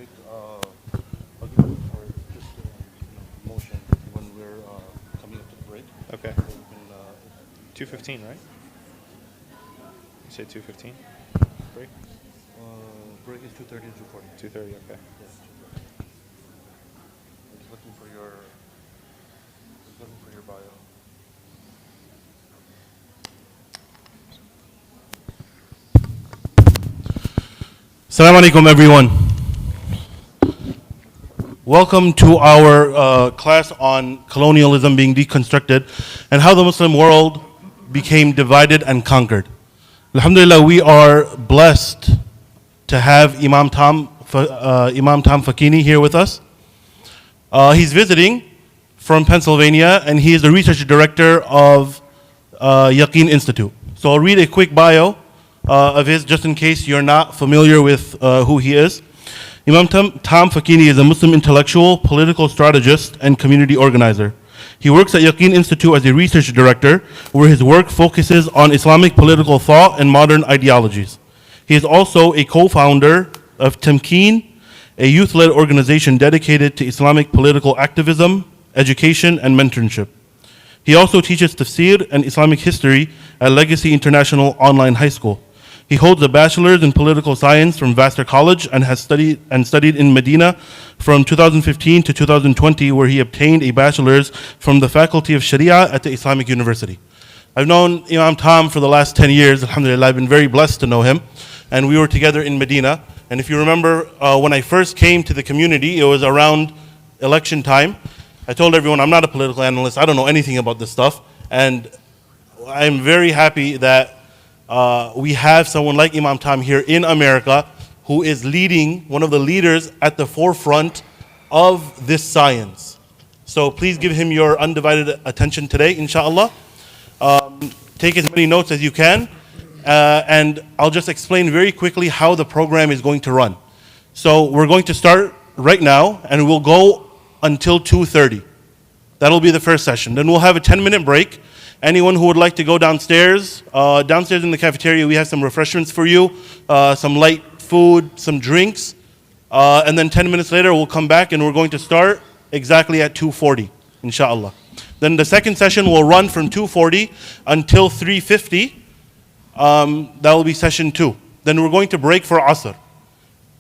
break, I'll give you or just motion when we're coming up to the break. Okay. So we can, 2:15, right? You say 2:15? Break? break is 2:30 to 2:40. 2:30, okay. Yes. I'm just looking for your bio. Assalamu alaikum, everyone. Welcome to our class on colonialism being deconstructed and how the Muslim world became divided and conquered. Alhamdulillah, we are blessed to have Imam Tam Facchine here with us. He's visiting from Pennsylvania, and he is the research director of Yaqeen Institute. So I'll read a quick bio of his, just in case you're not familiar with who he is. Imam Tam Facchine is a Muslim intellectual, political strategist, and community organizer. He works at Yaqeen Institute as a research director, where his work focuses on Islamic political thought and modern ideologies. He is also a co-founder of Tamkeen, a youth-led organization dedicated to Islamic political activism, education, and mentorship. He also teaches tafsir and Islamic history at Legacy International Online High School. He holds a bachelor's in political science from Vassar College and has studied in Medina from 2015 to 2020, where he obtained a bachelor's from the Faculty of Sharia at the Islamic University. I've known Imam Tam for the last 10 years, alhamdulillah. I've been very blessed to know him. And we were together in Medina. And if you remember, when I first came to the community, it was around election time. I told everyone, I'm not a political analyst. I don't know anything about this stuff. And I'm very happy that we have someone like Imam Tam here in America who is leading, one of the leaders at the forefront of this science. So please give him your undivided attention today, inshallah. Take as many notes as you can. And I'll just explain very quickly how the program is going to run. So we're going to start right now, and we'll go until 2:30. That'll be the first session. Then we'll have a 10-minute break. Anyone who would like to go downstairs, downstairs in the cafeteria, we have some refreshments for you, some light food, some drinks. And then 10 minutes later, we'll come back and we're going to start exactly at 2:40, inshallah. Then the second session will run from 2:40 until 3:50. That will be session 2. Then we're going to break for Asr.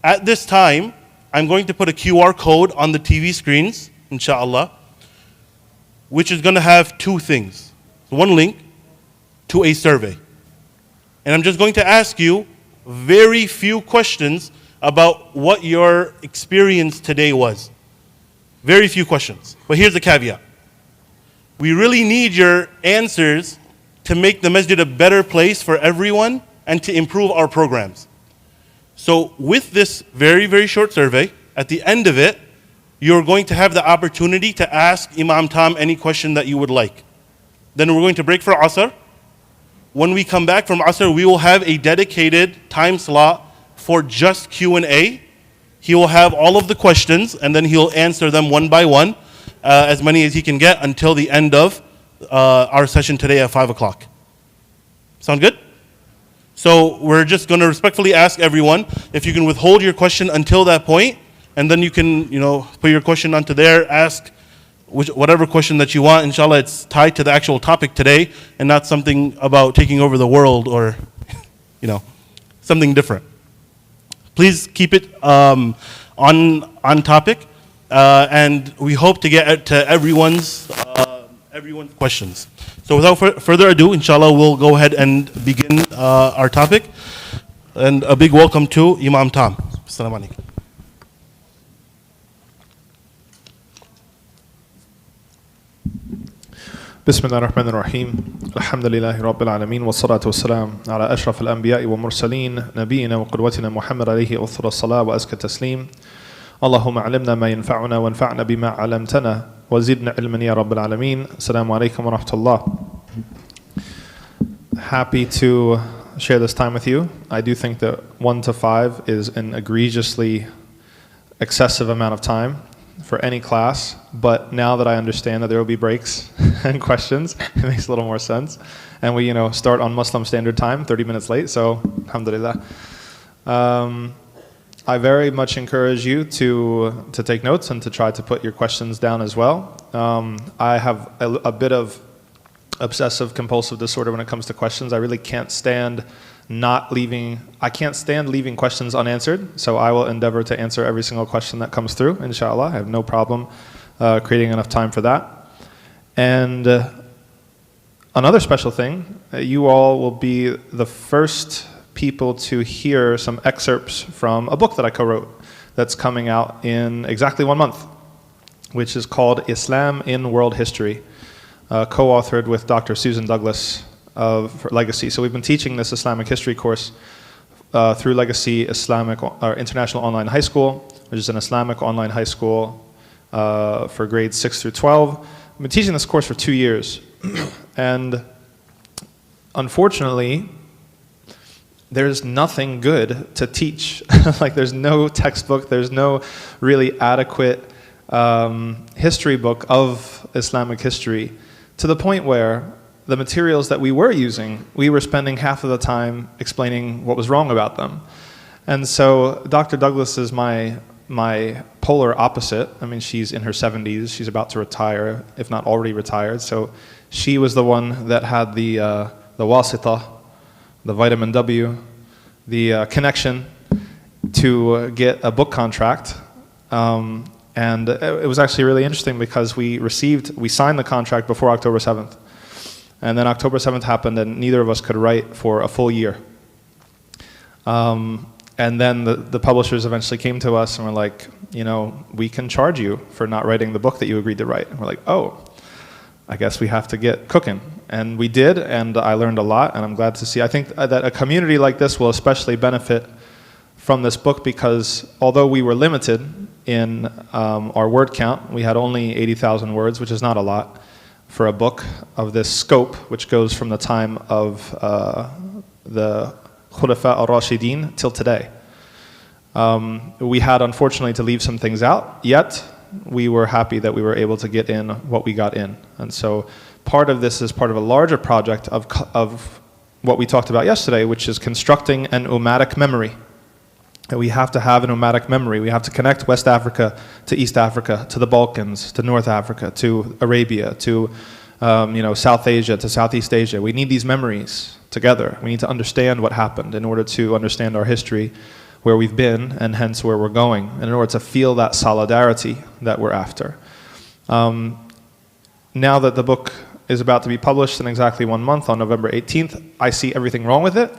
At this time, I'm going to put a QR code on the TV screens, inshallah, which is going to have two things. One link to a survey. And I'm just going to ask you very few questions about what your experience today was. Very few questions. But here's the caveat. We really need your answers to make the masjid a better place for everyone and to improve our programs. So with this very, very short survey, at the end of it, you're going to have the opportunity to ask Imam Tam any question that you would like. Then we're going to break for Asr. When we come back from Asr, we will have a dedicated time slot for just Q&A. He will have all of the questions, and then he'll answer them one by one, as many as he can get until the end of our session today at 5 o'clock. Sound good? So we're just going to respectfully ask everyone if you can withhold your question until that point, and then you can, put your question onto there, ask whatever question that you want. Inshallah, it's tied to the actual topic today and not something about taking over the world or, something different. Please keep it on topic, and we hope to get to everyone's questions. So without further ado, inshallah, we'll go ahead and begin our topic. And a big welcome to Imam Tam. Assalamu alaikum. بسم الله الرحمن الرحيم الحمد لله رب العالمين والصلاة والسلام على أشرف الأنبياء والمرسلين نبينا وقدوتنا محمد عليه أفضل الصلاة وأزكى التسليم اللهم علمنا ما ينفعنا وانفعنا بما علمتنا وزدنا علما يا رب العالمين السلام عليكم ورحمة الله. Happy to share this time with you. I do think that 1 to 5 is an egregiously excessive amount of time for any class, but now that I understand that there will be breaks and questions, it makes a little more sense. And we, start on Muslim Standard Time, 30 minutes late, so alhamdulillah. I very much encourage you to take notes and to try to put your questions down as well. I have a bit of obsessive compulsive disorder when it comes to questions. I really can't stand leaving questions unanswered, so I will endeavor to answer every single question that comes through, inshallah. I have no problem creating enough time for that. And another special thing, you all will be the first people to hear some excerpts from a book that I co-wrote that's coming out in exactly 1 month, which is called Islam in World History, co-authored with Dr. Susan Douglas of Legacy. So we've been teaching this Islamic history course through Legacy International Online High School, which is an Islamic online high school for grades 6 through 12. I've been teaching this course for 2 years. And unfortunately, there's nothing good to teach. Like, there's no textbook, there's no really adequate history book of Islamic history, to the point where the materials that we were using, we were spending half of the time explaining what was wrong about them. And so Dr. Douglas is my polar opposite. I mean, she's in her 70s, she's about to retire, if not already retired. So she was the one that had the wasita, the vitamin W, the connection to get a book contract. And it was actually really interesting because we signed the contract before October 7th. And then October 7th happened and neither of us could write for a full year. And then the publishers eventually came to us and were like, you know, we can charge you for not writing the book that you agreed to write. And we're like, oh, I guess we have to get cooking. And we did, and I learned a lot, and I'm glad to see. I think that a community like this will especially benefit from this book because although we were limited in our word count, we had only 80,000 words, which is not a lot for a book of this scope, which goes from the time of the Khulafa al-Rashidin till today. We had, unfortunately, to leave some things out, yet we were happy that we were able to get in what we got in. And so part of this is part of a larger project of what we talked about yesterday, which is constructing an ummatic memory. And we have to have an ummatic memory. We have to connect West Africa to East Africa, to the Balkans, to North Africa, to Arabia, to South Asia, to Southeast Asia. We need these memories together. We need to understand what happened in order to understand our history, where we've been, and hence where we're going, and in order to feel that solidarity that we're after. Now that the book is about to be published in exactly 1 month on November 18th, I see everything wrong with it,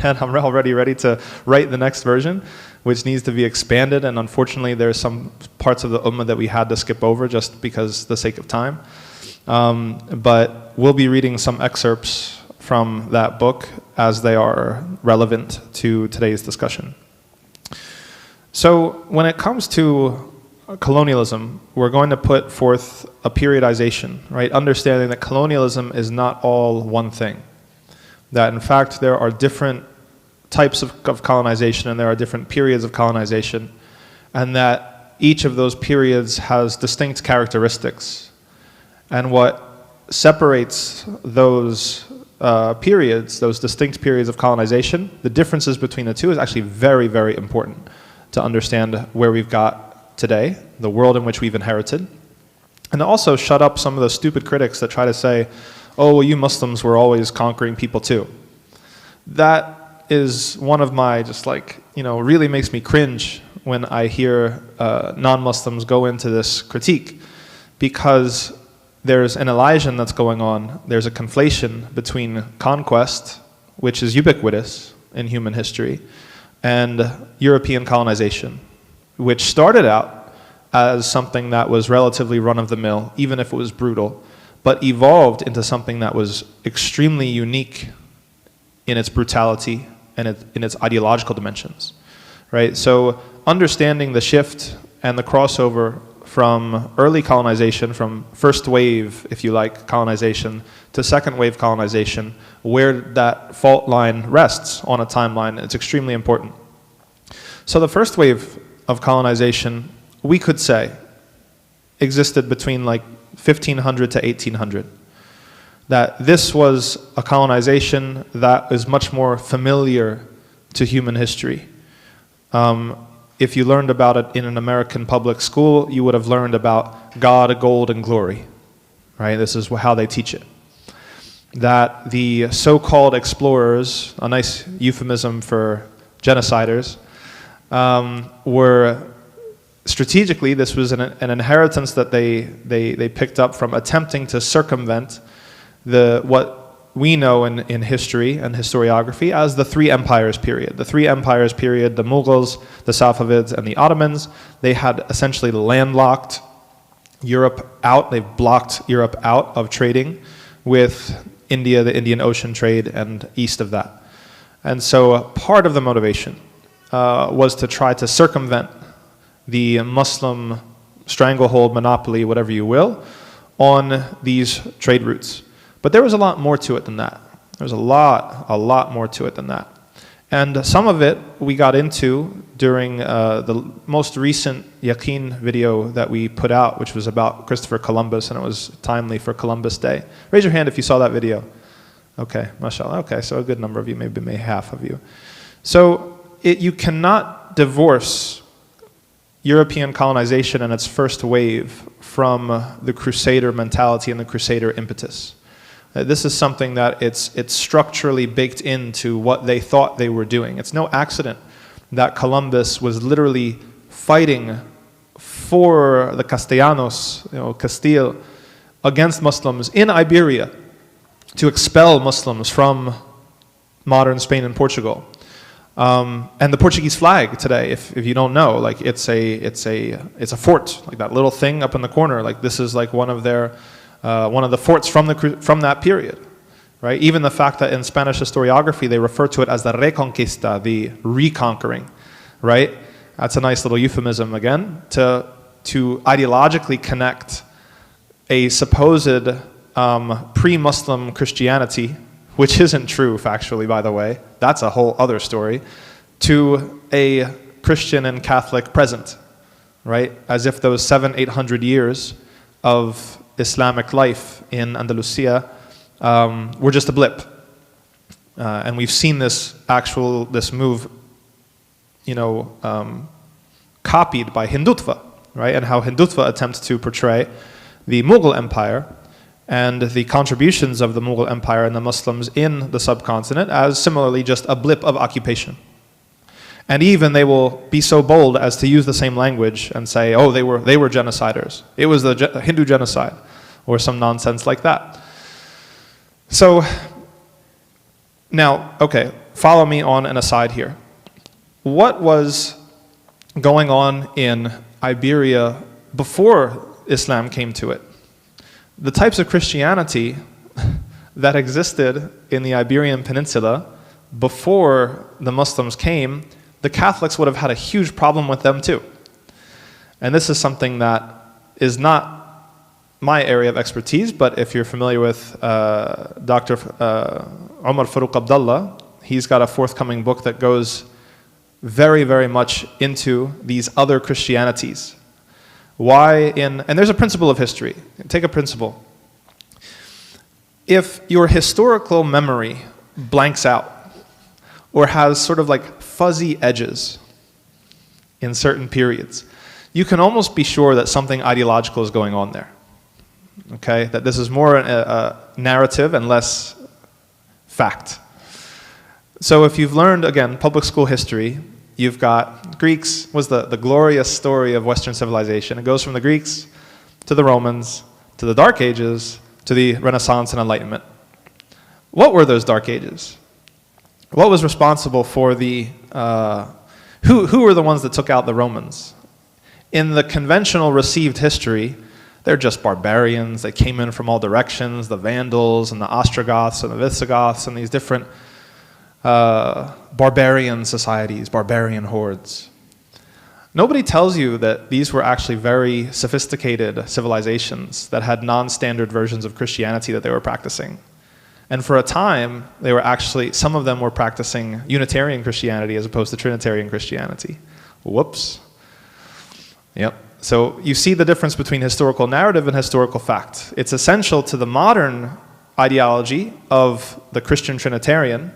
and I'm already ready to write the next version, which needs to be expanded, and unfortunately there's some parts of the Ummah that we had to skip over just because the sake of time. But we'll be reading some excerpts from that book as they are relevant to today's discussion. So when it comes to colonialism, we're going to put forth a periodization, right? Understanding that colonialism is not all one thing. That in fact there are different types of colonization and there are different periods of colonization, and that each of those periods has distinct characteristics. And what separates those periods, those distinct periods of colonization, the differences between the two is actually very, very important to understand where we've got today, the world in which we've inherited, and to also shut up some of the stupid critics that try to say, oh, well, you Muslims were always conquering people too. That is one of my really makes me cringe when I hear non-Muslims go into this critique, because there's an elision that's going on. There's a conflation between conquest, which is ubiquitous in human history, and European colonization, which started out as something that was relatively run-of-the-mill, even if it was brutal, but evolved into something that was extremely unique in its brutality and in its ideological dimensions, right? So understanding the shift and the crossover from early colonization, from first wave, if you like, colonization, to second wave colonization, where that fault line rests on a timeline, it's extremely important. So the first wave of colonization, we could say, existed between 1500 to 1800. That this was a colonization that is much more familiar to human history. if you learned about it in an American public school, you would have learned about God, gold, and glory. Right? This is how they teach it. That the so-called explorers, a nice euphemism for genociders, were strategically, this was an inheritance that they picked up from attempting to circumvent what we know in history and historiography as the Three Empires period. The Three Empires period, the Mughals, the Safavids, and the Ottomans, they had essentially landlocked Europe out. They've blocked Europe out of trading with India, the Indian Ocean trade, and east of that. And so part of the motivation was to try to circumvent the Muslim stranglehold, monopoly, whatever you will, on these trade routes. But there was a lot more to it than that. There's a lot more to it than that. And some of it we got into during the most recent Yaqeen video that we put out, which was about Christopher Columbus, and it was timely for Columbus Day. Raise your hand if you saw that video. Okay, mashallah. Okay, so a good number of you, maybe half of you. So you cannot divorce European colonization and its first wave from the Crusader mentality and the Crusader impetus. This is something that it's structurally baked into what they thought they were doing. It's no accident that Columbus was literally fighting for the Castellanos, Castile, against Muslims in Iberia to expel Muslims from modern Spain and Portugal. And the Portuguese flag today, if you don't know, like it's a fort, like that little thing up in the corner. Like this is like one of the forts from that period, right? Even the fact that in Spanish historiography they refer to it as the Reconquista, the reconquering, right? That's a nice little euphemism again to ideologically connect a supposed pre-Muslim Christianity, which isn't true factually, by the way. That's a whole other story, to a Christian and Catholic present, right? As if those 700-800 years of Islamic life in Andalusia were just a blip. And we've seen this move, copied by Hindutva, right? And how Hindutva attempts to portray the Mughal Empire and the contributions of the Mughal Empire and the Muslims in the subcontinent as similarly just a blip of occupation. And even they will be so bold as to use the same language and say, oh, they were genociders. It was the Hindu genocide, or some nonsense like that. So, now, okay, follow me on an aside here. What was going on in Iberia before Islam came to it? The types of Christianity that existed in the Iberian Peninsula before the Muslims came, the Catholics would have had a huge problem with them too. And this is something that is not my area of expertise, but if you're familiar with Dr. Omar Farouk Abdullah, he's got a forthcoming book that goes very, very much into these other Christianities. And there's a principle of history. Take a principle. If your historical memory blanks out or has sort of like fuzzy edges in certain periods, you can almost be sure that something ideological is going on there. Okay? That this is more a narrative and less fact. So if you've learned, again, public school history, you've got Greeks was the glorious story of Western civilization. It goes from the Greeks to the Romans, to the Dark Ages, to the Renaissance and Enlightenment. What were those Dark Ages? What was responsible for who were the ones that took out the Romans? In the conventional received history, they're just barbarians. They came in from all directions, the Vandals and the Ostrogoths and the Visigoths and these different barbarian societies, barbarian hordes. Nobody tells you that these were actually very sophisticated civilizations that had non-standard versions of Christianity that they were practicing. And for a time, some of them were practicing Unitarian Christianity as opposed to Trinitarian Christianity. Whoops. Yep. So you see the difference between historical narrative and historical fact. It's essential to the modern ideology of the Christian Trinitarian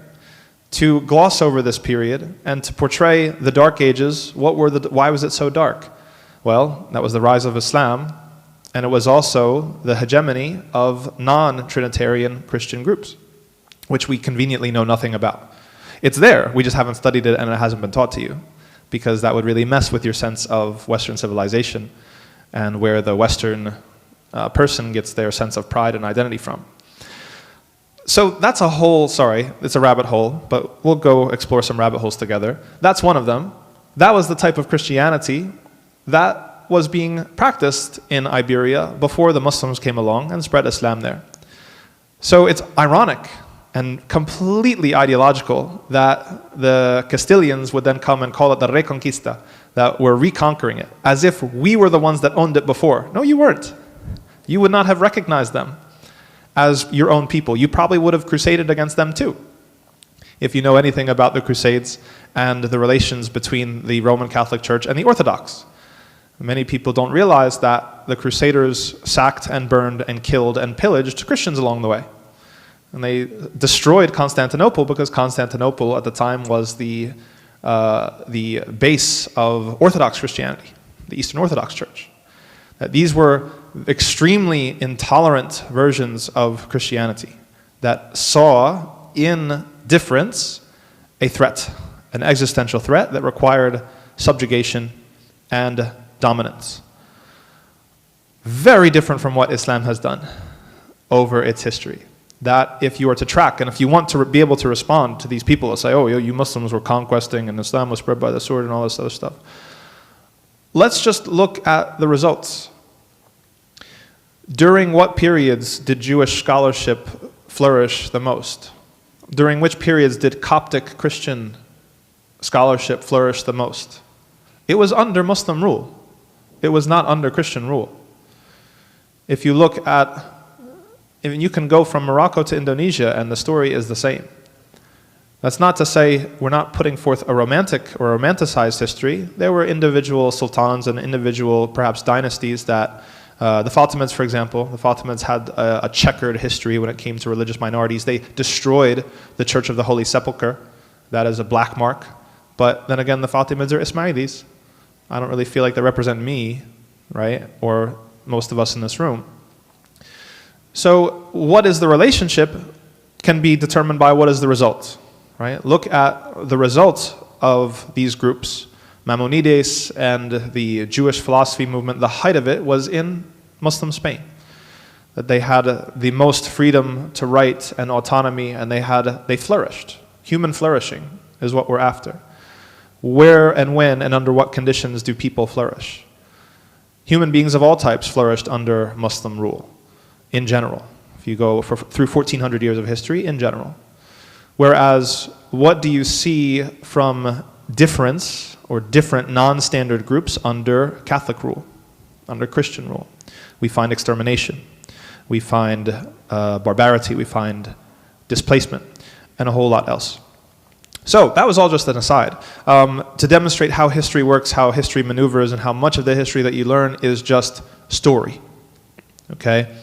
to gloss over this period and to portray the Dark Ages. Why was it so dark? Well, that was the rise of Islam, and it was also the hegemony of non-Trinitarian Christian groups, which we conveniently know nothing about. It's there, we just haven't studied it and it hasn't been taught to you, because that would really mess with your sense of Western civilization and where the Western person gets their sense of pride and identity from. So that's a whole, sorry, it's a rabbit hole, but we'll go explore some rabbit holes together. That's one of them. That was the type of Christianity that was being practiced in Iberia before the Muslims came along and spread Islam there. So it's ironic and completely ideological that the Castilians would then come and call it the Reconquista, that we're reconquering it, as if we were the ones that owned it before. No, you weren't. You would not have recognized them as your own people. You probably would have crusaded against them too, if you know anything about the Crusades and the relations between the Roman Catholic Church and the Orthodox. Many people don't realize that the Crusaders sacked and burned and killed and pillaged Christians along the way. And they destroyed Constantinople because Constantinople at the time was the base of Orthodox Christianity, the Eastern Orthodox Church. That these were extremely intolerant versions of Christianity that saw in difference a threat, an existential threat that required subjugation and dominance. Very different from what Islam has done over its history. That if you are to track, and if you want to be able to respond to these people and say, oh, you Muslims were conquesting and Islam was spread by the sword and all this other stuff, let's just look at the results. During what periods did Jewish scholarship flourish the most? During which periods did Coptic Christian scholarship flourish the most? It was under Muslim rule. It was not under Christian rule. If you look at, you can go from Morocco to Indonesia and the story is the same. That's not to say we're not putting forth a romantic or romanticized history. There were individual sultans and individual, perhaps, dynasties that, the Fatimids, for example, the Fatimids had a checkered history when it came to religious minorities. They destroyed the Church of the Holy Sepulchre. That is a black mark. But then again, the Fatimids are Ismailis. I don't really feel like they represent me, right? Or most of us in this room. So what is the relationship can be determined by what is the result, right? Look at the results of these groups. Maimonides and the Jewish philosophy movement, the height of it was in Muslim Spain. That they had the most freedom to write and autonomy, and they flourished. Human flourishing is what we're after. Where and when and under what conditions do people flourish? Human beings of all types flourished under Muslim rule, in general. If you go through 1400 years of history, in general. Whereas, what do you see from difference or different non-standard groups under Catholic rule, under Christian rule? We find extermination, we find barbarity, we find displacement, and a whole lot else. So that was all just an aside. To demonstrate how history works, how history maneuvers, and how much of the history that you learn is just story. Okay?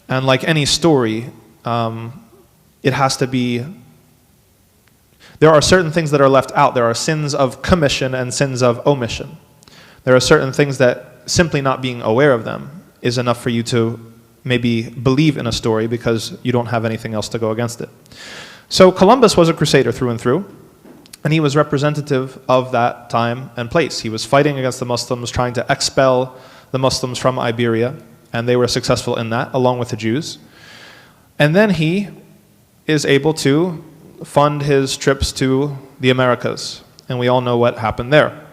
And like any story, it has to be, there are certain things that are left out. There are sins of commission and sins of omission. There are certain things that simply not being aware of them is enough for you to maybe believe in a story because you don't have anything else to go against it. So Columbus was a crusader through and through, and he was representative of that time and place. He was fighting against the Muslims, trying to expel the Muslims from Iberia, and they were successful in that, along with the Jews. And then he is able to fund his trips to the Americas, and we all know what happened there.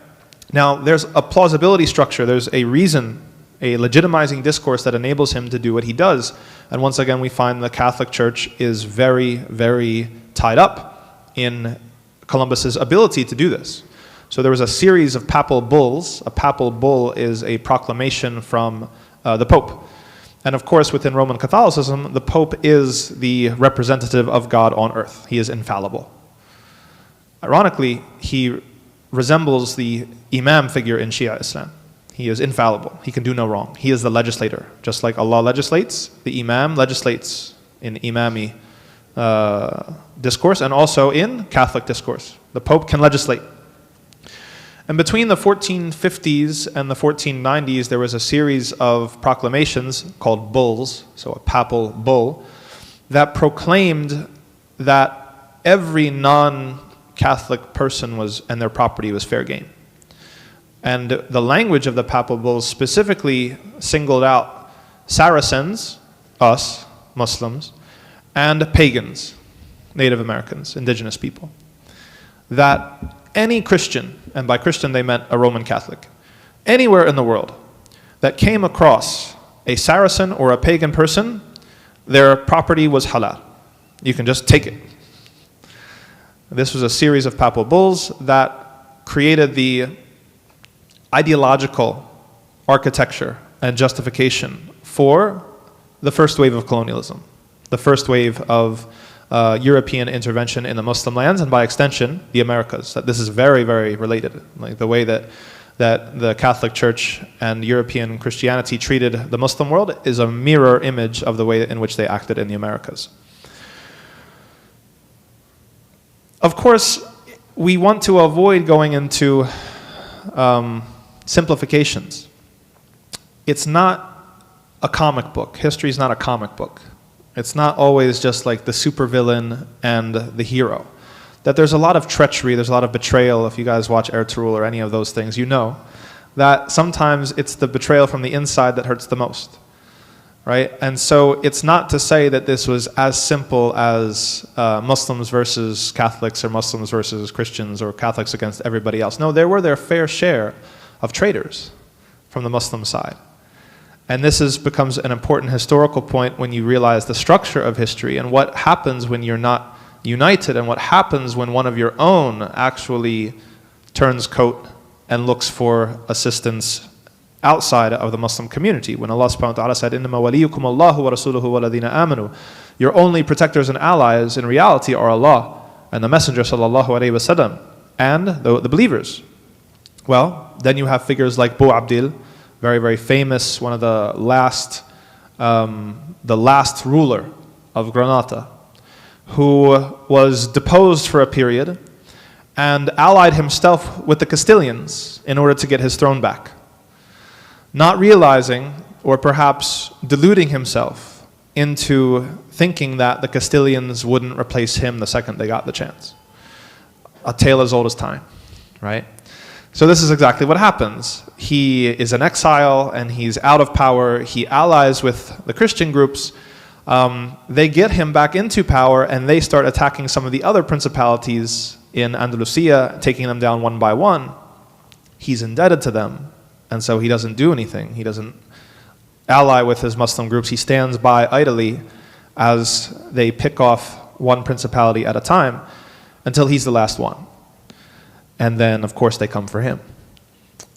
Now, there's a plausibility structure, there's a reason, a legitimizing discourse that enables him to do what he does. And once again, we find the Catholic Church is very, very tied up in Columbus's ability to do this. So there was a series of papal bulls. A papal bull is a proclamation from the Pope. And of course, within Roman Catholicism, the Pope is the representative of God on earth. He is infallible. Ironically, he resembles the Imam figure in Shia Islam. He is infallible. He can do no wrong. He is the legislator. Just like Allah legislates, the Imam legislates in Imami discourse and also in Catholic discourse. The Pope can legislate. And between the 1450s and the 1490s, there was a series of proclamations called bulls, so a papal bull, that proclaimed that every non-Catholic person and their property was fair game. And the language of the papal bulls specifically singled out Saracens, us, Muslims, and pagans, Native Americans, indigenous people. That any Christian, and by Christian they meant a Roman Catholic, anywhere in the world that came across a Saracen or a pagan person, their property was halal. You can just take it. This was a series of papal bulls that created the ideological architecture and justification for the first wave of colonialism, the first wave of European intervention in the Muslim lands, and by extension, the Americas. That this is very, very related. Like the way that the Catholic Church and European Christianity treated the Muslim world is a mirror image of the way in which they acted in the Americas. Of course, we want to avoid going into simplifications. It's not a comic book. History is not a comic book. It's not always just like the supervillain and the hero. That there's a lot of treachery, there's a lot of betrayal. If you guys watch Ertugrul or any of those things, you know that sometimes it's the betrayal from the inside that hurts the most, right? And so it's not to say that this was as simple as Muslims versus Catholics or Muslims versus Christians or Catholics against everybody else. No, there were their fair share of traitors from the Muslim side. And this becomes an important historical point when you realize the structure of history and what happens when you're not united and what happens when one of your own actually turns coat and looks for assistance outside of the Muslim community. When Allah subhanahu wa ta'ala said, إِنَّمَا وَلِيُّكُمُ اللَّهُ وَرَسُولُهُ وَالَّذِينَ آمَنُوا, your only protectors and allies in reality are Allah and the Messenger sallallahu alayhi wa sallam and the believers. Well, then you have figures like Bu Abdil, very, very famous, one of the last ruler of Granada, who was deposed for a period and allied himself with the Castilians in order to get his throne back, not realizing, or perhaps deluding himself into thinking that the Castilians wouldn't replace him the second they got the chance. A tale as old as time, right? So this is exactly what happens. He is in exile and he's out of power. He allies with the Christian groups. They get him back into power and they start attacking some of the other principalities in Andalusia, taking them down one by one. He's indebted to them, and so he doesn't do anything. He doesn't ally with his Muslim groups. He stands by idly as they pick off one principality at a time until he's the last one. And then, of course, they come for him.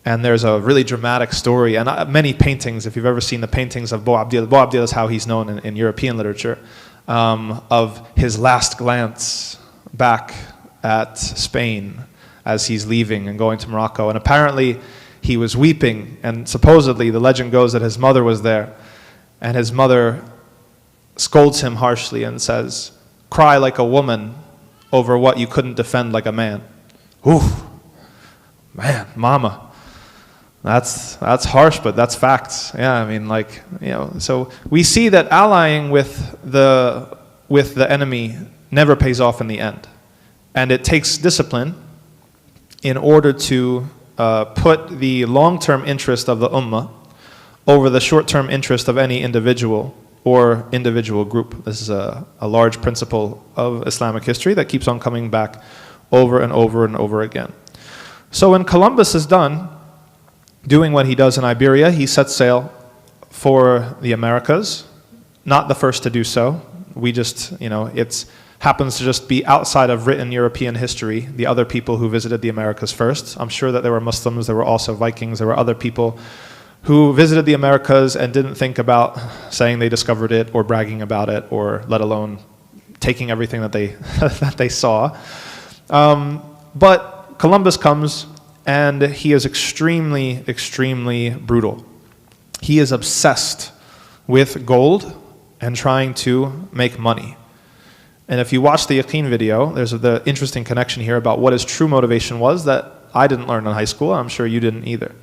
And there's a really dramatic story, and many paintings, if you've ever seen the paintings of Bu Abdil. Bu Abdil is how he's known in European literature, of his last glance back at Spain as he's leaving and going to Morocco. And apparently he was weeping, and supposedly the legend goes that his mother was there, and his mother scolds him harshly and says, "Cry like a woman over what you couldn't defend like a man." Ooh, man, mama. That's harsh, but that's facts. Yeah, I mean, like, you know, so we see that allying with the enemy never pays off in the end. And it takes discipline in order to put the long-term interest of the ummah over the short-term interest of any individual or individual group. This is a large principle of Islamic history that keeps on coming back over and over and over again. So when Columbus is done doing what he does in Iberia, he sets sail for the Americas. Not the first to do so. We just, you know, it happens to just be outside of written European history, the other people who visited the Americas first. I'm sure that there were Muslims, there were also Vikings, there were other people who visited the Americas and didn't think about saying they discovered it or bragging about it, or let alone taking everything that they that they saw. But Columbus comes and he is extremely, extremely brutal. He is obsessed with gold and trying to make money. And if you watch the Yaqeen video, there's the interesting connection here about what his true motivation was that I didn't learn in high school, I'm sure you didn't either.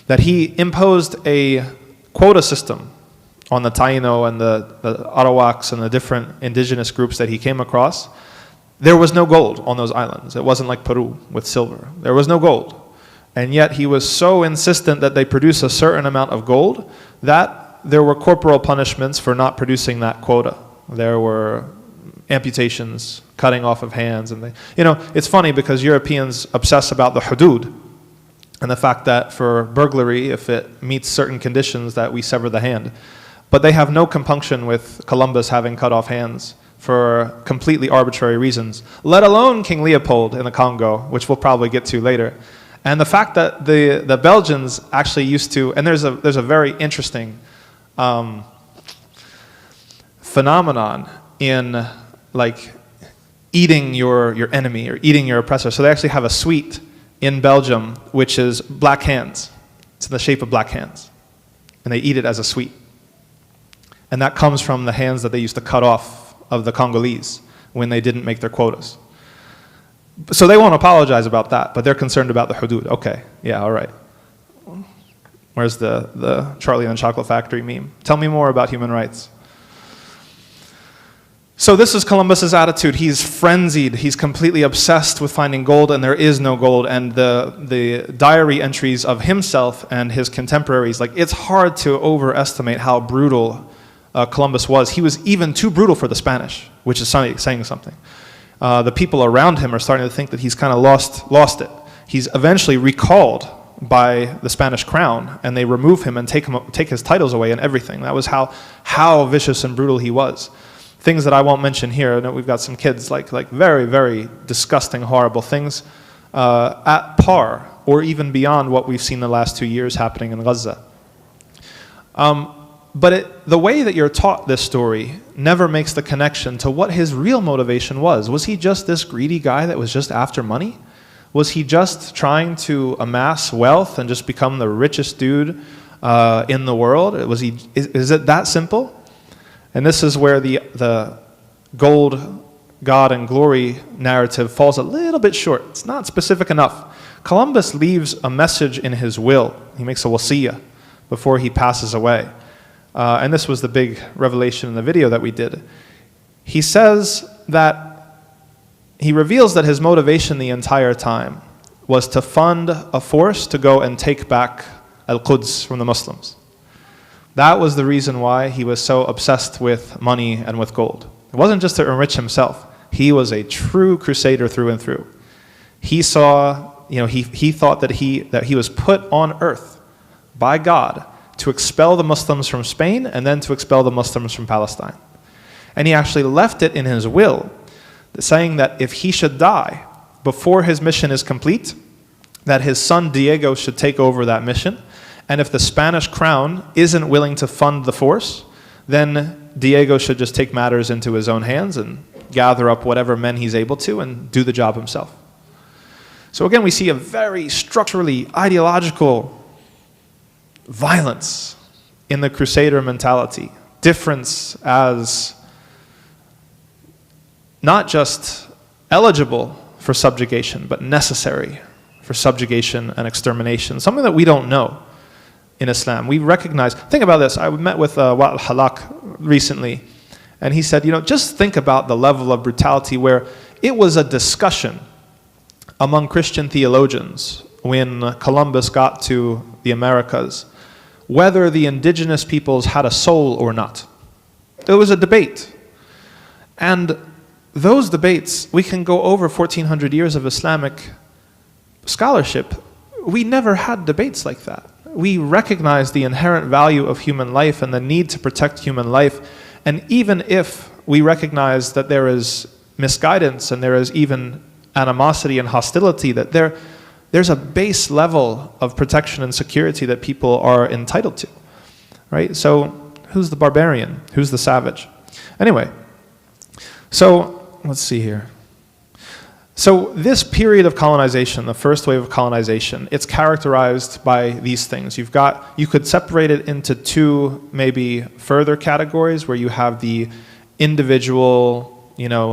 That he imposed a quota system on the Taino and the Arawaks and the different indigenous groups that he came across. There was no gold on those islands. It wasn't like Peru with silver. There was no gold. And yet he was so insistent that they produce a certain amount of gold that there were corporal punishments for not producing that quota. There were amputations, cutting off of hands. And it's funny because Europeans obsess about the hudud and the fact that for burglary, if it meets certain conditions, that we sever the hand. But they have no compunction with Columbus having cut off hands for completely arbitrary reasons, let alone King Leopold in the Congo, which we'll probably get to later. And the fact that the Belgians actually used to, and there's a very interesting phenomenon in like eating your enemy or eating your oppressor. So they actually have a sweet in Belgium which is black hands. It's in the shape of black hands. And they eat it as a sweet. And that comes from the hands that they used to cut off of the Congolese when they didn't make their quotas. So they won't apologize about that, but they're concerned about the hudud. Okay, yeah, all right. Where's the Charlie and the Chocolate Factory meme? Tell me more about human rights. So this is Columbus's attitude. He's frenzied. He's completely obsessed with finding gold, and there is no gold. And the diary entries of himself and his contemporaries, like it's hard to overestimate how brutal Columbus was. He was even too brutal for the Spanish, which is saying something. The people around him are starting to think that he's kind of lost it. He's eventually recalled by the Spanish crown, and they remove him and take his titles away and everything. That was how vicious and brutal he was. Things that I won't mention here. I know we've got some kids, like very, very disgusting, horrible things at par or even beyond what we've seen the last 2 years happening in Gaza. But the way that you're taught this story never makes the connection to what his real motivation was. Was he just this greedy guy that was just after money? Was he just trying to amass wealth and just become the richest dude in the world? Is it that simple? And this is where the gold, God, and glory narrative falls a little bit short. It's not specific enough. Columbus leaves a message in his will. He makes a wasiyah before he passes away. And this was the big revelation in the video that we did. He says that he reveals that his motivation the entire time was to fund a force to go and take back Al-Quds from the Muslims. That was the reason why he was so obsessed with money and with gold. It wasn't just to enrich himself. He was a true crusader through and through. He saw, he thought that he was put on earth by God to expel the Muslims from Spain and then to expel the Muslims from Palestine. And he actually left it in his will, saying that if he should die before his mission is complete, that his son Diego should take over that mission. And if the Spanish crown isn't willing to fund the force, then Diego should just take matters into his own hands and gather up whatever men he's able to and do the job himself. So again, we see a very structurally ideological violence in the crusader mentality. Difference as not just eligible for subjugation, but necessary for subjugation and extermination. Something that we don't know in Islam. We recognize, think about this, I met with Wa al-Halak recently, and he said, just think about the level of brutality where it was a discussion among Christian theologians when Columbus got to the Americas, whether the indigenous peoples had a soul or not. It was a debate. And those debates, we can go over 1,400 years of Islamic scholarship. We never had debates like that. We recognize the inherent value of human life and the need to protect human life. And even if we recognize that there is misguidance and there is even animosity and hostility, that there's a base level of protection and security that people are entitled to, right? So who's the barbarian? Who's the savage? Anyway, so let's see here. So this period of colonization, the first wave of colonization, it's characterized by these things. You could separate it into two maybe further categories where you have the individual,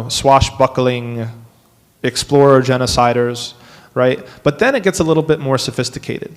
swashbuckling explorer genociders, right? But then it gets a little bit more sophisticated.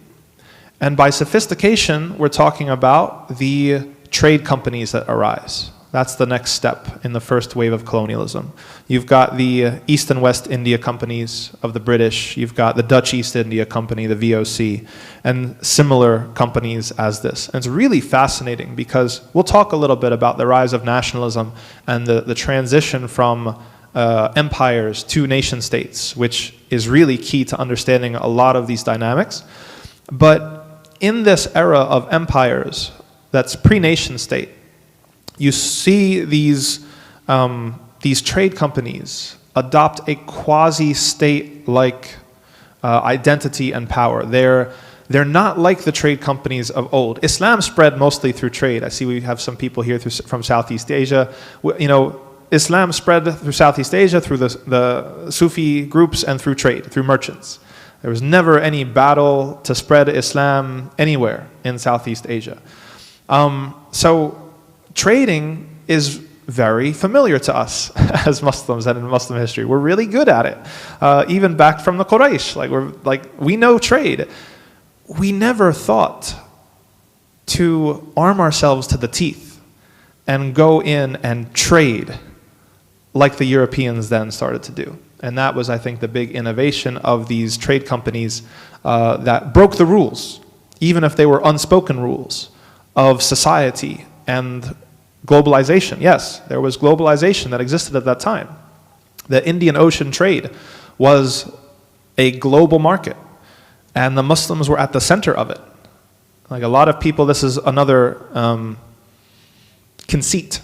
And by sophistication, we're talking about the trade companies that arise. That's the next step in the first wave of colonialism. You've got the East and West India companies of the British. You've got the Dutch East India Company, the VOC, and similar companies as this. And it's really fascinating because we'll talk a little bit about the rise of nationalism and the transition from empires to nation states, which is really key to understanding a lot of these dynamics. But in this era of empires, that's pre-nation state, you see these trade companies adopt a quasi-state-like identity and power. They're not like the trade companies of old. Islam spread mostly through trade. I see we have some people here from Southeast Asia. Islam spread through Southeast Asia through the Sufi groups and through trade, through merchants. There was never any battle to spread Islam anywhere in Southeast Asia. So trading is very familiar to us as Muslims and in Muslim history. We're really good at it. Even back from the Quraysh, we know trade. We never thought to arm ourselves to the teeth and go in and trade like the Europeans then started to do. And that was, I think, the big innovation of these trade companies that broke the rules, even if they were unspoken rules, of society and globalization. Yes, there was globalization that existed at that time. The Indian Ocean trade was a global market, and the Muslims were at the center of it. Like a lot of people, this is another conceit.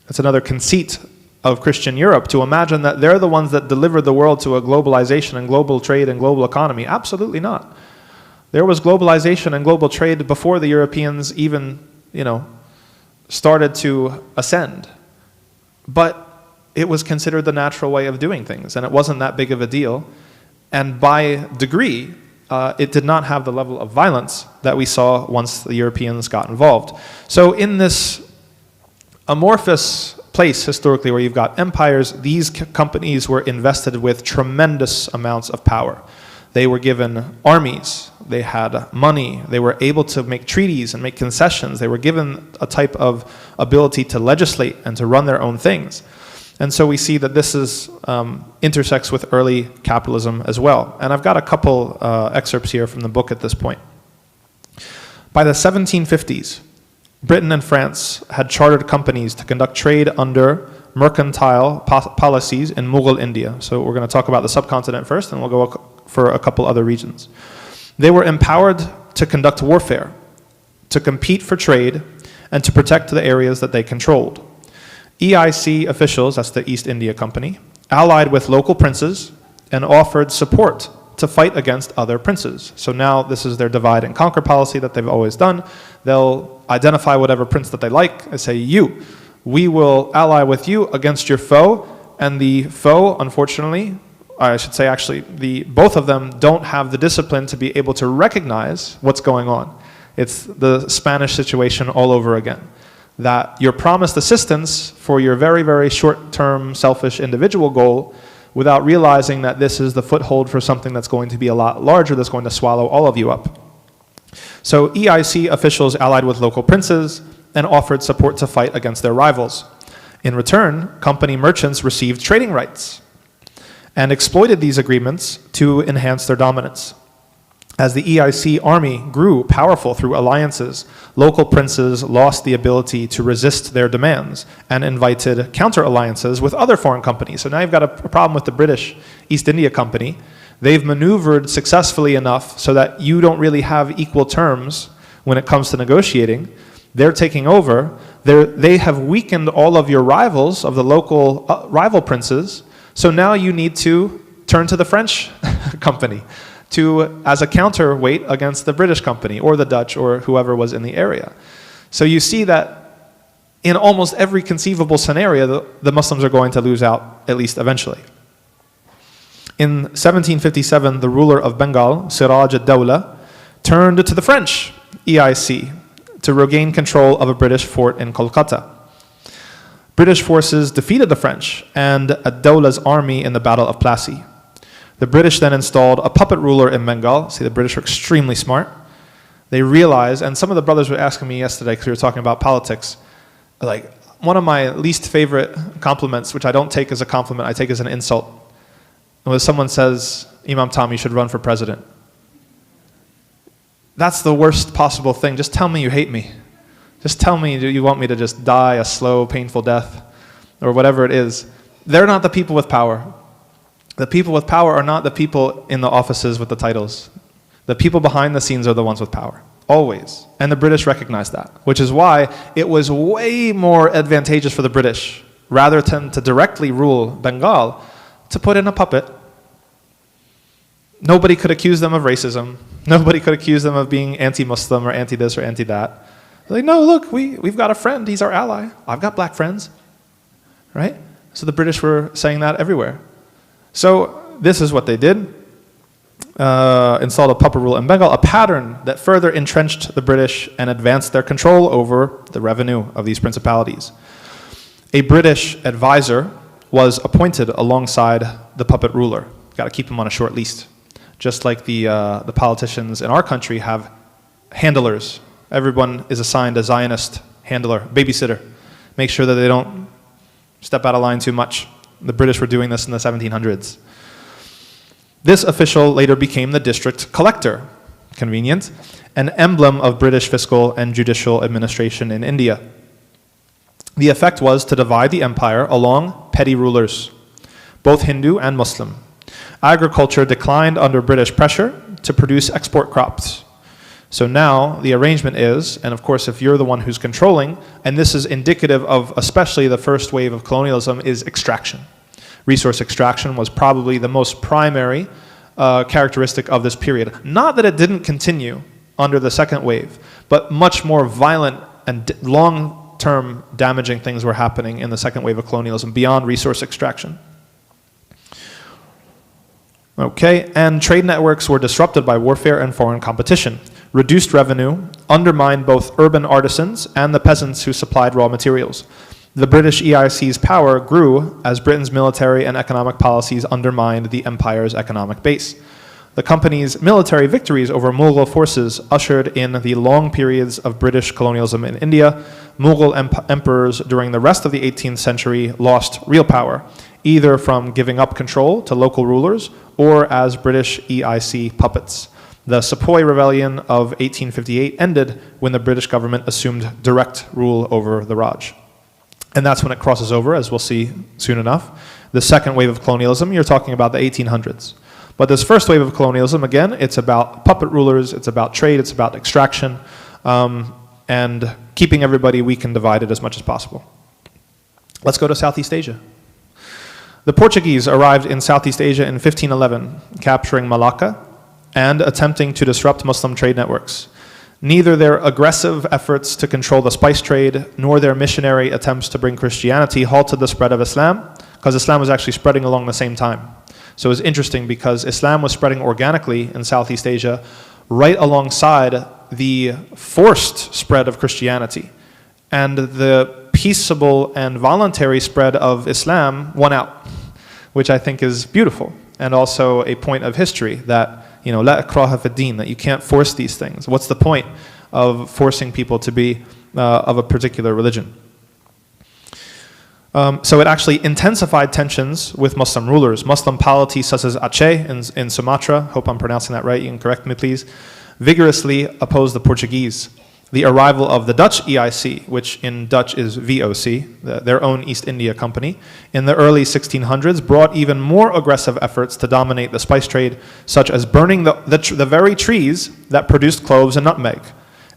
It's another conceit of Christian Europe to imagine that they're the ones that delivered the world to a globalization and global trade and global economy. Absolutely not. There was globalization and global trade before the Europeans even, started to ascend. But it was considered the natural way of doing things, and it wasn't that big of a deal. And by degree, it did not have the level of violence that we saw once the Europeans got involved. So in this amorphous place historically where you've got empires, these companies were invested with tremendous amounts of power. They were given armies, they had money, they were able to make treaties and make concessions, they were given a type of ability to legislate and to run their own things. And so we see that this is intersects with early capitalism as well. And I've got a couple excerpts here from the book at this point. By the 1750s, Britain and France had chartered companies to conduct trade under mercantile policies in Mughal India. So we're going to talk about the subcontinent first, and we'll go for a couple other regions. They were empowered to conduct warfare, to compete for trade, and to protect the areas that they controlled. EIC officials, that's the East India Company, allied with local princes and offered support to fight against other princes. So now this is their divide and conquer policy that they've always done. They'll identify whatever prince that they like and say, we will ally with you against your foe. And the foe, unfortunately, I should say actually, both of them don't have the discipline to be able to recognize what's going on. It's the Spanish situation all over again. That you're promised assistance for your very, very short-term, selfish individual goal without realizing that this is the foothold for something that's going to be a lot larger, that's going to swallow all of you up. So EIC officials allied with local princes and offered support to fight against their rivals. In return, company merchants received trading rights and exploited these agreements to enhance their dominance. As the EIC army grew powerful through alliances, local princes lost the ability to resist their demands and invited counter-alliances with other foreign companies. So now you've got a problem with the British East India Company. They've maneuvered successfully enough so that you don't really have equal terms when it comes to negotiating. They're taking over. They have weakened all of your rivals, of the local rival princes. So now you need to turn to the French company as a counterweight against the British company or the Dutch or whoever was in the area. So you see that in almost every conceivable scenario, the Muslims are going to lose out, at least eventually. In 1757, the ruler of Bengal, Siraj ad-Dawla, turned to the French EIC to regain control of a British fort in Kolkata. British forces defeated the French and ad-Dawla's army in the Battle of Plassey. The British then installed a puppet ruler in Bengal. See, the British are extremely smart. They realized, and some of the brothers were asking me yesterday because we were talking about politics, like, one of my least favorite compliments, which I don't take as a compliment, I take as an insult, when someone says, Imam Tom, you should run for president. That's the worst possible thing. Just tell me you hate me. Just tell me you want me to just die a slow, painful death, or whatever it is. They're not the people with power. The people with power are not the people in the offices with the titles. The people behind the scenes are the ones with power, always. And the British recognized that, which is why it was way more advantageous for the British, rather than to directly rule Bengal, to put in a puppet. Nobody could accuse them of racism. Nobody could accuse them of being anti-Muslim or anti-this or anti-that. They're like, no, look, we've got a friend. He's our ally. I've got black friends, right? So the British were saying that everywhere. So this is what they did. Installed a puppet rule in Bengal, a pattern that further entrenched the British and advanced their control over the revenue of these principalities. A British advisor was appointed alongside the puppet ruler. Got to keep him on a short leash. Just like the politicians in our country have handlers. Everyone is assigned a Zionist handler, babysitter. Make sure that they don't step out of line too much. The British were doing this in the 1700s. This official later became the district collector, convenient, an emblem of British fiscal and judicial administration in India. The effect was to divide the empire along petty rulers, both Hindu and Muslim. Agriculture declined under British pressure to produce export crops. So now the arrangement is, and of course if you're the one who's controlling, and this is indicative of especially the first wave of colonialism, is extraction. Resource extraction was probably the most primary characteristic of this period. Not that it didn't continue under the second wave, but much more violent and long-term damaging things were happening in the second wave of colonialism beyond resource extraction. Okay, and trade networks were disrupted by warfare and foreign competition. Reduced revenue undermined both urban artisans and the peasants who supplied raw materials. The British EIC's power grew as Britain's military and economic policies undermined the empire's economic base. The company's military victories over Mughal forces ushered in the long periods of British colonialism in India. Mughal emperors during the rest of the 18th century lost real power, either from giving up control to local rulers or as British EIC puppets. The Sepoy Rebellion of 1858 ended when the British government assumed direct rule over the Raj. And that's when it crosses over, as we'll see soon enough. The second wave of colonialism, you're talking about the 1800s. But this first wave of colonialism, again, it's about puppet rulers, it's about trade, it's about extraction, and keeping everybody weak and divided as much as possible. Let's go to Southeast Asia. The Portuguese arrived in Southeast Asia in 1511, capturing Malacca and attempting to disrupt Muslim trade networks. Neither their aggressive efforts to control the spice trade nor their missionary attempts to bring Christianity halted the spread of Islam, because Islam was actually spreading along the same time. So it was interesting because Islam was spreading organically in Southeast Asia right alongside the forced spread of Christianity. And the peaceable and voluntary spread of Islam won out, which I think is beautiful, and also a point of history that, la ikraha fi din, that you can't force these things. What's the point of forcing people to be of a particular religion? So it actually intensified tensions with Muslim rulers. Muslim polities such as Aceh in Sumatra, hope I'm pronouncing that right, you can correct me please, vigorously opposed the Portuguese. The arrival of the Dutch EIC, which in Dutch is VOC, their own East India Company, in the early 1600s brought even more aggressive efforts to dominate the spice trade, such as burning the very trees that produced cloves and nutmeg,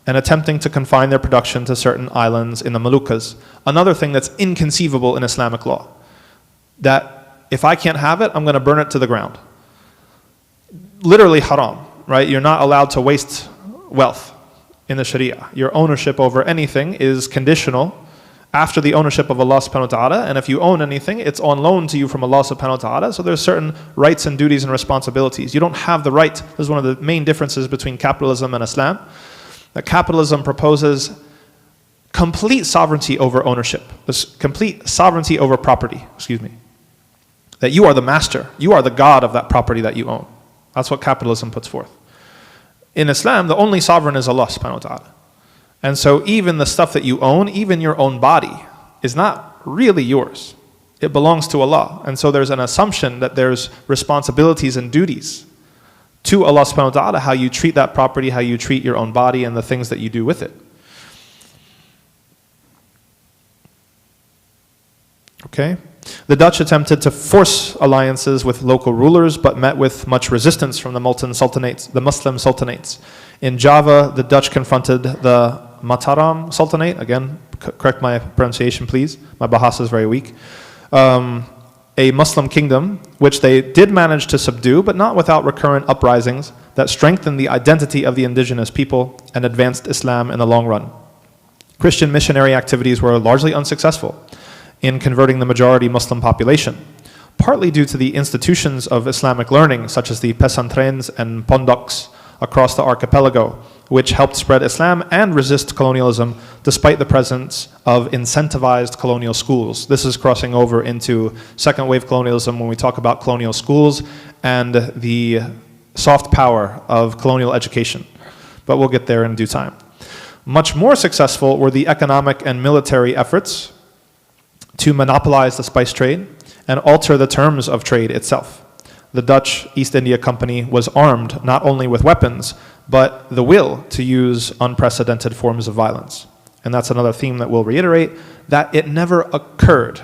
and attempting to confine their production to certain islands in the Moluccas. Another thing that's inconceivable in Islamic law, that if I can't have it, I'm going to burn it to the ground. Literally haram, right? You're not allowed to waste wealth in the Sharia. Your ownership over anything is conditional after the ownership of Allah subhanahu wa ta'ala, and if you own anything, it's on loan to you from Allah subhanahu wa ta'ala, so there's certain rights and duties and responsibilities. You don't have the right. This is one of the main differences between capitalism and Islam. That capitalism proposes complete sovereignty over ownership, this complete sovereignty over property, that you are the master, you are the god of that property that you own. That's what capitalism puts forth. In Islam, the only sovereign is Allah subhanahu wa ta'ala. And so even the stuff that you own, even your own body, is not really yours. It belongs to Allah. And so there's an assumption that there's responsibilities and duties to Allah subhanahu wa ta'ala, how you treat that property, how you treat your own body, and the things that you do with it. Okay? The Dutch attempted to force alliances with local rulers, but met with much resistance from the Muslim sultanates. In Java, the Dutch confronted the Mataram Sultanate. Again, correct my pronunciation, please. My Bahasa is very weak. A Muslim kingdom, which they did manage to subdue, but not without recurrent uprisings that strengthened the identity of the indigenous people and advanced Islam in the long run. Christian missionary activities were largely unsuccessful in converting the majority Muslim population, partly due to the institutions of Islamic learning, such as the pesantrens and pondoks across the archipelago, which helped spread Islam and resist colonialism despite the presence of incentivized colonial schools. This is crossing over into second wave colonialism when we talk about colonial schools and the soft power of colonial education. But we'll get there in due time. Much more successful were the economic and military efforts to monopolize the spice trade and alter the terms of trade itself. The Dutch East India Company was armed not only with weapons, but the will to use unprecedented forms of violence. And that's another theme that we'll reiterate, that it never occurred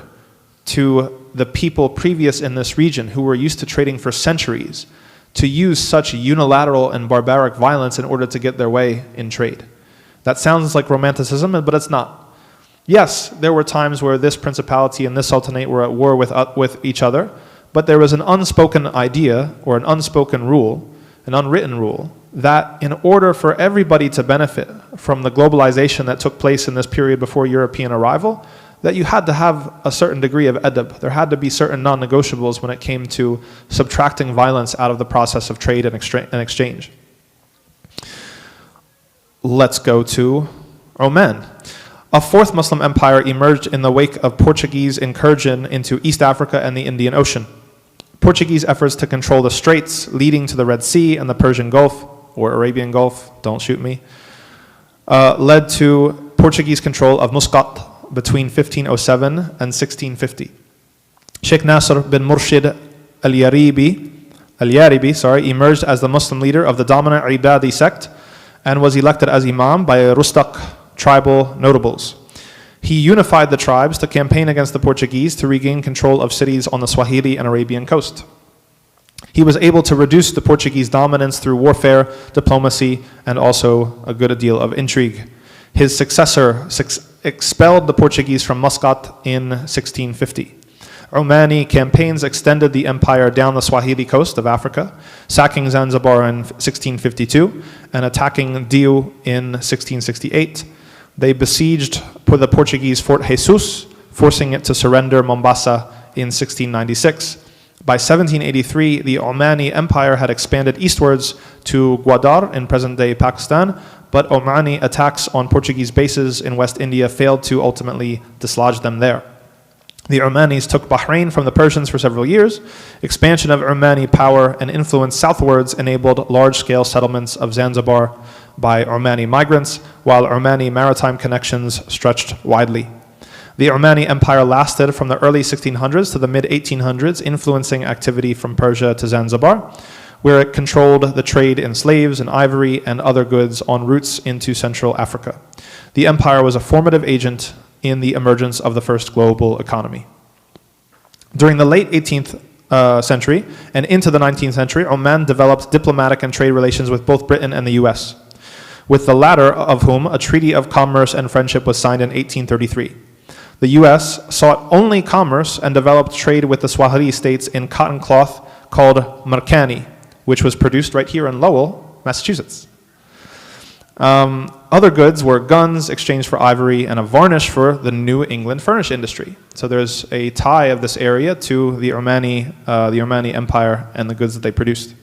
to the people previous in this region who were used to trading for centuries to use such unilateral and barbaric violence in order to get their way in trade. That sounds like romanticism, but it's not. Yes, there were times where this principality and this sultanate were at war with each other, but there was an unspoken idea or an unspoken rule, an unwritten rule, that in order for everybody to benefit from the globalization that took place in this period before European arrival, that you had to have a certain degree of adab. There had to be certain non-negotiables when it came to subtracting violence out of the process of trade and exchange. Let's go to Oman. A fourth Muslim empire emerged in the wake of Portuguese incursion into East Africa and the Indian Ocean. Portuguese efforts to control the straits leading to the Red Sea and the Persian Gulf, or Arabian Gulf, don't shoot me, led to Portuguese control of Muscat between 1507 and 1650. Sheikh Nasr bin Murshid al-Yaribi emerged as the Muslim leader of the dominant Ibadi sect and was elected as Imam by Rustak tribal notables. He unified the tribes to campaign against the Portuguese to regain control of cities on the Swahili and Arabian coast. He was able to reduce the Portuguese dominance through warfare, diplomacy, and also a good deal of intrigue. His successor expelled the Portuguese from Muscat in 1650. Omani campaigns extended the empire down the Swahili coast of Africa, sacking Zanzibar in 1652 and attacking Diu in 1668. They besieged the Portuguese Fort Jesus, forcing it to surrender Mombasa in 1696. By 1783, the Omani Empire had expanded eastwards to Gwadar in present-day Pakistan, but Omani attacks on Portuguese bases in West India failed to ultimately dislodge them there. The Omanis took Bahrain from the Persians for several years. Expansion of Omani power and influence southwards enabled large-scale settlements of Zanzibar by Omani migrants, while Omani maritime connections stretched widely. The Omani Empire lasted from the early 1600s to the mid-1800s, influencing activity from Persia to Zanzibar, where it controlled the trade in slaves and ivory and other goods on routes into Central Africa. The empire was a formative agent in the emergence of the first global economy. During the late 18th century and into the 19th century, Oman developed diplomatic and trade relations with both Britain and the US, with the latter of whom a treaty of commerce and friendship was signed in 1833. The US sought only commerce and developed trade with the Swahili states in cotton cloth called Mercani, which was produced right here in Lowell, Massachusetts. Other goods were guns exchanged for ivory and a varnish for the New England furnish industry. So there's a tie of this area to the Omani Empire and the goods that they produced.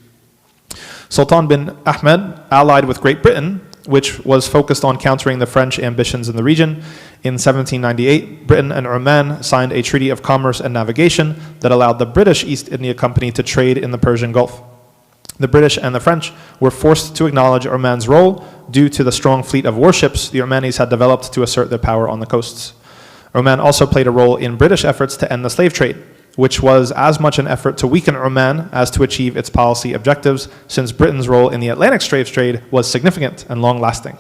Sultan bin Ahmed allied with Great Britain which was focused on countering the French ambitions in the region. In 1798, Britain and Oman signed a treaty of commerce and navigation that allowed the British East India Company to trade in the Persian Gulf. The British and the French were forced to acknowledge Oman's role due to the strong fleet of warships the Omanis had developed to assert their power on the coasts. Oman also played a role in British efforts to end the slave trade, which was as much an effort to weaken Oman as to achieve its policy objectives, since Britain's role in the Atlantic slave trade was significant and long-lasting.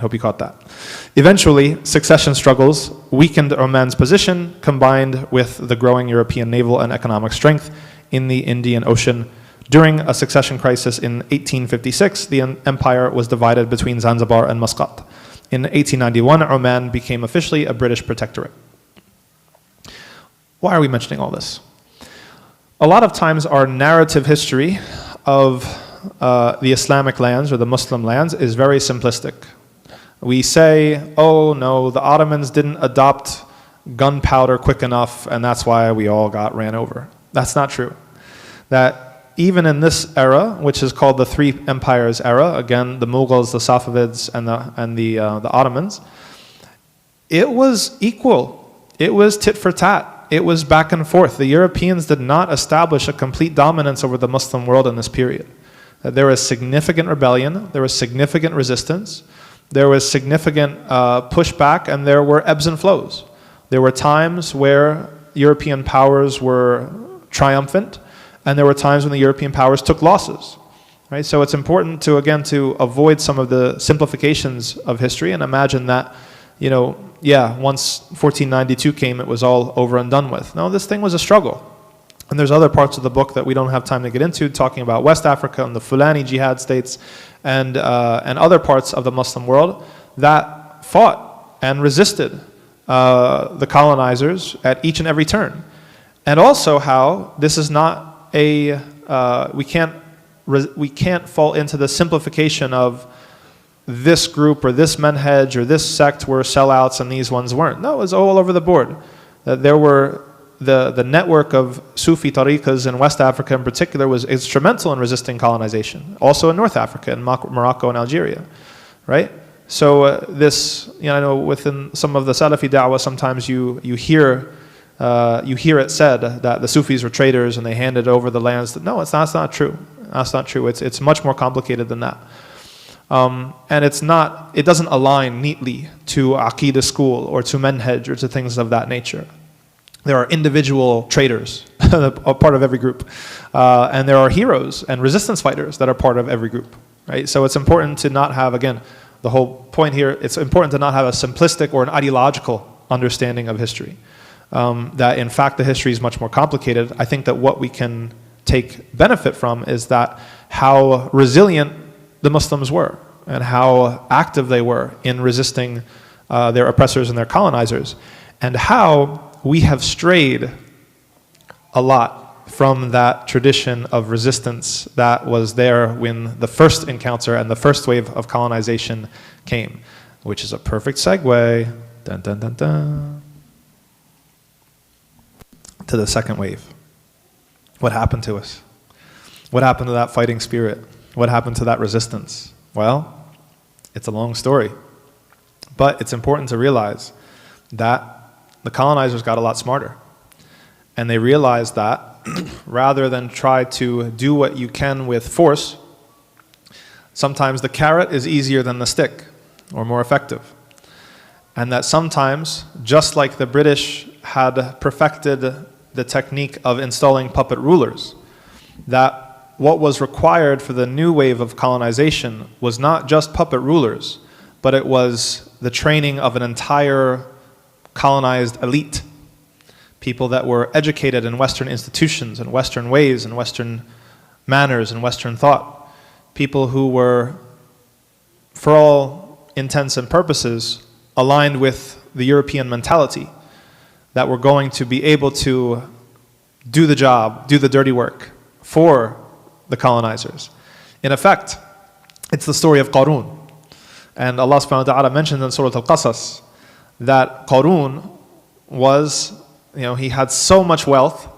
Hope you caught that. Eventually, succession struggles weakened Oman's position, combined with the growing European naval and economic strength in the Indian Ocean. During a succession crisis in 1856, the empire was divided between Zanzibar and Muscat. In 1891, Oman became officially a British protectorate. Why are we mentioning all this? A lot of times our narrative history of the Islamic lands or the Muslim lands is very simplistic. We say, oh no, the Ottomans didn't adopt gunpowder quick enough and that's why we all got ran over. That's not true. That even in this era, which is called the Three Empires era, again, the Mughals, the Safavids, and the Ottomans, it was equal. It was tit for tat. It was back and forth. The Europeans did not establish a complete dominance over the Muslim world in this period. There was significant rebellion, there was significant resistance, there was significant pushback, and there were ebbs and flows. There were times where European powers were triumphant, and there were times when the European powers took losses. Right? So it's important to, again, to avoid some of the simplifications of history and imagine that, you know, yeah, once 1492 came, it was all over and done with. No, this thing was a struggle. And there's other parts of the book that we don't have time to get into, talking about West Africa and the Fulani jihad states and other parts of the Muslim world that fought and resisted the colonizers at each and every turn. And also how this is not a, we can't fall into the simplification of this group or this manhaj or this sect were sellouts and these ones weren't. No, it was all over the board. There were the network of Sufi tariqas in West Africa in particular was instrumental in resisting colonization. Also in North Africa, in Morocco and Algeria, right? So this, you know, I know within some of the Salafi da'wah, sometimes you hear it said that the Sufis were traitors and they handed over the lands. No, that's not true. That's not true. It's much more complicated than that. And it doesn't align neatly to Aqidah school or to Manhaj or to things of that nature. There are individual traitors, a part of every group. And there are heroes and resistance fighters that are part of every group. Right? So it's important to not have, again, the whole point here, it's important to not have a simplistic or an ideological understanding of history. That in fact the history is much more complicated. I think that what we can take benefit from is that how resilient the Muslims were and how active they were in resisting their oppressors and their colonizers, and how we have strayed a lot from that tradition of resistance that was there when the first encounter and the first wave of colonization came, which is a perfect segue dun, dun, dun, dun, to the second wave. What happened to us? What happened to that fighting spirit? What happened to that resistance? Well, it's a long story, but it's important to realize that the colonizers got a lot smarter, and they realized that rather than try to do what you can with force, sometimes the carrot is easier than the stick, or more effective. And that sometimes, just like the British had perfected the technique of installing puppet rulers, that what was required for the new wave of colonization was not just puppet rulers, but it was the training of an entire colonized elite, people that were educated in Western institutions and Western ways and Western manners and Western thought, people who were, for all intents and purposes, aligned with the European mentality, that were going to be able to do the job, do the dirty work for the colonizers. In effect, it's the story of Qarun. And Allah subhanahu wa ta'ala mentioned in Surah Al-Qasas that Qarun was, he had so much wealth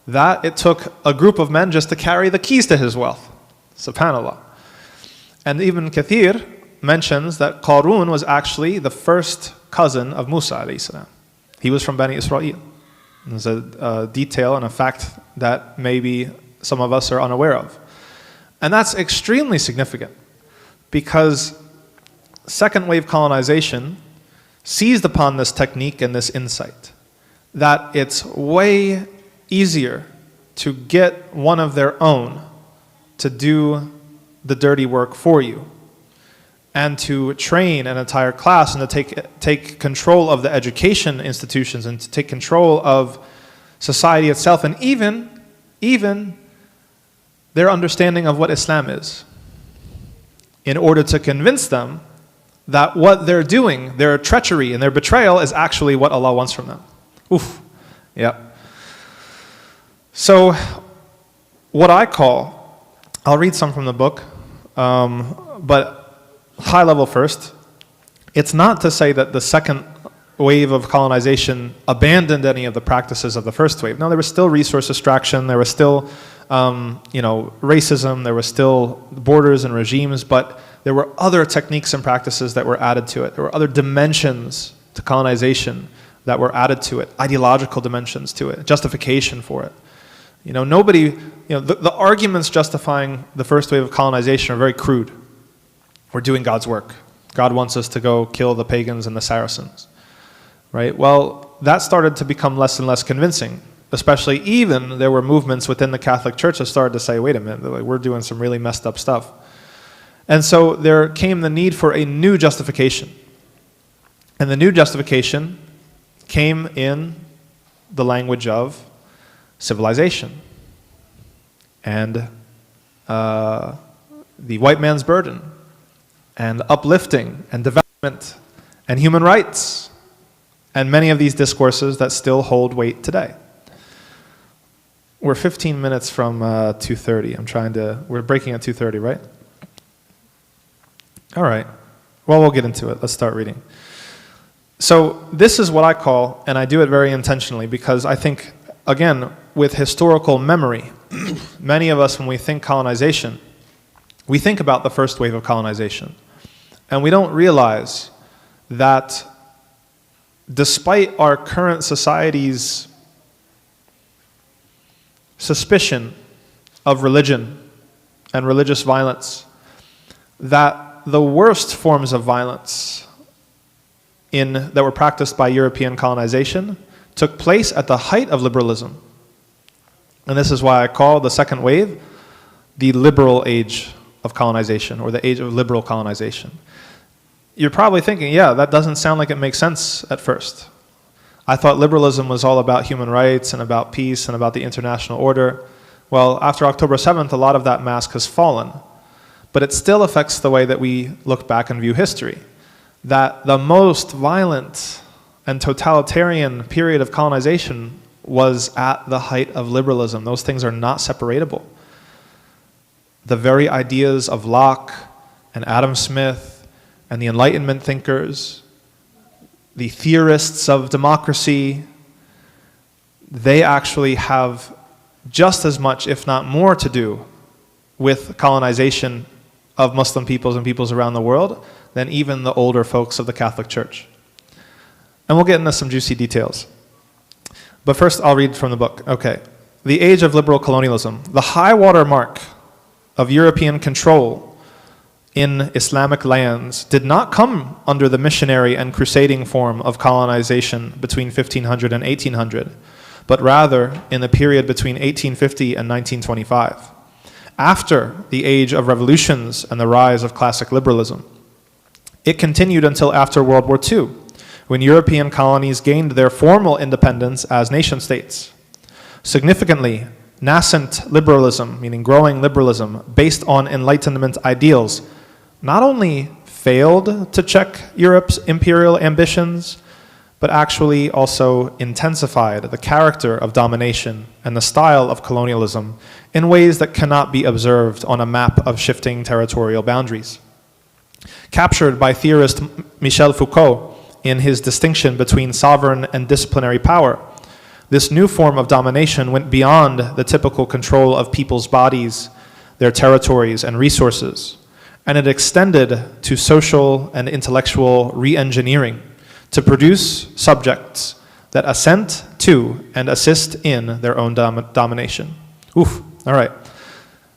that it took a group of men just to carry the keys to his wealth. SubhanAllah. And Ibn Kathir mentions that Qarun was actually the first cousin of Musa alayhi salam. He was from Bani Israel. There's a detail and a fact that maybe some of us are unaware of. And that's extremely significant because second wave colonization seized upon this technique and this insight that it's way easier to get one of their own to do the dirty work for you and to train an entire class and to take control of the education institutions and to take control of society itself and even their understanding of what Islam is, in order to convince them that what they're doing, their treachery and their betrayal, is actually what Allah wants from them. Oof. Yeah. So, what I call, I'll read some from the book, but high level first. It's not to say that the second wave of colonization abandoned any of the practices of the first wave. No, there was still resource extraction, there was still racism, there was still borders and regimes, but there were other techniques and practices that were added to it. There were other dimensions to colonization that were added to it, ideological dimensions to it, justification for it. The arguments justifying the first wave of colonization are very crude. We're doing God's work. God wants us to go kill the pagans and the Saracens, right? Well, that started to become less and less convincing, especially even there were movements within the Catholic Church that started to say, wait a minute, we're doing some really messed up stuff. And so there came the need for a new justification. And the new justification came in the language of civilization and the white man's burden and uplifting and development and human rights and many of these discourses that still hold weight today. We're 15 minutes from 2:30. We're breaking at 2:30, right? All right. Well, we'll get into it. Let's start reading. So this is what I call, and I do it very intentionally because I think, again, with historical memory, many of us, when we think colonization, we think about the first wave of colonization. And we don't realize that despite our current society's suspicion of religion and religious violence, that the worst forms of violence that were practiced by European colonization took place at the height of liberalism. And this is why I call the second wave the liberal age of colonization, or the age of liberal colonization. You're probably thinking, yeah, that doesn't sound like it makes sense at first. I thought liberalism was all about human rights and about peace and about the international order. Well, after October 7th, a lot of that mask has fallen. But it still affects the way that we look back and view history. That the most violent and totalitarian period of colonization was at the height of liberalism. Those things are not separatable. The very ideas of Locke and Adam Smith and the Enlightenment thinkers, the theorists of democracy, they actually have just as much, if not more, to do with colonization of Muslim peoples and peoples around the world than even the older folks of the Catholic Church. And we'll get into some juicy details. But first, I'll read from the book. Okay. The age of liberal colonialism. The high water mark of European control in Islamic lands did not come under the missionary and crusading form of colonization between 1500 and 1800, but rather in the period between 1850 and 1925, after the age of revolutions and the rise of classic liberalism. It continued until after World War II, when European colonies gained their formal independence as nation-states. Significantly, nascent liberalism, meaning growing liberalism, based on Enlightenment ideals, not only failed to check Europe's imperial ambitions, but actually also intensified the character of domination and the style of colonialism in ways that cannot be observed on a map of shifting territorial boundaries. Captured by theorist Michel Foucault in his distinction between sovereign and disciplinary power, this new form of domination went beyond the typical control of people's bodies, their territories, and resources, and it extended to social and intellectual re-engineering to produce subjects that assent to and assist in their own domination. Oof, all right.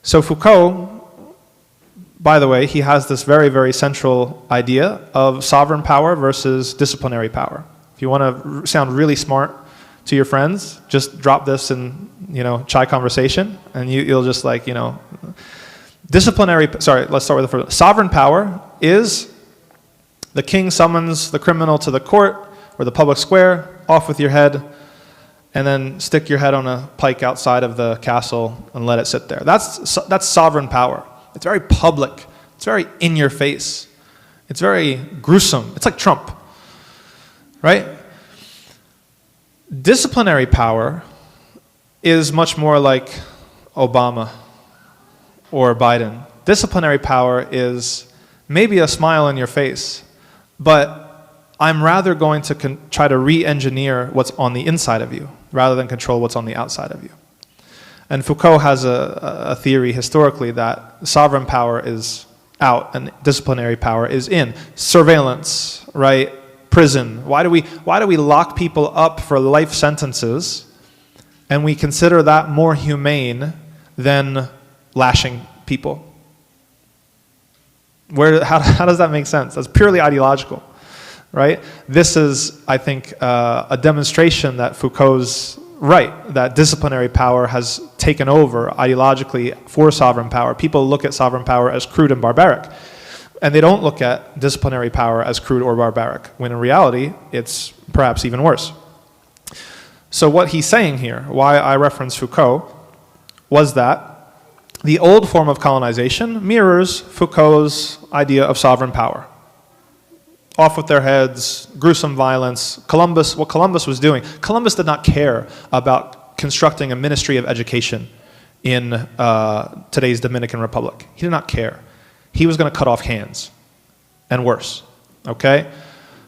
So Foucault, by the way, he has this very, very central idea of sovereign power versus disciplinary power. If you want to sound really smart to your friends, just drop this in, chai conversation, and you'll just disciplinary, let's start with the first. Sovereign power is the king summons the criminal to the court or the public square, off with your head, and then stick your head on a pike outside of the castle and let it sit there. That's sovereign power. It's very public. It's very in your face. It's very gruesome. It's like Trump, right? Disciplinary power is much more like Obama or Biden. Disciplinary power is maybe a smile on your face, but I'm rather going to try to re-engineer what's on the inside of you rather than control what's on the outside of you. And Foucault has a theory historically that sovereign power is out and disciplinary power is in. Surveillance, right? Prison. Why do we lock people up for life sentences and we consider that more humane than lashing people? How does that make sense? That's purely ideological, right? This is, I think, a demonstration that Foucault's right, that disciplinary power has taken over ideologically for sovereign power. People look at sovereign power as crude and barbaric, and they don't look at disciplinary power as crude or barbaric, when in reality, it's perhaps even worse. So what he's saying here, why I reference Foucault, was that the old form of colonization mirrors Foucault's idea of sovereign power. Off with their heads, gruesome violence. What Columbus was doing, Columbus did not care about constructing a ministry of education in today's Dominican Republic. He did not care. He was going to cut off hands, and worse, okay?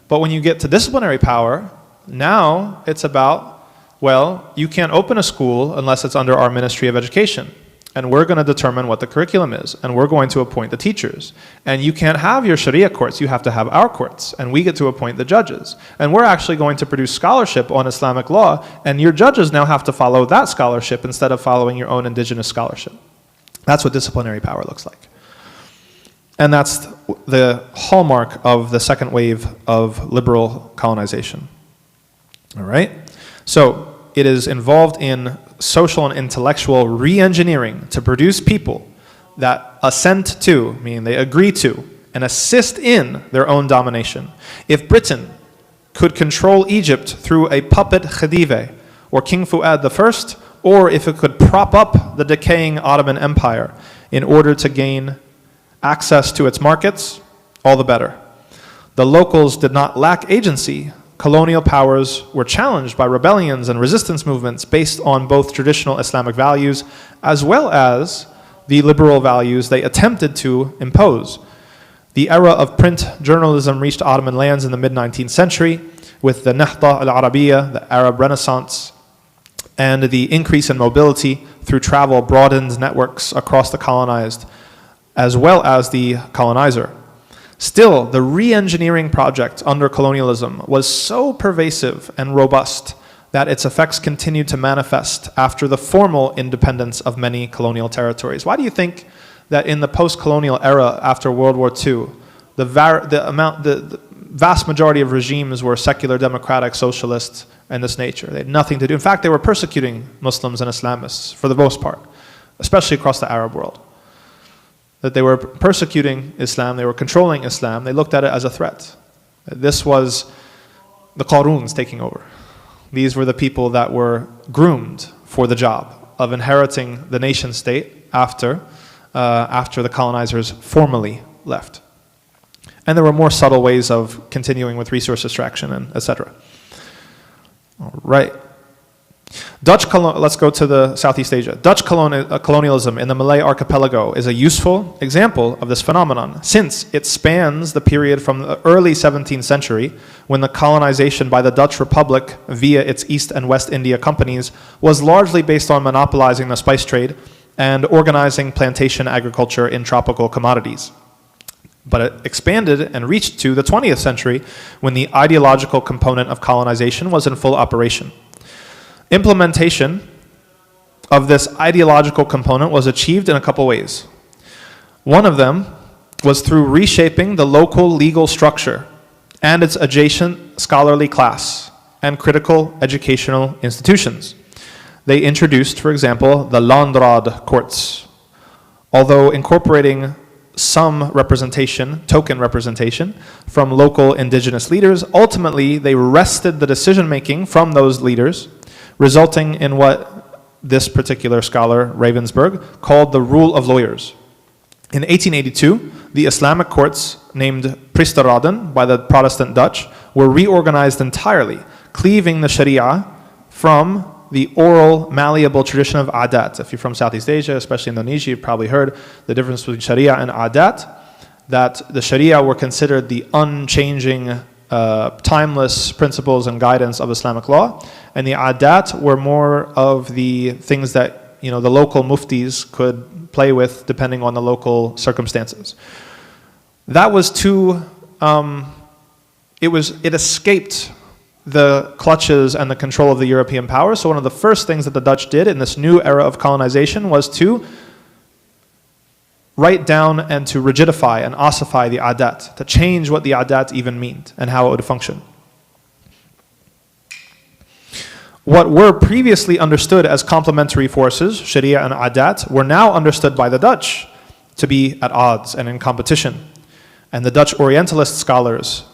But when you get to disciplinary power, now it's about, well, you can't open a school unless it's under our Ministry of Education. And we're going to determine what the curriculum is, and we're going to appoint the teachers. And you can't have your Sharia courts, you have to have our courts, and we get to appoint the judges. And we're actually going to produce scholarship on Islamic law, and your judges now have to follow that scholarship instead of following your own indigenous scholarship. That's what disciplinary power looks like. And that's the hallmark of the second wave of liberal colonization. All right? So it is involved in social and intellectual re-engineering to produce people that assent to, meaning they agree to, and assist in their own domination. If Britain could control Egypt through a puppet Khedive, or King Fuad I, or if it could prop up the decaying Ottoman Empire in order to gain access to its markets, all the better. The locals did not lack agency. Colonial powers were challenged by rebellions and resistance movements based on both traditional Islamic values as well as the liberal values they attempted to impose. The era of print journalism reached Ottoman lands in the mid-19th century with the Nahda al-Arabiya, the Arab Renaissance, and the increase in mobility through travel broadened networks across the colonized as well as the colonizer. Still, the re-engineering project under colonialism was so pervasive and robust that its effects continued to manifest after the formal independence of many colonial territories. Why do you think that in the post-colonial era after World War II, the vast majority of regimes were secular, democratic, socialist, and this nature? They had nothing to do. In fact, they were persecuting Muslims and Islamists for the most part, especially across the Arab world. That they were persecuting Islam, they were controlling Islam, they looked at it as a threat. This was the Qaruns taking over. These were the people that were groomed for the job of inheriting the nation state after the colonizers formally left. And there were more subtle ways of continuing with resource extraction and etc. All right. Let's go to the Southeast Asia. Dutch colonialism in the Malay archipelago is a useful example of this phenomenon, since it spans the period from the early 17th century, when the colonization by the Dutch Republic via its East and West India companies was largely based on monopolizing the spice trade and organizing plantation agriculture in tropical commodities. But it expanded and reached to the 20th century when the ideological component of colonization was in full operation. Implementation of this ideological component was achieved in a couple ways. One of them was through reshaping the local legal structure and its adjacent scholarly class and critical educational institutions. They introduced, for example, the Landraad courts. Although incorporating some representation, token representation, from local indigenous leaders, ultimately they wrested the decision-making from those leaders, resulting in what this particular scholar, Ravensburg, called the rule of lawyers. In 1882, the Islamic courts, named Priesterraden by the Protestant Dutch, were reorganized entirely, cleaving the Sharia from the oral, malleable tradition of adat. If you're from Southeast Asia, especially Indonesia, you've probably heard the difference between Sharia and adat, that the Sharia were considered the unchanging, timeless principles and guidance of Islamic law, and the adat were more of the things that the local muftis could play with depending on the local circumstances. That was it escaped the clutches and the control of the European powers. So one of the first things that the Dutch did in this new era of colonization was to write down and to rigidify and ossify the adat, to change what the adat even meant and how it would function. What were previously understood as complementary forces, Sharia and adat, were now understood by the Dutch to be at odds and in competition. And the Dutch Orientalist scholars,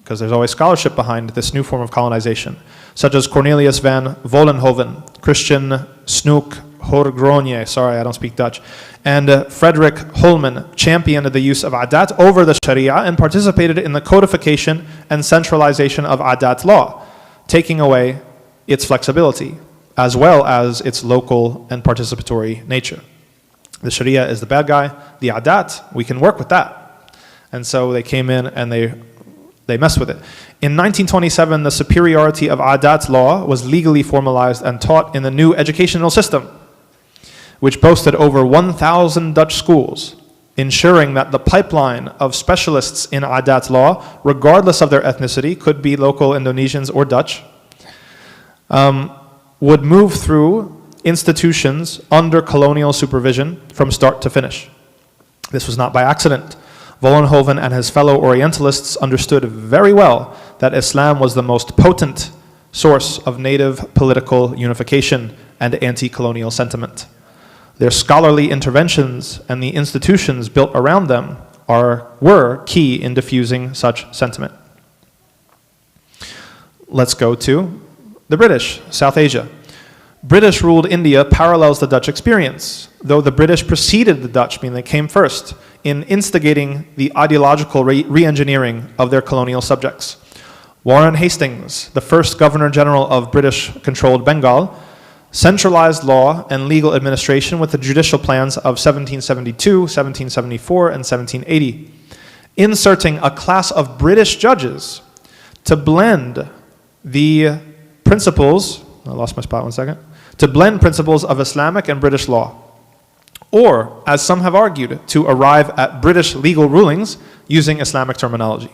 because there's always scholarship behind this new form of colonization, such as Cornelius van Vollenhoven, Christian Snoek Horgronje, sorry I don't speak Dutch, and Frederick Holman championed the use of adat over the Sharia and participated in the codification and centralization of adat law, taking away its flexibility, as well as its local and participatory nature. The Sharia is the bad guy, the adat, we can work with that. And so they came in and they messed with it. In 1927, the superiority of adat law was legally formalized and taught in the new educational system, which boasted over 1,000 Dutch schools, ensuring that the pipeline of specialists in adat law, regardless of their ethnicity, could be local Indonesians or Dutch, would move through institutions under colonial supervision from start to finish. This was not by accident. Vollenhoven and his fellow Orientalists understood very well that Islam was the most potent source of native political unification and anti-colonial sentiment. Their scholarly interventions and the institutions built around them were key in diffusing such sentiment. Let's go to the British, South Asia. British ruled India parallels the Dutch experience, though the British preceded the Dutch, meaning they came first, in instigating the ideological re-engineering of their colonial subjects. Warren Hastings, the first Governor-General of British-controlled Bengal, centralized law and legal administration with the judicial plans of 1772, 1774, and 1780, inserting a class of British judges to blend the principles, I lost my spot 1 second, to blend principles of Islamic and British law, or, as some have argued, to arrive at British legal rulings using Islamic terminology.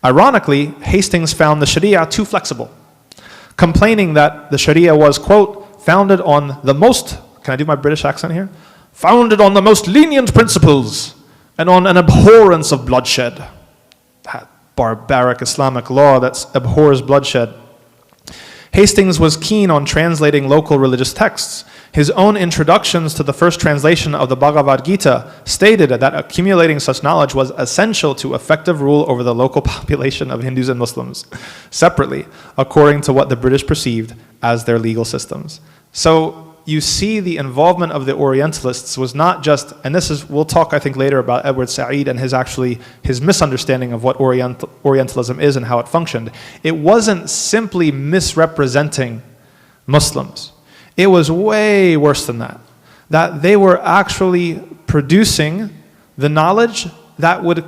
Ironically, Hastings found the Sharia too flexible, complaining that the Sharia was, quote, founded on the most, can I do my British accent here? Founded on the most lenient principles and on an abhorrence of bloodshed. That barbaric Islamic law that abhors bloodshed. Hastings was keen on translating local religious texts. His own introductions to the first translation of the Bhagavad Gita stated that accumulating such knowledge was essential to effective rule over the local population of Hindus and Muslims, separately, according to what the British perceived as their legal systems. So you see the involvement of the Orientalists was not just, and this is, we'll talk I think later about Edward Said and his misunderstanding of what Orientalism is and how it functioned. It wasn't simply misrepresenting Muslims. It was way worse than that. That they were actually producing the knowledge that would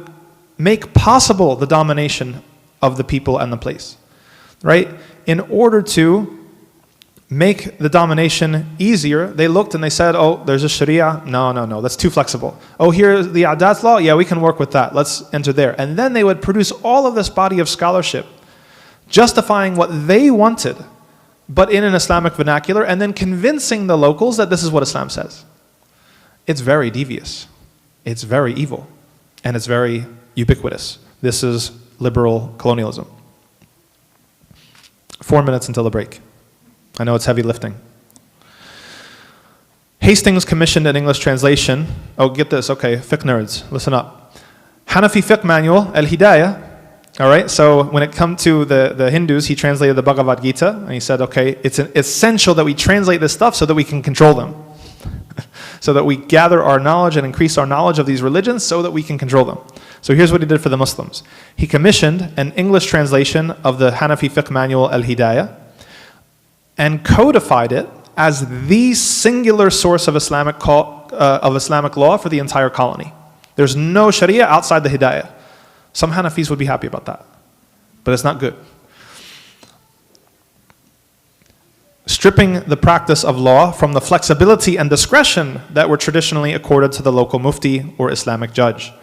make possible the domination of the people and the place, right? In order to make the domination easier, they looked and they said, oh, there's a Sharia. No, that's too flexible. Oh, here's the Adat law. Yeah, we can work with that. Let's enter there. And then they would produce all of this body of scholarship justifying what they wanted, but in an Islamic vernacular, and then convincing the locals that this is what Islam says. It's very devious. It's very evil. And it's very ubiquitous. This is liberal colonialism. 4 minutes until the break. I know it's heavy lifting. Hastings commissioned an English translation. Oh, get this. Okay, fiqh nerds, listen up. Hanafi fiqh manual, Al-Hidayah. All right, so when it comes to the Hindus, he translated the Bhagavad Gita, and he said, okay, it's essential that we translate this stuff so that we can control them. So that we gather our knowledge and increase our knowledge of these religions so that we can control them. So here's what he did for the Muslims. He commissioned an English translation of the Hanafi fiqh manual, Al-Hidayah, and codified it as the singular source of Islamic law for the entire colony. There's no Sharia outside the Hidayah. Some Hanafis would be happy about that, but it's not good. Stripping the practice of law from the flexibility and discretion that were traditionally accorded to the local mufti or Islamic judge.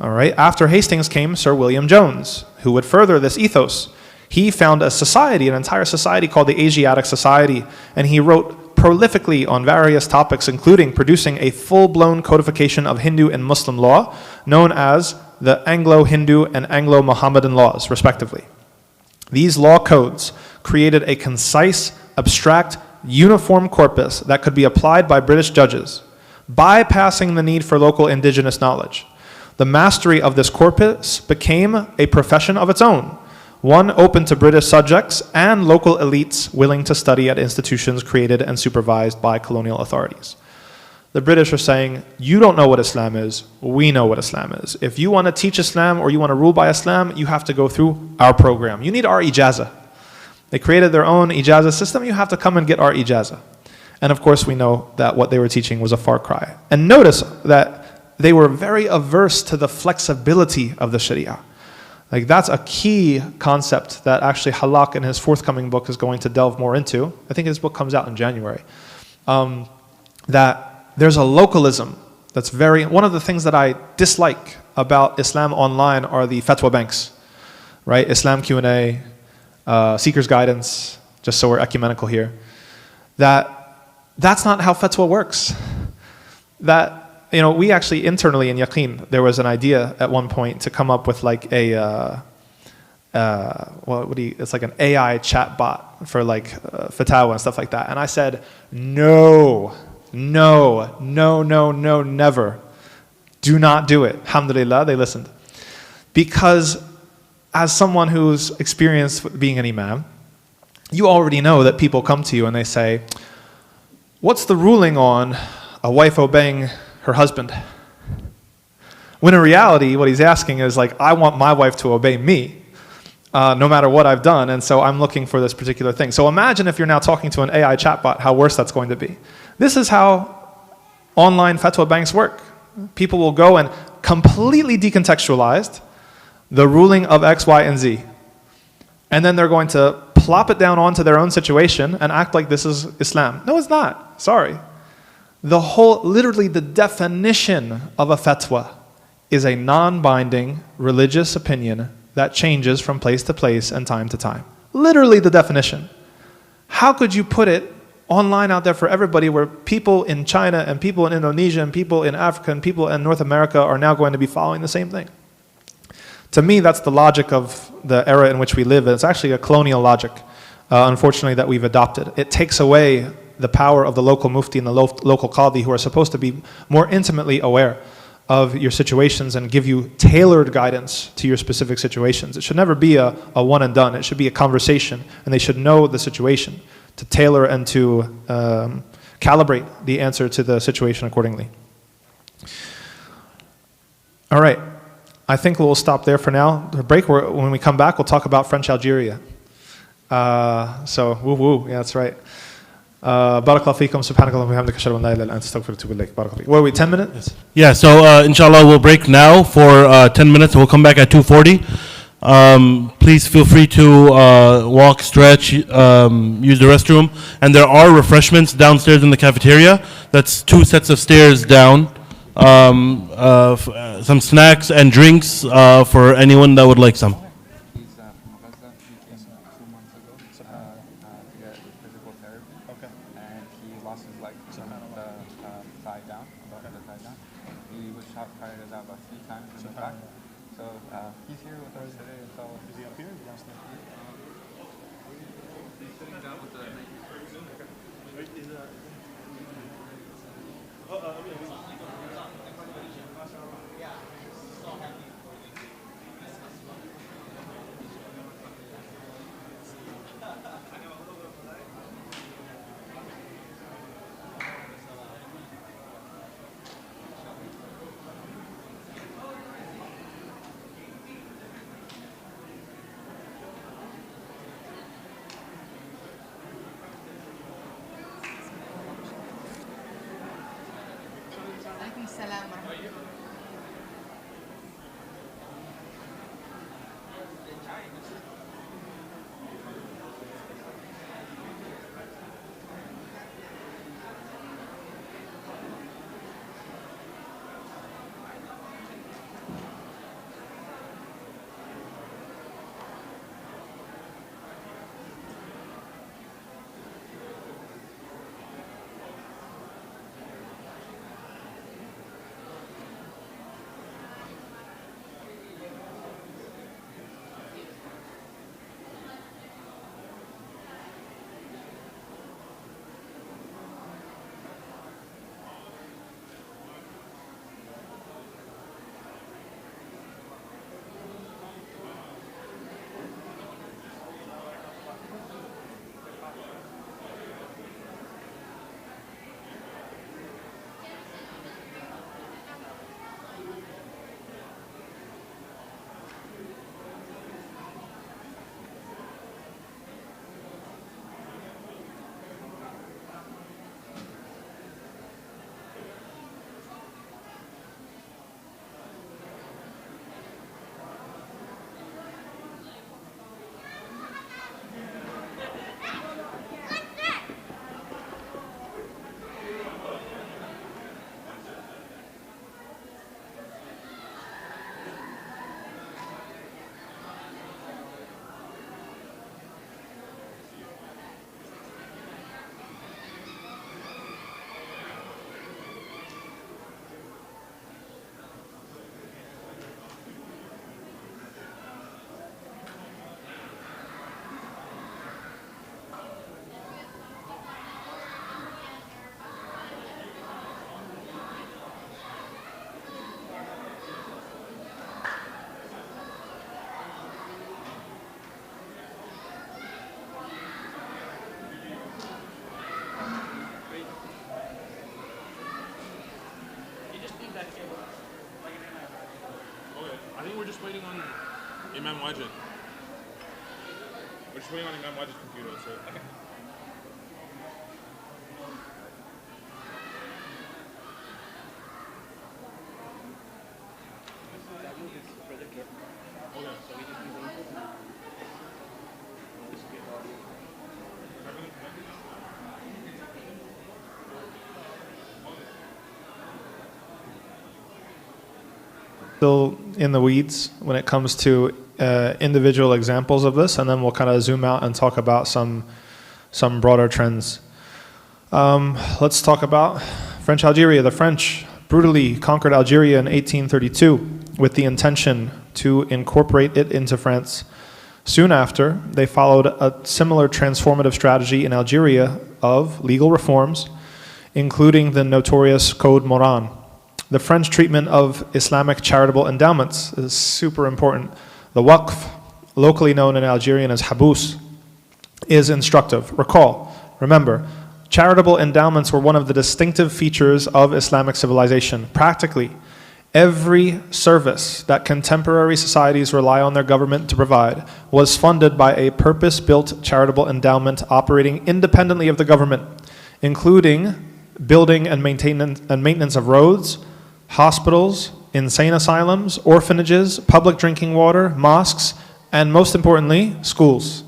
All right. After Hastings came Sir William Jones, who would further this ethos. He found a society, an entire society called the Asiatic Society, and he wrote prolifically on various topics, including producing a full-blown codification of Hindu and Muslim law, known as the Anglo-Hindu and Anglo-Mohammedan laws, respectively. These law codes created a concise, abstract, uniform corpus that could be applied by British judges, bypassing the need for local indigenous knowledge. The mastery of this corpus became a profession of its own, one open to British subjects and local elites willing to study at institutions created and supervised by colonial authorities. The British are saying, you don't know what Islam is, we know what Islam is. If you want to teach Islam or you want to rule by Islam, you have to go through our program. You need our ijazah. They created their own ijazah system, you have to come and get our ijazah. And of course we know that what they were teaching was a far cry. And notice that they were very averse to the flexibility of the Sharia. Like that's a key concept that actually Halak in his forthcoming book is going to delve more into. I think his book comes out in January. That there's a localism that's one of the things that I dislike about Islam online are the fatwa banks, right? Islam Q&A, Seeker's Guidance, just so we're ecumenical here. That's not how fatwa works. We actually internally in Yaqeen, there was an idea at one point to come up with like it's like an AI chat bot for like fatwa and stuff like that. And I said, no, never. Do not do it. Alhamdulillah, they listened. Because as someone who's experienced with being an imam, you already know that people come to you and they say, what's the ruling on a wife obeying her husband? When in reality, what he's asking is like, I want my wife to obey me, no matter what I've done, and so I'm looking for this particular thing. So imagine if you're now talking to an AI chatbot, how worse that's going to be. This is how online fatwa banks work. People will go and completely decontextualize the ruling of X, Y, and Z. And then they're going to plop it down onto their own situation and act like this is Islam. No, it's not. Sorry. Literally the definition of a fatwa is a non-binding religious opinion that changes from place to place and time to time. Literally the definition. How could you put it online out there for everybody where people in China and people in Indonesia and people in Africa and people in North America are now going to be following the same thing? To me, that's the logic of the era in which we live. It's actually a colonial logic, unfortunately, that we've adopted. It takes away the power of the local mufti and the local qadi who are supposed to be more intimately aware of your situations and give you tailored guidance to your specific situations. It should never be a one and done. It should be a conversation, and they should know the situation to tailor and to calibrate the answer to the situation accordingly. All right. I think we'll stop there for now. The break, when we come back, we'll talk about French Algeria. So, woo, yeah, that's right. Barakallahu feekum, subhanakallah wa bihamdika, ashhadu an la ilaha illa anta, astaghfiruka wa atubu ilayk. Barakallahu feekum. What are we, 10 minutes? Yeah, so inshallah we'll break now for 10 minutes. We'll come back at 2:40. Please feel free to walk, stretch, use the restroom. And there are refreshments downstairs in the cafeteria. That's 2 sets of stairs down. Some snacks and drinks for anyone that would like some. He's from Gaza. He came 2 months ago to get physical therapy. Okay. And he lost his leg from the thigh down, about the thigh down. He was shot prior to that about 3 times in the back. So he's here with us today. So Is he up here or downstairs? he's sitting down with the عليكم السلام ورحمة الله. I think we're just waiting on Imam Wajid. We're just waiting on Imam Wajid's computer. So. Okay. Still in the weeds when it comes to individual examples of this, and then we'll kind of zoom out and talk about some broader trends. Let's talk about French Algeria. The French brutally conquered Algeria in 1832 with the intention to incorporate it into France. Soon after, they followed a similar transformative strategy in Algeria of legal reforms, including the notorious Code Moran. The French treatment of Islamic charitable endowments is super important. The waqf, locally known in Algerian as habous, is instructive. Remember, charitable endowments were one of the distinctive features of Islamic civilization. Practically, every service that contemporary societies rely on their government to provide was funded by a purpose-built charitable endowment operating independently of the government, including building and maintenance of roads, hospitals, insane asylums, orphanages, public drinking water, mosques, and most importantly, schools.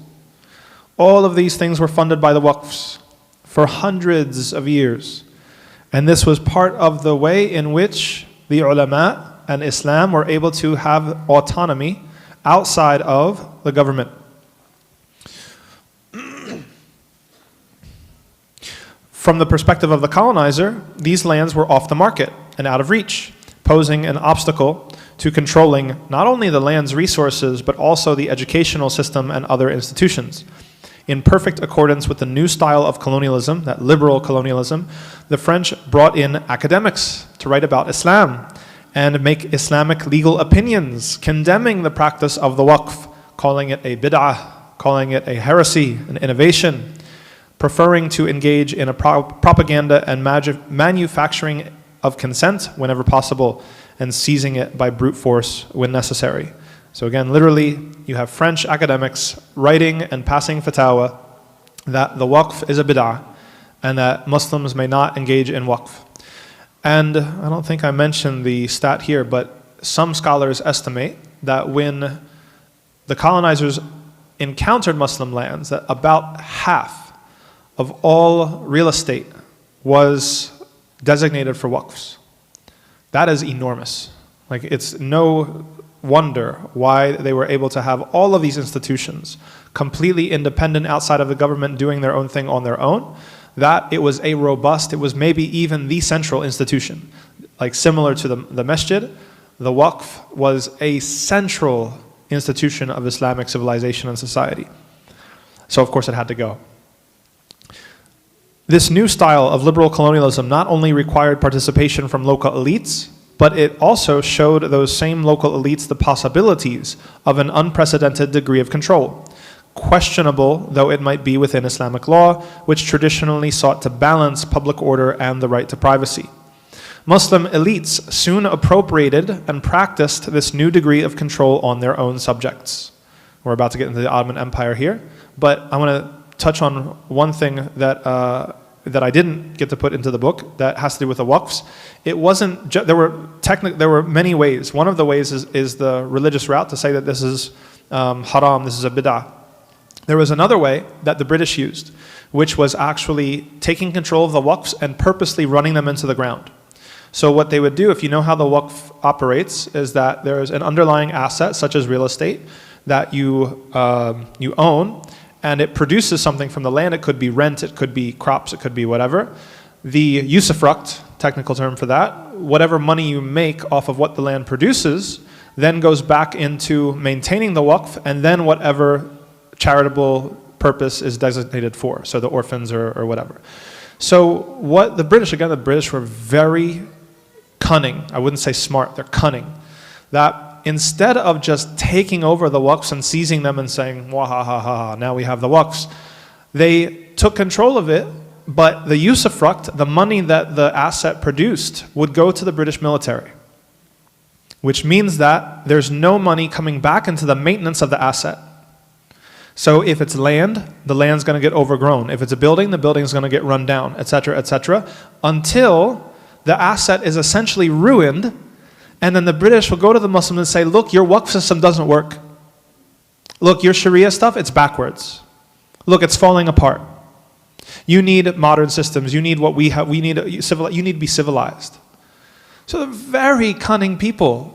All of these things were funded by the waqfs for hundreds of years. And this was part of the way in which the ulama and Islam were able to have autonomy outside of the government. From the perspective of the colonizer, these lands were off the market and out of reach, posing an obstacle to controlling not only the land's resources, but also the educational system and other institutions. In perfect accordance with the new style of colonialism, that liberal colonialism, the French brought in academics to write about Islam and make Islamic legal opinions, condemning the practice of the waqf, calling it a bid'ah, calling it a heresy, an innovation, preferring to engage in a propaganda and manufacturing of consent whenever possible, and seizing it by brute force when necessary. So again, literally, you have French academics writing and passing fatwa that the waqf is a bid'ah and that Muslims may not engage in waqf. And I don't think I mentioned the stat here, but some scholars estimate that when the colonizers encountered Muslim lands, that about half of all real estate was designated for waqfs. That is enormous. Like, it's no wonder why they were able to have all of these institutions completely independent outside of the government doing their own thing on their own, that it was a robust, it was maybe even the central institution. Like similar to the masjid, the waqf was a central institution of Islamic civilization and society. So of course it had to go. This new style of liberal colonialism not only required participation from local elites, but it also showed those same local elites the possibilities of an unprecedented degree of control, questionable though it might be within Islamic law, which traditionally sought to balance public order and the right to privacy. Muslim elites soon appropriated and practiced this new degree of control on their own subjects. We're about to get into the Ottoman Empire here, but I want to touch on one thing that I didn't get to put into the book that has to do with the waqfs. It wasn't there were many ways. One of the ways is the religious route to say that this is haram, this is a bid'ah. There was another way that the British used, which was actually taking control of the waqfs and purposely running them into the ground. So what they would do, if you know how the waqf operates, is that there's an underlying asset, such as real estate, that you own, and it produces something from the land. It could be rent, it could be crops, it could be whatever. The usufruct, technical term for that, whatever money you make off of what the land produces, then goes back into maintaining the waqf, and then whatever charitable purpose is designated for, so the orphans or whatever. So what the British were very cunning. I wouldn't say smart, they're cunning. That instead of just taking over the waqfs and seizing them and saying, wah ha ha ha, now we have the waqfs, they took control of it, but the usufruct, the money that the asset produced, would go to the British military. Which means that there's no money coming back into the maintenance of the asset. So if it's land, the land's going to get overgrown. If it's a building, the building's going to get run down, etc., until the asset is essentially ruined. And then the British will go to the Muslims and say, look, your waqf system doesn't work. Look, your Sharia stuff, it's backwards. Look, it's falling apart. You need modern systems. You need what we have. You need to be civilized. So they're very cunning people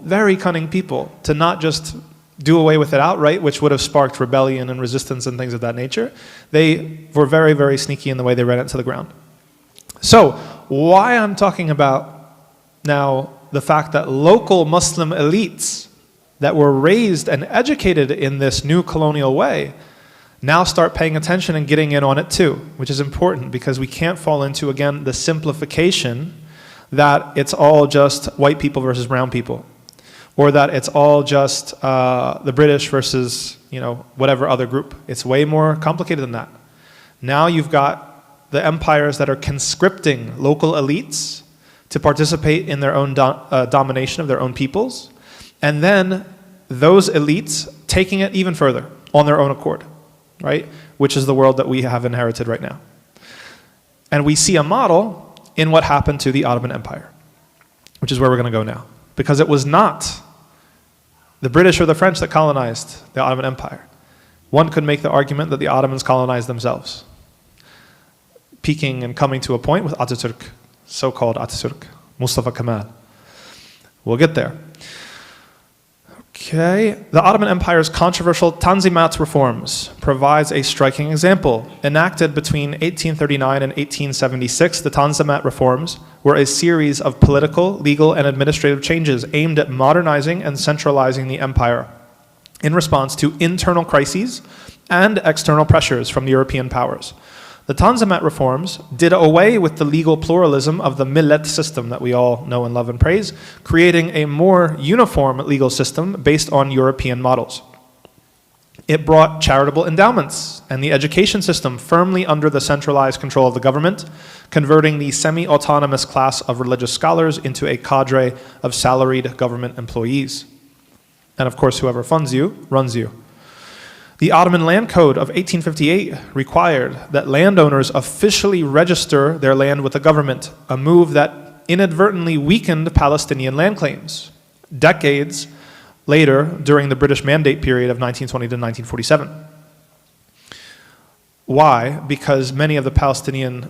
to not just do away with it outright, which would have sparked rebellion and resistance and things of that nature. They were very, very sneaky in the way they ran it to the ground. So why I'm talking about now the fact that local Muslim elites that were raised and educated in this new colonial way now start paying attention and getting in on it too, which is important because we can't fall into, again, the simplification that it's all just white people versus brown people, or that it's all just the British versus, whatever other group. It's way more complicated than that. Now you've got the empires that are conscripting local elites to participate in their own domination of their own peoples, and then those elites taking it even further on their own accord, right? Which is the world that we have inherited right now. And we see a model in what happened to the Ottoman Empire, which is where we're going to go now. because it was not the British or the French that colonized the Ottoman Empire. One could make the argument that the Ottomans colonized themselves, peaking and coming to a point with Ataturk, so-called Ataturk, Mustafa Kemal. We'll get there. Okay, the Ottoman Empire's controversial Tanzimat reforms provides a striking example. Enacted between 1839 and 1876, the Tanzimat reforms were a series of political, legal, and administrative changes aimed at modernizing and centralizing the empire in response to internal crises and external pressures from the European powers. The Tanzimat reforms did away with the legal pluralism of the millet system that we all know and love and praise, creating a more uniform legal system based on European models. It brought charitable endowments and the education system firmly under the centralized control of the government, converting the semi-autonomous class of religious scholars into a cadre of salaried government employees. And of course, whoever funds you, runs you. The Ottoman Land Code of 1858 required that landowners officially register their land with the government, a move that inadvertently weakened Palestinian land claims. Decades later, during the British Mandate period of 1920 to 1947. Why? Because many of the Palestinians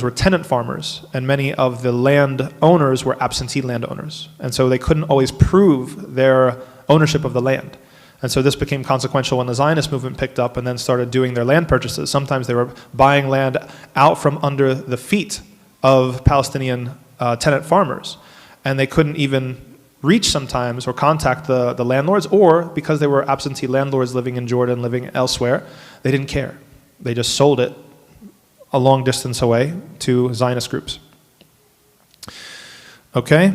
were tenant farmers, and many of the landowners were absentee landowners, and so they couldn't always prove their ownership of the land. And so this became consequential when the Zionist movement picked up and then started doing their land purchases. Sometimes they were buying land out from under the feet of Palestinian tenant farmers, and they couldn't even reach sometimes or contact the landlords, or because they were absentee landlords living in Jordan, living elsewhere, they didn't care. They just sold it a long distance away to Zionist groups. Okay,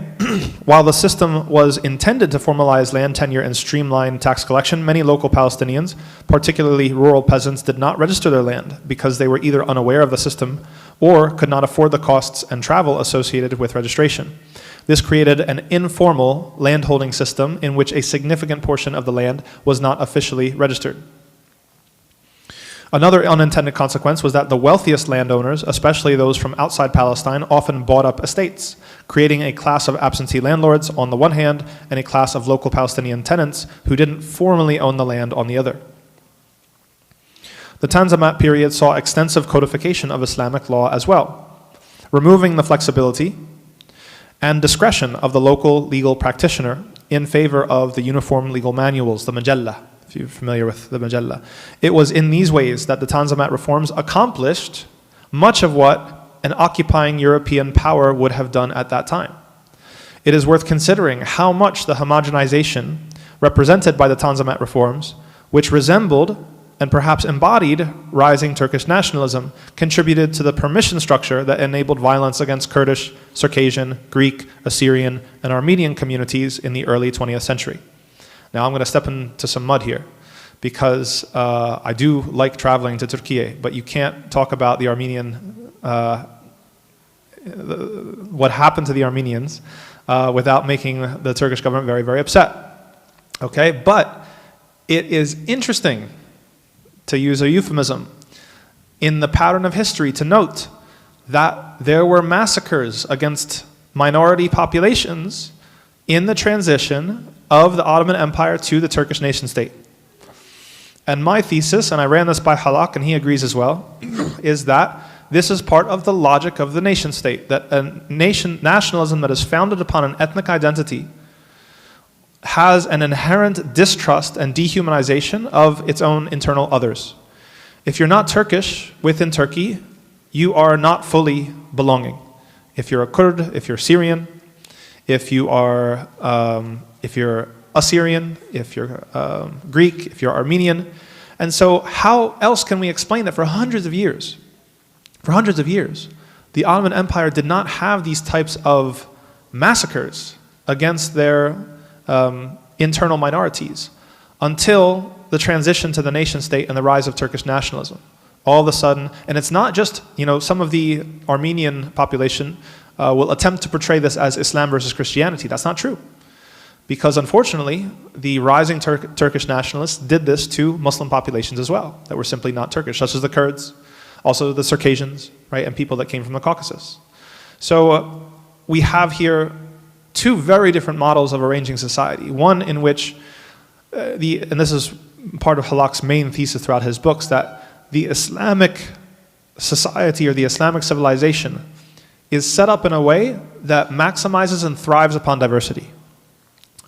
while the system was intended to formalize land tenure and streamline tax collection, many local Palestinians, particularly rural peasants, did not register their land because they were either unaware of the system or could not afford the costs and travel associated with registration. This created an informal landholding system in which a significant portion of the land was not officially registered. Another unintended consequence was that the wealthiest landowners, especially those from outside Palestine, often bought up estates, creating a class of absentee landlords on the one hand and a class of local Palestinian tenants who didn't formally own the land on the other. The Tanzimat period saw extensive codification of Islamic law as well, removing the flexibility and discretion of the local legal practitioner in favor of the uniform legal manuals, the Majalla, if you're familiar with the Majalla. It was in these ways that the Tanzimat reforms accomplished much of what an occupying European power would have done at that time. It is worth considering how much the homogenization represented by the Tanzimat reforms, which resembled and perhaps embodied rising Turkish nationalism, contributed to the permission structure that enabled violence against Kurdish, Circassian, Greek, Assyrian, and Armenian communities in the early 20th century. Now I'm going to step into some mud here, because I do like traveling to Turkey, but you can't talk about the Armenian, what happened to the Armenians without making the Turkish government very, very upset. Okay, but it is interesting, to use a euphemism, in the pattern of history to note that there were massacres against minority populations in the transition of the Ottoman Empire to the Turkish nation state. And my thesis, and I ran this by Halak and he agrees as well, is that this is part of the logic of the nation state, that a nationalism that is founded upon an ethnic identity has an inherent distrust and dehumanization of its own internal others. If you're not Turkish within Turkey, you are not fully belonging. If you're a Kurd, if you're Syrian, if you are, if you're Assyrian, if you're Greek, if you're Armenian. And so how else can we explain that for hundreds of years, the Ottoman Empire did not have these types of massacres against their internal minorities until the transition to the nation state and the rise of Turkish nationalism. All of a sudden, and it's not just, some of the Armenian population will attempt to portray this as Islam versus Christianity. That's not true. Because unfortunately, the rising Turkish nationalists did this to Muslim populations as well, that were simply not Turkish, such as the Kurds, also the Circassians, right, and people that came from the Caucasus. So we have here two very different models of arranging society. One in which, and this is part of Halak's main thesis throughout his books, that the Islamic society or the Islamic civilization is set up in a way that maximizes and thrives upon diversity.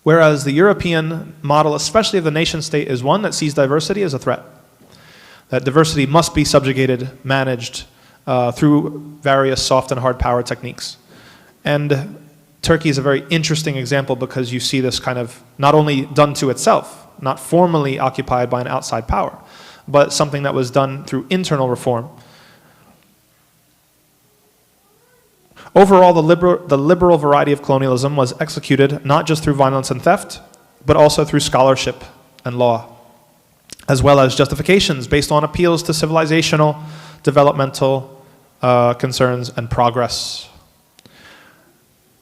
Whereas the European model, especially of the nation state, is one that sees diversity as a threat. That diversity must be subjugated, managed through various soft and hard power techniques. And Turkey is a very interesting example because you see this kind of not only done to itself, not formally occupied by an outside power, but something that was done through internal reform. Overall, the liberal variety of colonialism was executed not just through violence and theft, but also through scholarship and law, as well as justifications based on appeals to civilizational, developmental concerns and progress.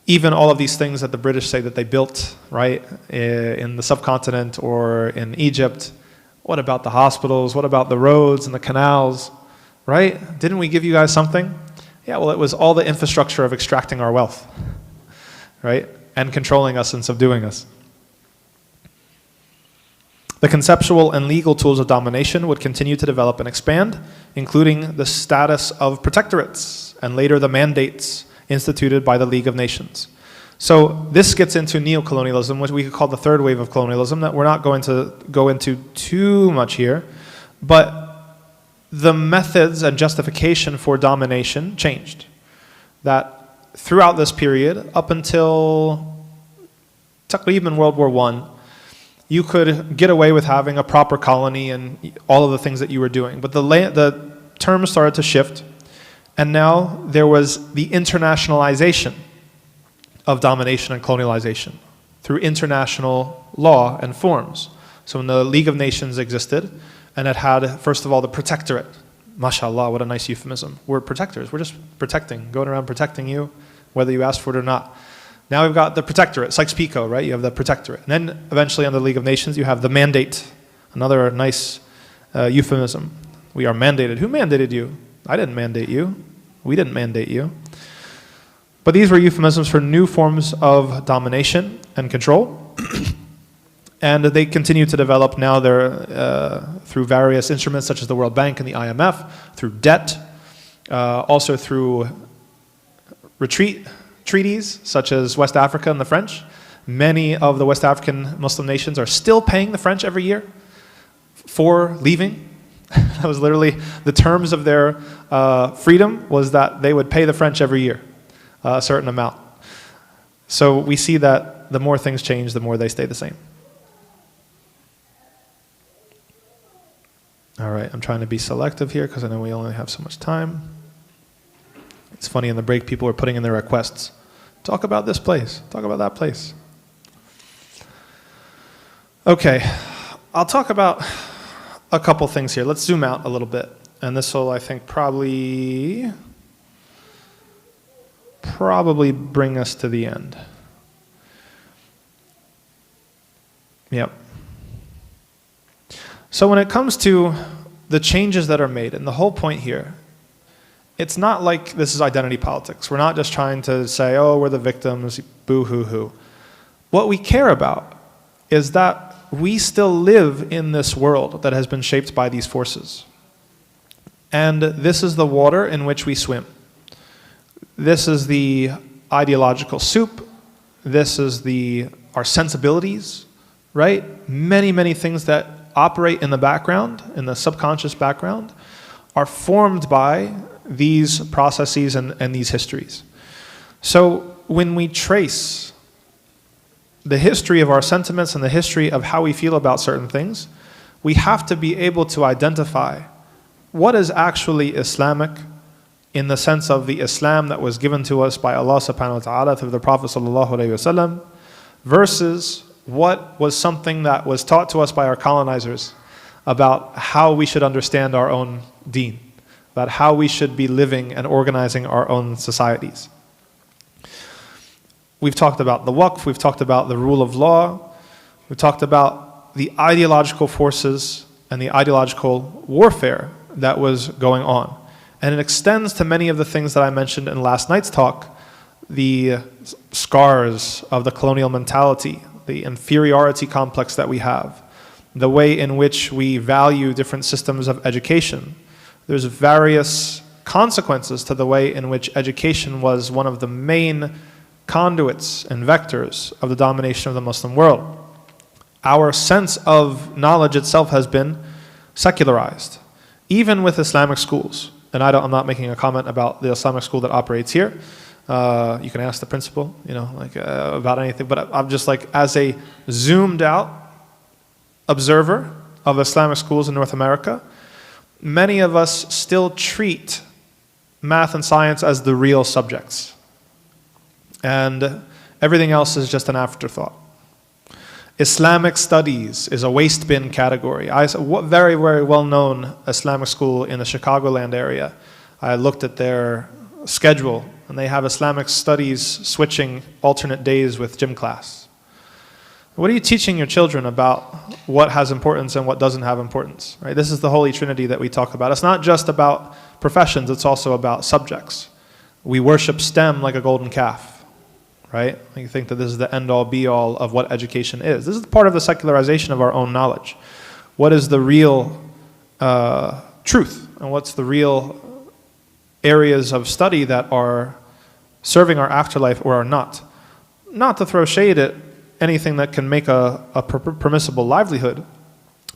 Even all of these things that the British say that they built, right, in the subcontinent or in Egypt, what about the hospitals? What about the roads and the canals, right? Didn't we give you guys something? Yeah, well, it was all the infrastructure of extracting our wealth, right? And controlling us and subduing us. The conceptual and legal tools of domination would continue to develop and expand, including the status of protectorates and later the mandates instituted by the League of Nations. So this gets into neocolonialism, which we could call the third wave of colonialism, that we're not going to go into too much here, but the methods and justification for domination changed. That throughout this period, up until taqreeban World War I, you could get away with having a proper colony and all of the things that you were doing. But the terms started to shift, and now there was the internationalization of domination and colonialization through international law and forms. So when the League of Nations existed, and it had, first of all, the protectorate. MashaAllah, what a nice euphemism. We're protectors. We're just protecting, going around protecting you, whether you ask for it or not. Now we've got the protectorate, Sykes-Picot, right? You have the protectorate. And then eventually under the League of Nations, you have the mandate, another nice euphemism. We are mandated. Who mandated you? I didn't mandate you. We didn't mandate you. But these were euphemisms for new forms of domination and control. And they continue to develop now through various instruments such as the World Bank and the IMF, through debt, also through retreat treaties such as West Africa and the French. Many of the West African Muslim nations are still paying the French every year for leaving. That was literally the terms of their freedom, was that they would pay the French every year a certain amount. So we see that the more things change, the more they stay the same. All right, I'm trying to be selective here because I know we only have so much time. It's funny, in the break, people are putting in their requests. Talk about this place. Talk about that place. Okay, I'll talk about a couple things here. Let's zoom out a little bit. And this will, I think, probably bring us to the end. Yep. So when it comes to the changes that are made, and the whole point here, it's not like this is identity politics. We're not just trying to say, oh, we're the victims, boo-hoo-hoo. What we care about is that we still live in this world that has been shaped by these forces. And this is the water in which we swim. This is the ideological soup. This is our sensibilities, right? Many, many things that operate in the background, in the subconscious background, are formed by these processes and these histories. So when we trace the history of our sentiments and the history of how we feel about certain things, we have to be able to identify what is actually Islamic in the sense of the Islam that was given to us by Allah subhanahu wa ta'ala through the Prophet sallallahu alaihi wasallam, versus what was something that was taught to us by our colonizers about how we should understand our own deen, about how we should be living and organizing our own societies. We've talked about the waqf, we've talked about the rule of law, we've talked about the ideological forces and the ideological warfare that was going on. And it extends to many of the things that I mentioned in last night's talk, the scars of the colonial mentality, the inferiority complex that we have, the way in which we value different systems of education. There's various consequences to the way in which education was one of the main conduits and vectors of the domination of the Muslim world. Our sense of knowledge itself has been secularized, even with Islamic schools. And I'm not making a comment about the Islamic school that operates here. You can ask the principal, about anything. But I'm just like, as a zoomed out observer of Islamic schools in North America, many of us still treat math and science as the real subjects. And everything else is just an afterthought. Islamic studies is a waste bin category. Very, very well-known Islamic school in the Chicagoland area. I looked at their schedule, and they have Islamic studies switching alternate days with gym class. What are you teaching your children about what has importance and what doesn't have importance? Right? This is the Holy Trinity that we talk about. It's not just about professions, it's also about subjects. We worship STEM like a golden calf. Right? You think that this is the end-all, be-all of what education is. This is part of the secularization of our own knowledge. What is the real truth? And what's the real areas of study that are serving our afterlife or are not? Not to throw shade at anything that can make a permissible livelihood,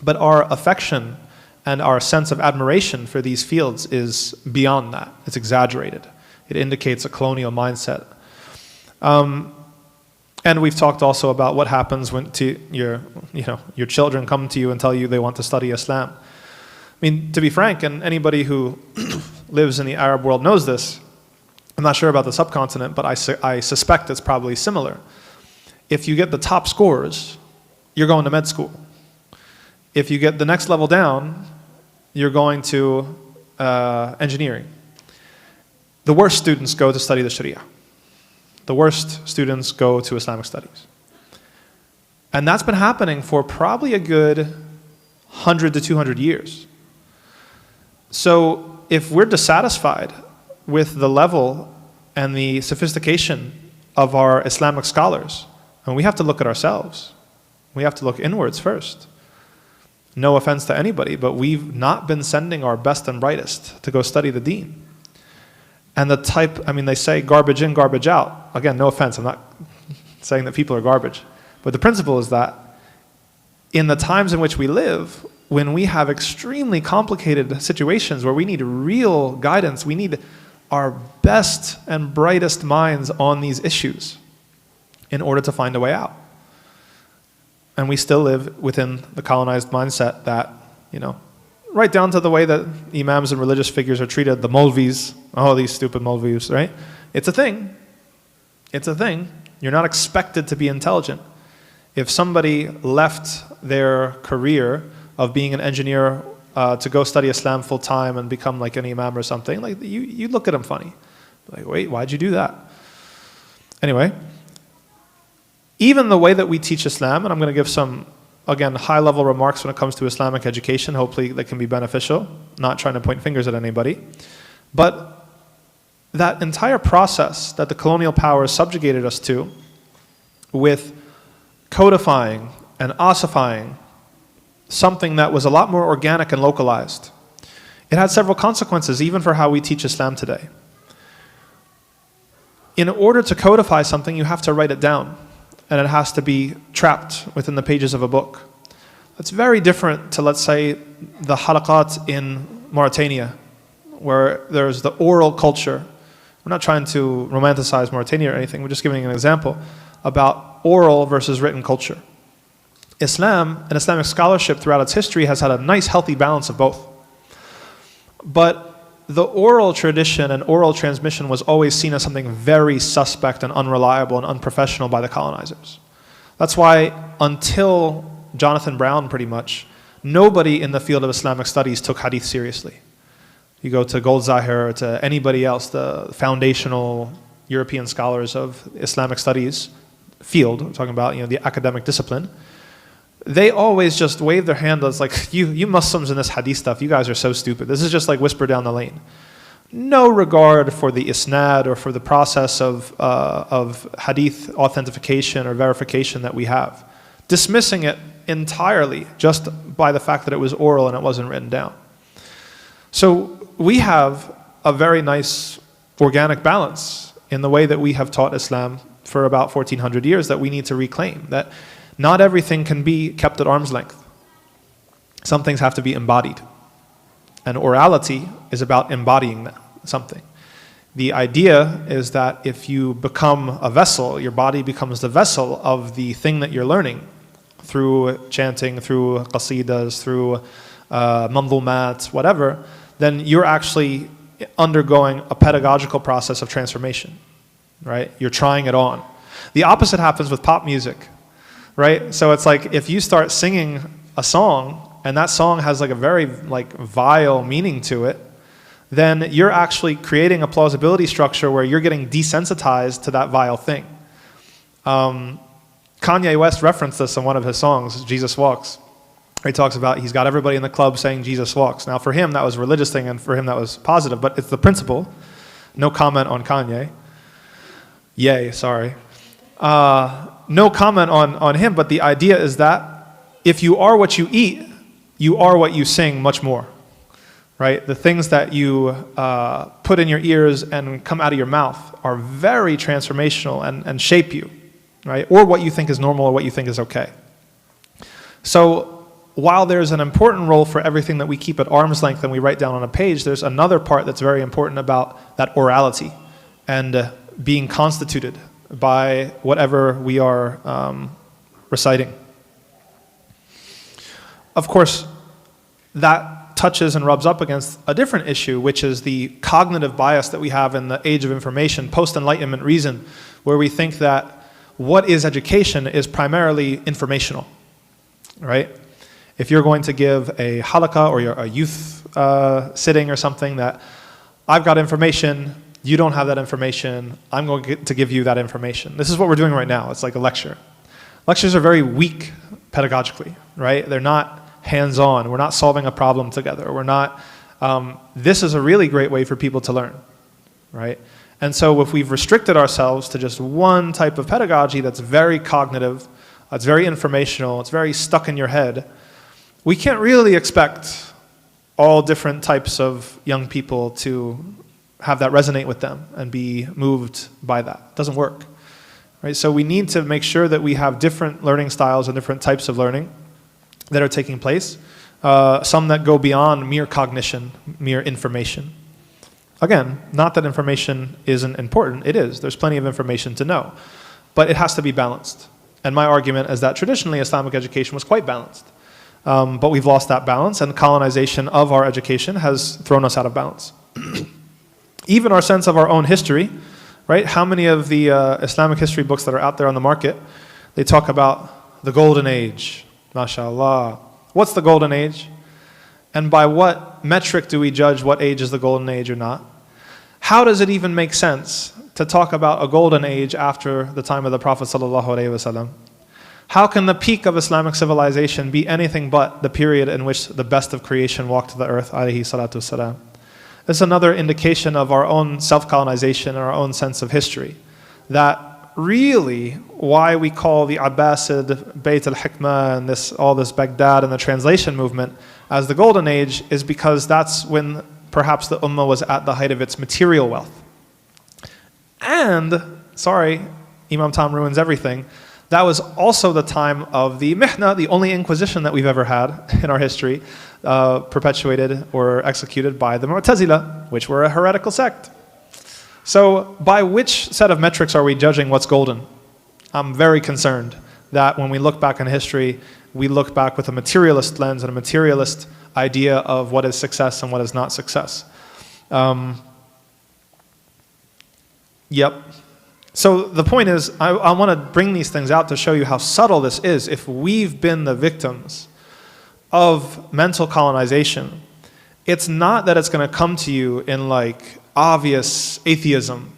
but our affection and our sense of admiration for these fields is beyond that. It's exaggerated. It indicates a colonial mindset. And we've talked also about what happens when your children come to you and tell you they want to study Islam. I mean, to be frank, and anybody who lives in the Arab world knows this, I'm not sure about the subcontinent, but I suspect it's probably similar. If you get the top scores, you're going to med school. If you get the next level down, you're going to engineering. The worst students go to study the Sharia. The worst students go to Islamic studies. And that's been happening for probably a good 100 to 200 years. So if we're dissatisfied with the level and the sophistication of our Islamic scholars, and we have to look at ourselves. We have to look inwards first. No offense to anybody, but we've not been sending our best and brightest to go study the deen. And they say garbage in, garbage out. Again, no offense, I'm not saying that people are garbage. But the principle is that in the times in which we live, when we have extremely complicated situations where we need real guidance, we need our best and brightest minds on these issues in order to find a way out. And we still live within the colonized mindset that, right down to the way that imams and religious figures are treated, the Molvis, these stupid Molvis, right? It's a thing. It's a thing. You're not expected to be intelligent. If somebody left their career of being an engineer to go study Islam full time and become like an imam or something, like you look at them funny. Like, wait, why'd you do that? Anyway, even the way that we teach Islam, and I'm going to give some, again, high-level remarks when it comes to Islamic education. Hopefully that can be beneficial. Not trying to point fingers at anybody. But that entire process that the colonial powers subjugated us to with codifying and ossifying something that was a lot more organic and localized, it had several consequences even for how we teach Islam today. In order to codify something, you have to write it down. And it has to be trapped within the pages of a book. That's very different to, let's say, the halaqat in Mauritania, where there's the oral culture. We're not trying to romanticize Mauritania or anything, we're just giving an example about oral versus written culture. Islam and Islamic scholarship throughout its history has had a nice, healthy balance of both. But the oral tradition and oral transmission was always seen as something very suspect and unreliable and unprofessional by the colonizers. That's why until Jonathan Brown, pretty much, nobody in the field of Islamic studies took hadith seriously. You go to Goldzahir or to anybody else, the foundational European scholars of Islamic studies field, I'm talking about the academic discipline, they always just wave their hand as like, you Muslims in this hadith stuff, you guys are so stupid. This is just like whisper down the lane. no regard for the isnad or for the process of hadith authentication or verification that we have, dismissing it entirely just by the fact that it was oral and it wasn't written down. So we have a very nice organic balance in the way that we have taught Islam for about 1400 years that we need to reclaim, that not everything can be kept at arm's length. Some things have to be embodied. And orality is about embodying something. The idea is that if you become a vessel, your body becomes the vessel of the thing that you're learning through chanting, through qasidas, through mandumat, whatever, then you're actually undergoing a pedagogical process of transformation, right? You're trying it on. The opposite happens with pop music, right? So it's like if you start singing a song and that song has like a very like vile meaning to it, then you're actually creating a plausibility structure where you're getting desensitized to that vile thing. Kanye West referenced this in one of his songs, Jesus Walks. He talks about he's got everybody in the club saying Jesus walks. Now for him that was a religious thing and for him that was positive, but it's the principle. No comment on Kanye. Yay, sorry. No comment on him, but the idea is that if you are what you eat, you are what you sing much more. Right? The things that you put in your ears and come out of your mouth are very transformational and shape you, right? Or what you think is normal or what you think is okay. So while there's an important role for everything that we keep at arm's length and we write down on a page, there's another part that's very important about that orality and being constituted by whatever we are reciting. Of course, that touches and rubs up against a different issue, which is the cognitive bias that we have in the age of information, post-enlightenment reason, where we think that what is education is primarily informational, right? If you're going to give a halaqah or a youth sitting or something, that I've got information, you don't have that information, I'm going to give you that information. This is what we're doing right now. It's like a lecture. Lectures are very weak pedagogically, right? They're not hands-on. We're not solving a problem together. We're not, this is a really great way for people to learn, right? And so if we've restricted ourselves to just one type of pedagogy that's very cognitive, it's very informational, it's very stuck in your head, we can't really expect all different types of young people to have that resonate with them and be moved by that. It doesn't work, right? So we need to make sure that we have different learning styles and different types of learning that are taking place, some that go beyond mere cognition, mere information. Again, not that information isn't important, it is. There's plenty of information to know, but it has to be balanced. And my argument is that traditionally Islamic education was quite balanced, but we've lost that balance, and colonization of our education has thrown us out of balance. Even our sense of our own history, right? How many of the Islamic history books that are out there on the market, they talk about the golden age, MashaAllah. What's the golden age? And by what metric do we judge what age is the golden age or not? How does it even make sense to talk about a golden age after the time of the Prophet ﷺ? How can the peak of Islamic civilization be anything but the period in which the best of creation walked the earth, alayhi salatu wasalam? This is another indication of our own self-colonization and our own sense of history. That really why we call the Abbasid, Bayt al-Hikmah, and all this Baghdad and the translation movement as the golden age is because that's when perhaps the Ummah was at the height of its material wealth. And, sorry, Imam Tom ruins everything, that was also the time of the Mihna, the only inquisition that we've ever had in our history, perpetuated or executed by the Mu'tazila, which were a heretical sect. So by which set of metrics are we judging what's golden? I'm very concerned that when we look back in history, we look back with a materialist lens and a materialist idea of what is success and what is not success. Yep. So the point is, I want to bring these things out to show you how subtle this is. If we've been the victims of mental colonization, it's not that it's going to come to you in like obvious atheism.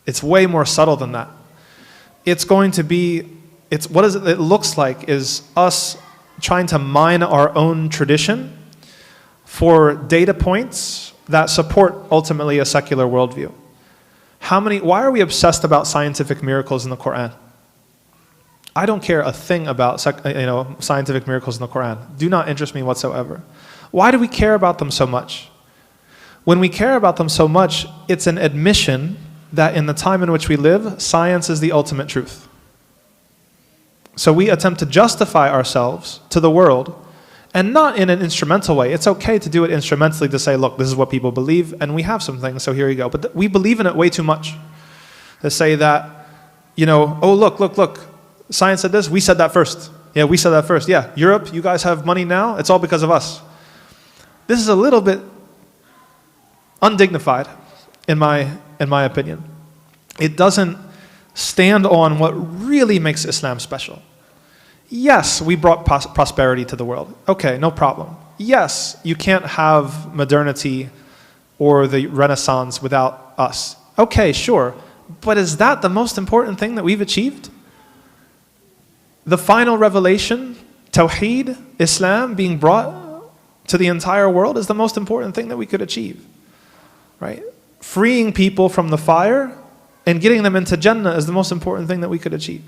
It's way more subtle than that. It's going to be, what it looks like is us trying to mine our own tradition for data points that support ultimately a secular worldview. Why are we obsessed about scientific miracles in the Quran? I don't care a thing about scientific miracles in the Quran. Do not interest me whatsoever. Why do we care about them so much? When we care about them so much, it's an admission that in the time in which we live, science is the ultimate truth. So we attempt to justify ourselves to the world, and not in an instrumental way. It's okay to do it instrumentally, to say, look, this is what people believe, and we have some things, so here you go. But we believe in it way too much. To say that, oh, look, science said this, we said that first. Yeah, we said that first. Yeah, Europe, you guys have money now, it's all because of us. This is a little bit undignified, in my opinion. It doesn't stand on what really makes Islam special. Yes, we brought prosperity to the world. Okay, no problem. Yes, you can't have modernity or the Renaissance without us. Okay, sure. But is that the most important thing that we've achieved? The final revelation, Tawheed, Islam, being brought to the entire world is the most important thing that we could achieve. Right? Freeing people from the fire and getting them into Jannah is the most important thing that we could achieve.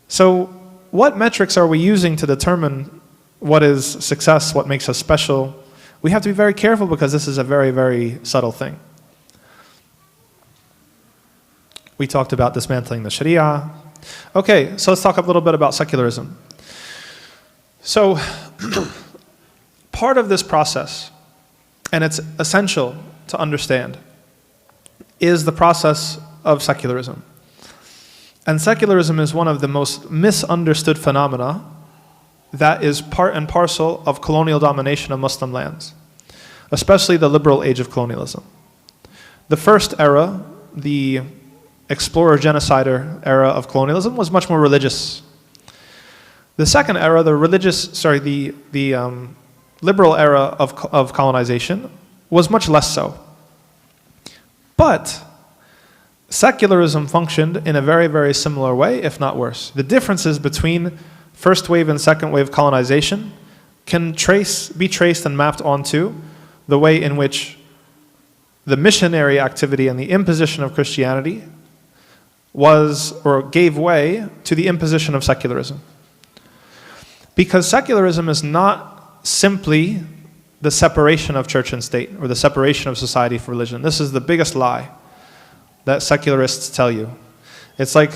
So, what metrics are we using to determine what is success, what makes us special? We have to be very careful because this is a very, very subtle thing. We talked about dismantling the Sharia. Okay, so let's talk a little bit about secularism. So, part of this process, and it's essential to understand, is the process of secularism. And secularism is one of the most misunderstood phenomena that is part and parcel of colonial domination of Muslim lands, especially the liberal age of colonialism. The first era, the explorer-genocider era of colonialism, was much more religious. The second era, the liberal era of colonization, was much less so. But secularism functioned in a very, very similar way, if not worse. The differences between first wave and second wave colonization can be traced and mapped onto the way in which the missionary activity and the imposition of Christianity gave way to the imposition of secularism. Because secularism is not simply the separation of church and state, or the separation of society from religion. This is the biggest lie that secularists tell you. It's like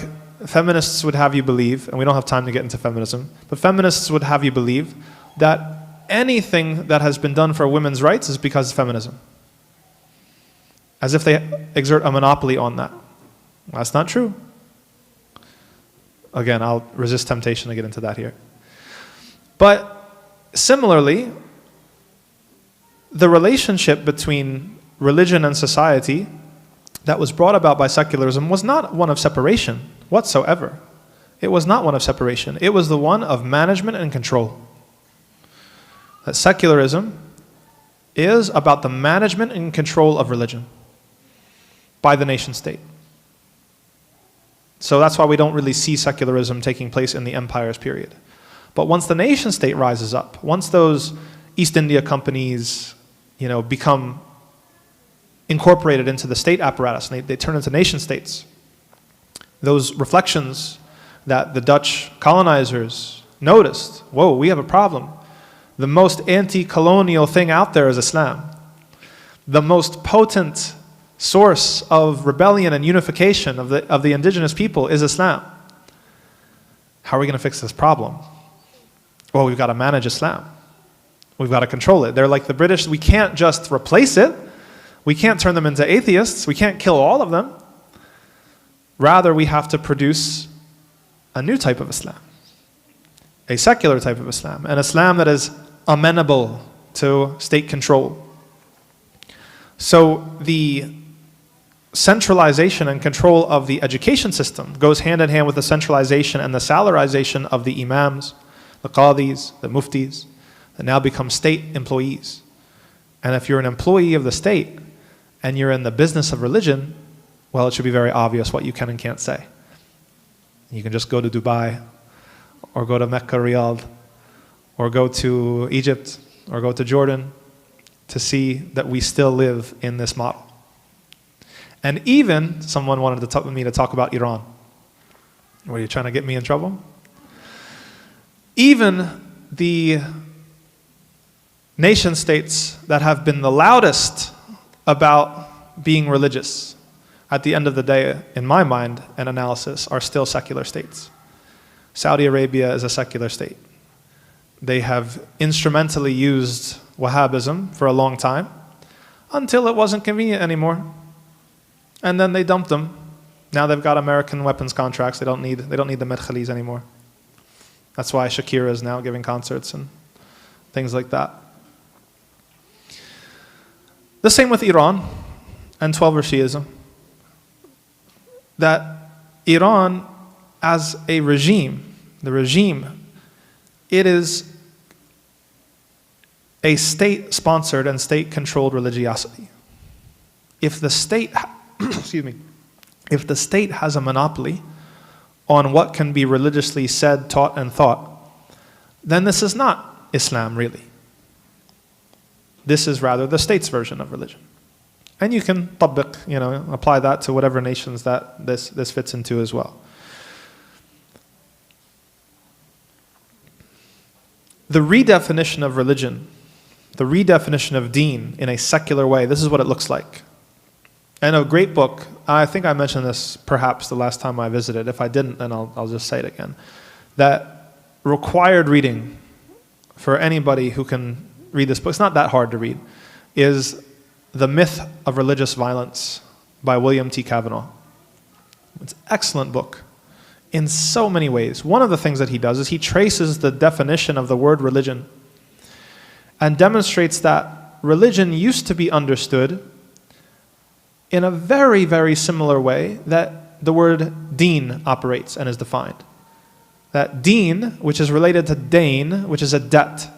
feminists would have you believe, and we don't have time to get into feminism, but feminists would have you believe that anything that has been done for women's rights is because of feminism. As if they exert a monopoly on that. That's not true. Again, I'll resist temptation to get into that here. But similarly, the relationship between religion and society that was brought about by secularism was not one of separation whatsoever. It was not one of separation. It was the one of management and control. That secularism is about the management and control of religion by the nation state. So that's why we don't really see secularism taking place in the empires period. But once the nation state rises up, once those East India companies become incorporated into the state apparatus, and they turn into nation states. Those reflections that the Dutch colonizers noticed, whoa, we have a problem. The most anti-colonial thing out there is Islam. The most potent source of rebellion and unification of the indigenous people is Islam. How are we going to fix this problem? Well, we've got to manage Islam. We've got to control it. They're like the British. We can't just replace it. We can't turn them into atheists. We can't kill all of them. Rather, we have to produce a new type of Islam, a secular type of Islam, an Islam that is amenable to state control. So the centralization and control of the education system goes hand in hand with the centralization and the salarization of the imams, the qadis, the muftis, that now become state employees. And if you're an employee of the state and you're in the business of religion, well, it should be very obvious what you can and can't say. You can just go to Dubai, or go to Mecca, Riyadh, or go to Egypt, or go to Jordan, to see that we still live in this model. And even someone wanted to talk with me to talk about Iran. Were you trying to get me in trouble? Even the nation states that have been the loudest about being religious, at the end of the day, in my mind and analysis, are still secular states. Saudi Arabia is a secular state. They have instrumentally used Wahhabism for a long time until it wasn't convenient anymore. And then they dumped them. Now they've got American weapons contracts. They don't need the Medkhalis anymore. That's why Shakira is now giving concerts and things like that. The same with Iran and 12 Shiism. That Iran as a regime, the regime, it is a state-sponsored and state-controlled religiosity. If the state, if the state has a monopoly on what can be religiously said, taught, and thought, then this is not Islam really. This is rather the state's version of religion. And you can apply that to whatever nations that this fits into as well. The redefinition of religion, the redefinition of deen in a secular way, this is what it looks like. And a great book, I think I mentioned this perhaps the last time I visited. If I didn't, then I'll just say it again. That required reading for anybody who can read this book, it's not that hard to read, is The Myth of Religious Violence by William T. Cavanaugh. It's an excellent book in so many ways. One of the things that he does is he traces the definition of the word religion and demonstrates that religion used to be understood in a very, very similar way that the word deen operates and is defined. That deen, which is related to dain, which is a debt,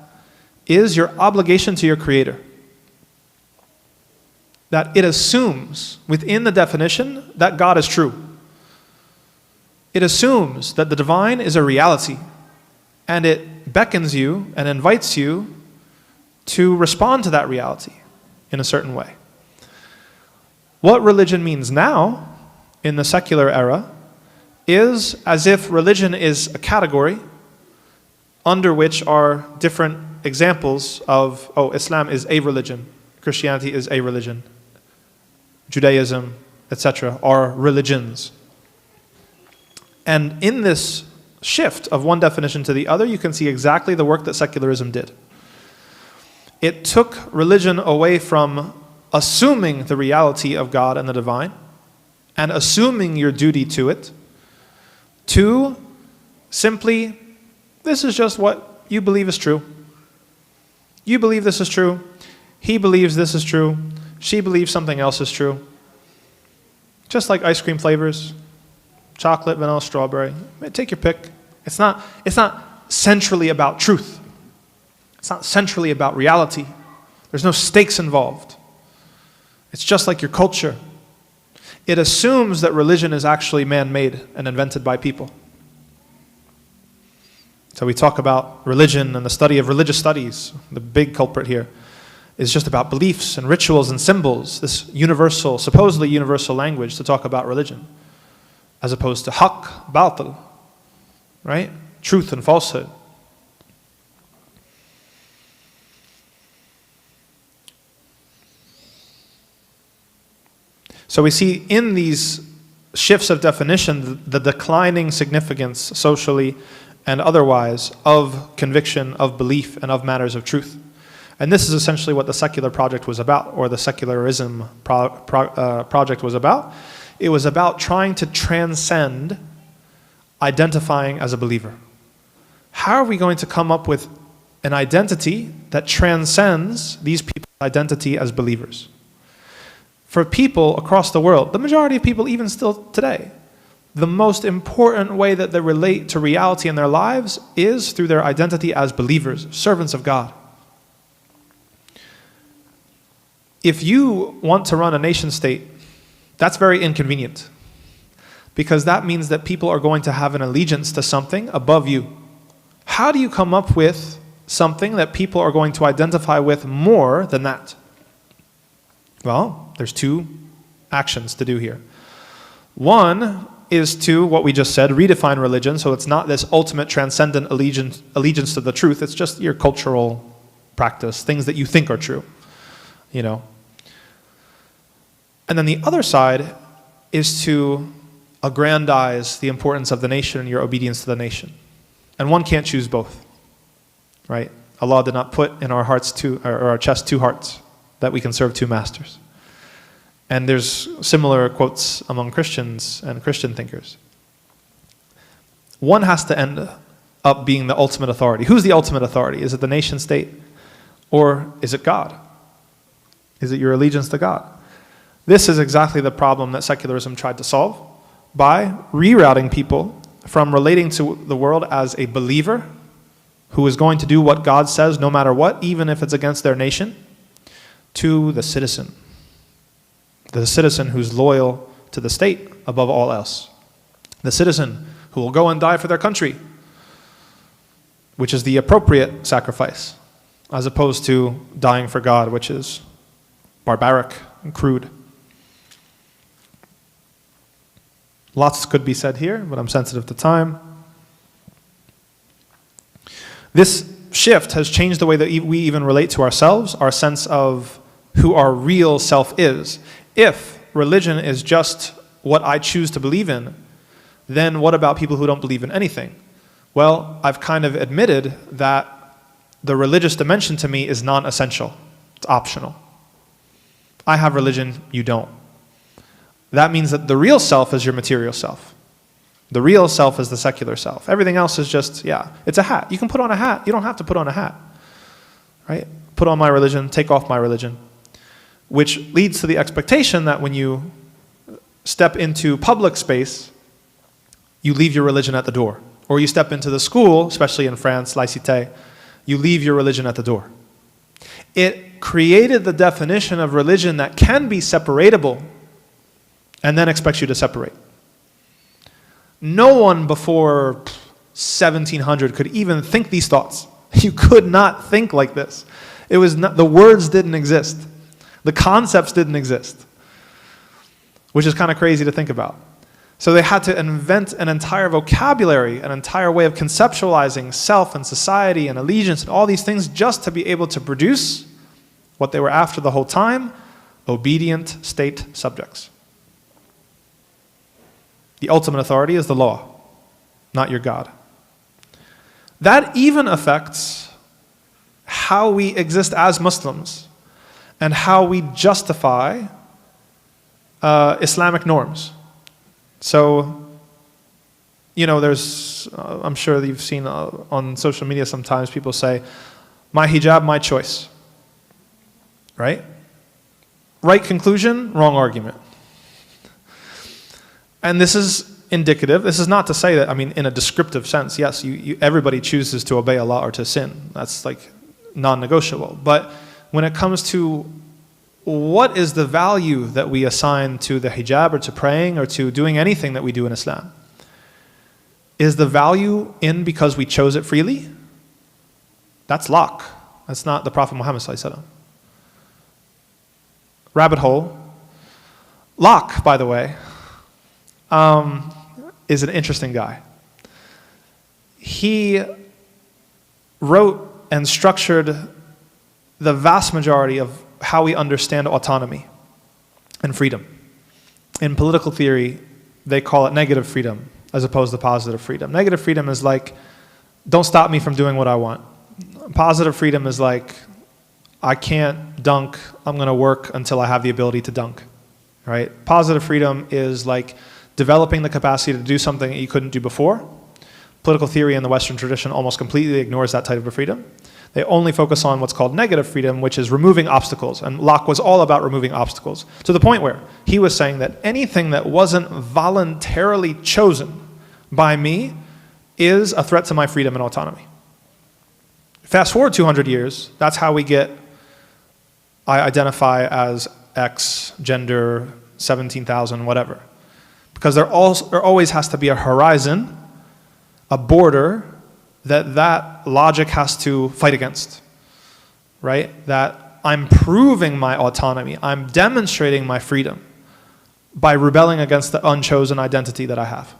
is your obligation to your Creator. That it assumes within the definition that God is true. It assumes that the divine is a reality, and it beckons you and invites you to respond to that reality in a certain way. What religion means now, in the secular era, is as if religion is a category under which are different examples of, Islam is a religion, Christianity is a religion, Judaism, etc., are religions. And in this shift of one definition to the other, you can see exactly the work that secularism did. It took religion away from assuming the reality of God and the divine, and assuming your duty to it, to simply, this is just what you believe is true. You believe this is true. He believes this is true. She believes something else is true. Just like ice cream flavors, chocolate, vanilla, strawberry. Take your pick. It's not centrally about truth. It's not centrally about reality. There's no stakes involved. It's just like your culture. It assumes that religion is actually man-made and invented by people. So we talk about religion and the study of religious studies. The big culprit here is just about beliefs and rituals and symbols, this universal, supposedly universal language to talk about religion, as opposed to haqq, batil, right? Truth and falsehood. So we see in these shifts of definition the declining significance socially and otherwise of conviction, of belief, and of matters of truth. And this is essentially what the secular project was about, or the secularism project was about. It was about trying to transcend identifying as a believer. How are we going to come up with an identity that transcends these people's identity as believers? For people across the world, the majority of people even still today, the most important way that they relate to reality in their lives is through their identity as believers, servants of God. If you want to run a nation state, that's very inconvenient, because that means that people are going to have an allegiance to something above you. How do you come up with something that people are going to identify with more than that? Well, there's two actions to do here. One is to, what we just said, redefine religion, so it's not this ultimate transcendent allegiance to the truth, it's just your cultural practice, things that you think are true, you know. And then the other side is to aggrandize the importance of the nation and your obedience to the nation. And one can't choose both, right? Allah did not put in our hearts or our chest two hearts, that we can serve two masters. And there's similar quotes among Christians and Christian thinkers. One has to end up being the ultimate authority. Who's the ultimate authority? Is it the nation state? Or is it God? Is it your allegiance to God? This is exactly the problem that secularism tried to solve by rerouting people from relating to the world as a believer who is going to do what God says no matter what, even if it's against their nation, to the citizen who's loyal to the state above all else. The citizen who will go and die for their country, which is the appropriate sacrifice, as opposed to dying for God, which is barbaric and crude. Lots could be said here, but I'm sensitive to time. This shift has changed the way that we even relate to ourselves, our sense of who our real self is. If religion is just what I choose to believe in, then what about people who don't believe in anything? Well, I've kind of admitted that the religious dimension to me is non-essential. It's optional. I have religion, you don't. That means that the real self is your material self. The real self is the secular self. Everything else is just, yeah, it's a hat. You can put on a hat. You don't have to put on a hat. Right? Put on my religion, take off my religion. Which leads to the expectation that when you step into public space, you leave your religion at the door. Or you step into the school, especially in France, laïcité, you leave your religion at the door. It created the definition of religion that can be separatable and then expects you to separate. No one before 1700 could even think these thoughts. You could not think like this. It was not, the words didn't exist. The concepts didn't exist, which is kind of crazy to think about. So they had to invent an entire vocabulary, an entire way of conceptualizing self and society and allegiance and all these things just to be able to produce what they were after the whole time, obedient state subjects. The ultimate authority is the law, not your God. That even affects how we exist as Muslims and how we justify Islamic norms. So, you know, there's, I'm sure that you've seen on social media sometimes people say, my hijab, my choice. Right? Right conclusion, wrong argument. And this is indicative. This is not to say that, I mean, in a descriptive sense, yes, everybody chooses to obey Allah or to sin. That's like non-negotiable. But when it comes to what is the value that we assign to the hijab or to praying or to doing anything that we do in Islam? Is the value in because we chose it freely? That's luck. That's not the Prophet Muhammad ﷺ. Rabbit hole. Locke, by the way, is an interesting guy. He wrote and structured the vast majority of how we understand autonomy and freedom. In political theory, they call it negative freedom as opposed to positive freedom. Negative freedom is like, don't stop me from doing what I want. Positive freedom is like, I can't dunk, I'm going to work until I have the ability to dunk. Right? Positive freedom is like developing the capacity to do something that you couldn't do before. Political theory in the Western tradition almost completely ignores that type of freedom. They only focus on what's called negative freedom, which is removing obstacles. And Locke was all about removing obstacles, to the point where he was saying that anything that wasn't voluntarily chosen by me is a threat to my freedom and autonomy. Fast forward 200 years, that's how we get, I identify as X, gender, 17,000, whatever. Because there always has to be a horizon, a border that logic has to fight against, right? That I'm proving my autonomy, I'm demonstrating my freedom by rebelling against the unchosen identity that I have,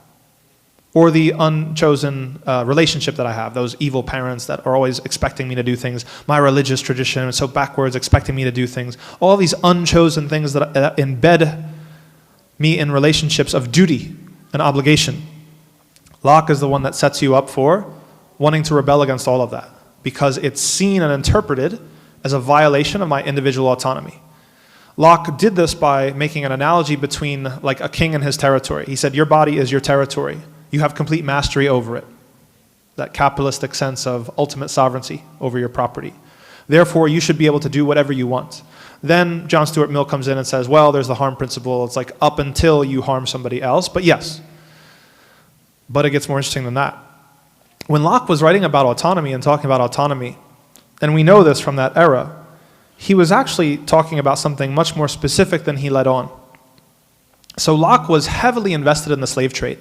or the unchosen relationship that I have, those evil parents that are always expecting me to do things, my religious tradition is so backwards, expecting me to do things, all these unchosen things that embed me in relationships of duty and obligation. Locke is the one that sets you up for wanting to rebel against all of that, because it's seen and interpreted as a violation of my individual autonomy. Locke did this by making an analogy between like a king and his territory. He said, your body is your territory. You have complete mastery over it. That capitalistic sense of ultimate sovereignty over your property. Therefore, you should be able to do whatever you want. Then John Stuart Mill comes in and says, well, there's the harm principle. It's like up until you harm somebody else. But yes. But it gets more interesting than that. When Locke was writing about autonomy and talking about autonomy, and we know this from that era, he was actually talking about something much more specific than he let on. So Locke was heavily invested in the slave trade.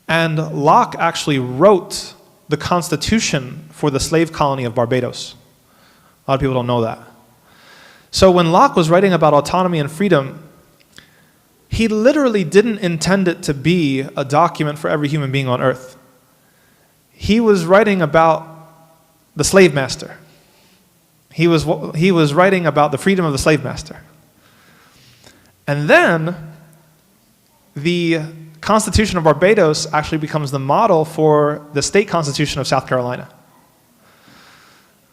And Locke actually wrote the constitution for the slave colony of Barbados. A lot of people don't know that. So when Locke was writing about autonomy and freedom, he literally didn't intend it to be a document for every human being on earth. He was writing about the slave master. He was writing about the freedom of the slave master. And then the Constitution of Barbados actually becomes the model for the state constitution of South Carolina.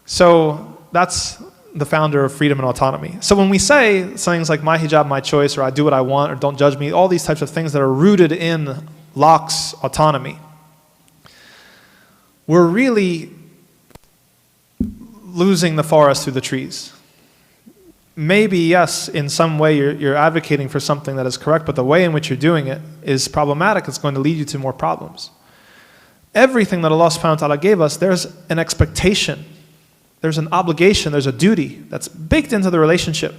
So that's the founder of freedom and autonomy. So when we say things like my hijab, my choice, or I do what I want, or don't judge me, all these types of things that are rooted in Locke's autonomy, we're really losing the forest through the trees. Maybe, yes, in some way you're advocating for something that is correct, but the way in which you're doing it is problematic. It's going to lead you to more problems. Everything that Allah subhanahu wa ta'ala gave us, there's an expectation, there's an obligation, there's a duty that's baked into the relationship.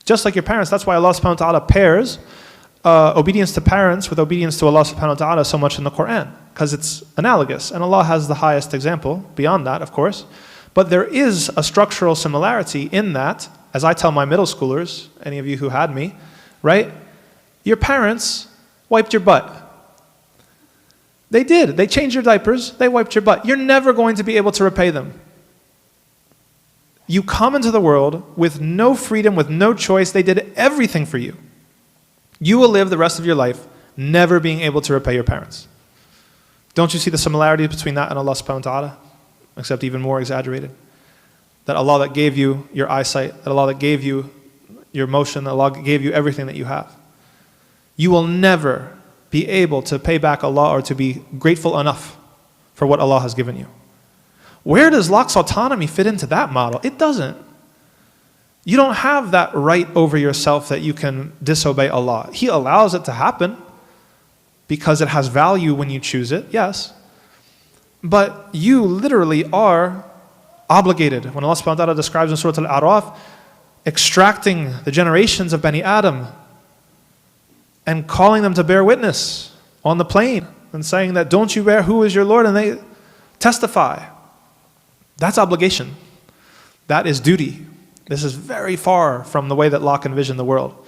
Just like your parents, that's why Allah subhanahu wa ta'ala pairs obedience to parents with obedience to Allah subhanahu wa ta'ala so much in the Quran, because it's analogous, and Allah has the highest example beyond that, of course. But there is a structural similarity in that, as I tell my middle schoolers, any of you who had me, right? Your parents wiped your butt. They did. They changed your diapers. They wiped your butt. You're never going to be able to repay them. You come into the world with no freedom, with no choice. They did everything for you. You will live the rest of your life never being able to repay your parents. Don't you see the similarity between that and Allah subhanahu wa ta'ala? Except even more exaggerated. That Allah that gave you your eyesight, that Allah that gave you your motion, that Allah gave you everything that you have. You will never be able to pay back Allah or to be grateful enough for what Allah has given you. Where does Locke's autonomy fit into that model? It doesn't. You don't have that right over yourself that you can disobey Allah. He allows it to happen because it has value when you choose it, yes. But you literally are obligated. When Allah subhanahu wa ta'ala describes in Surah Al-A'raf, extracting the generations of Bani Adam and calling them to bear witness on the plain and saying that, don't you bear who is your Lord? And they testify. That's obligation. That is duty. This is very far from the way that Locke envisioned the world.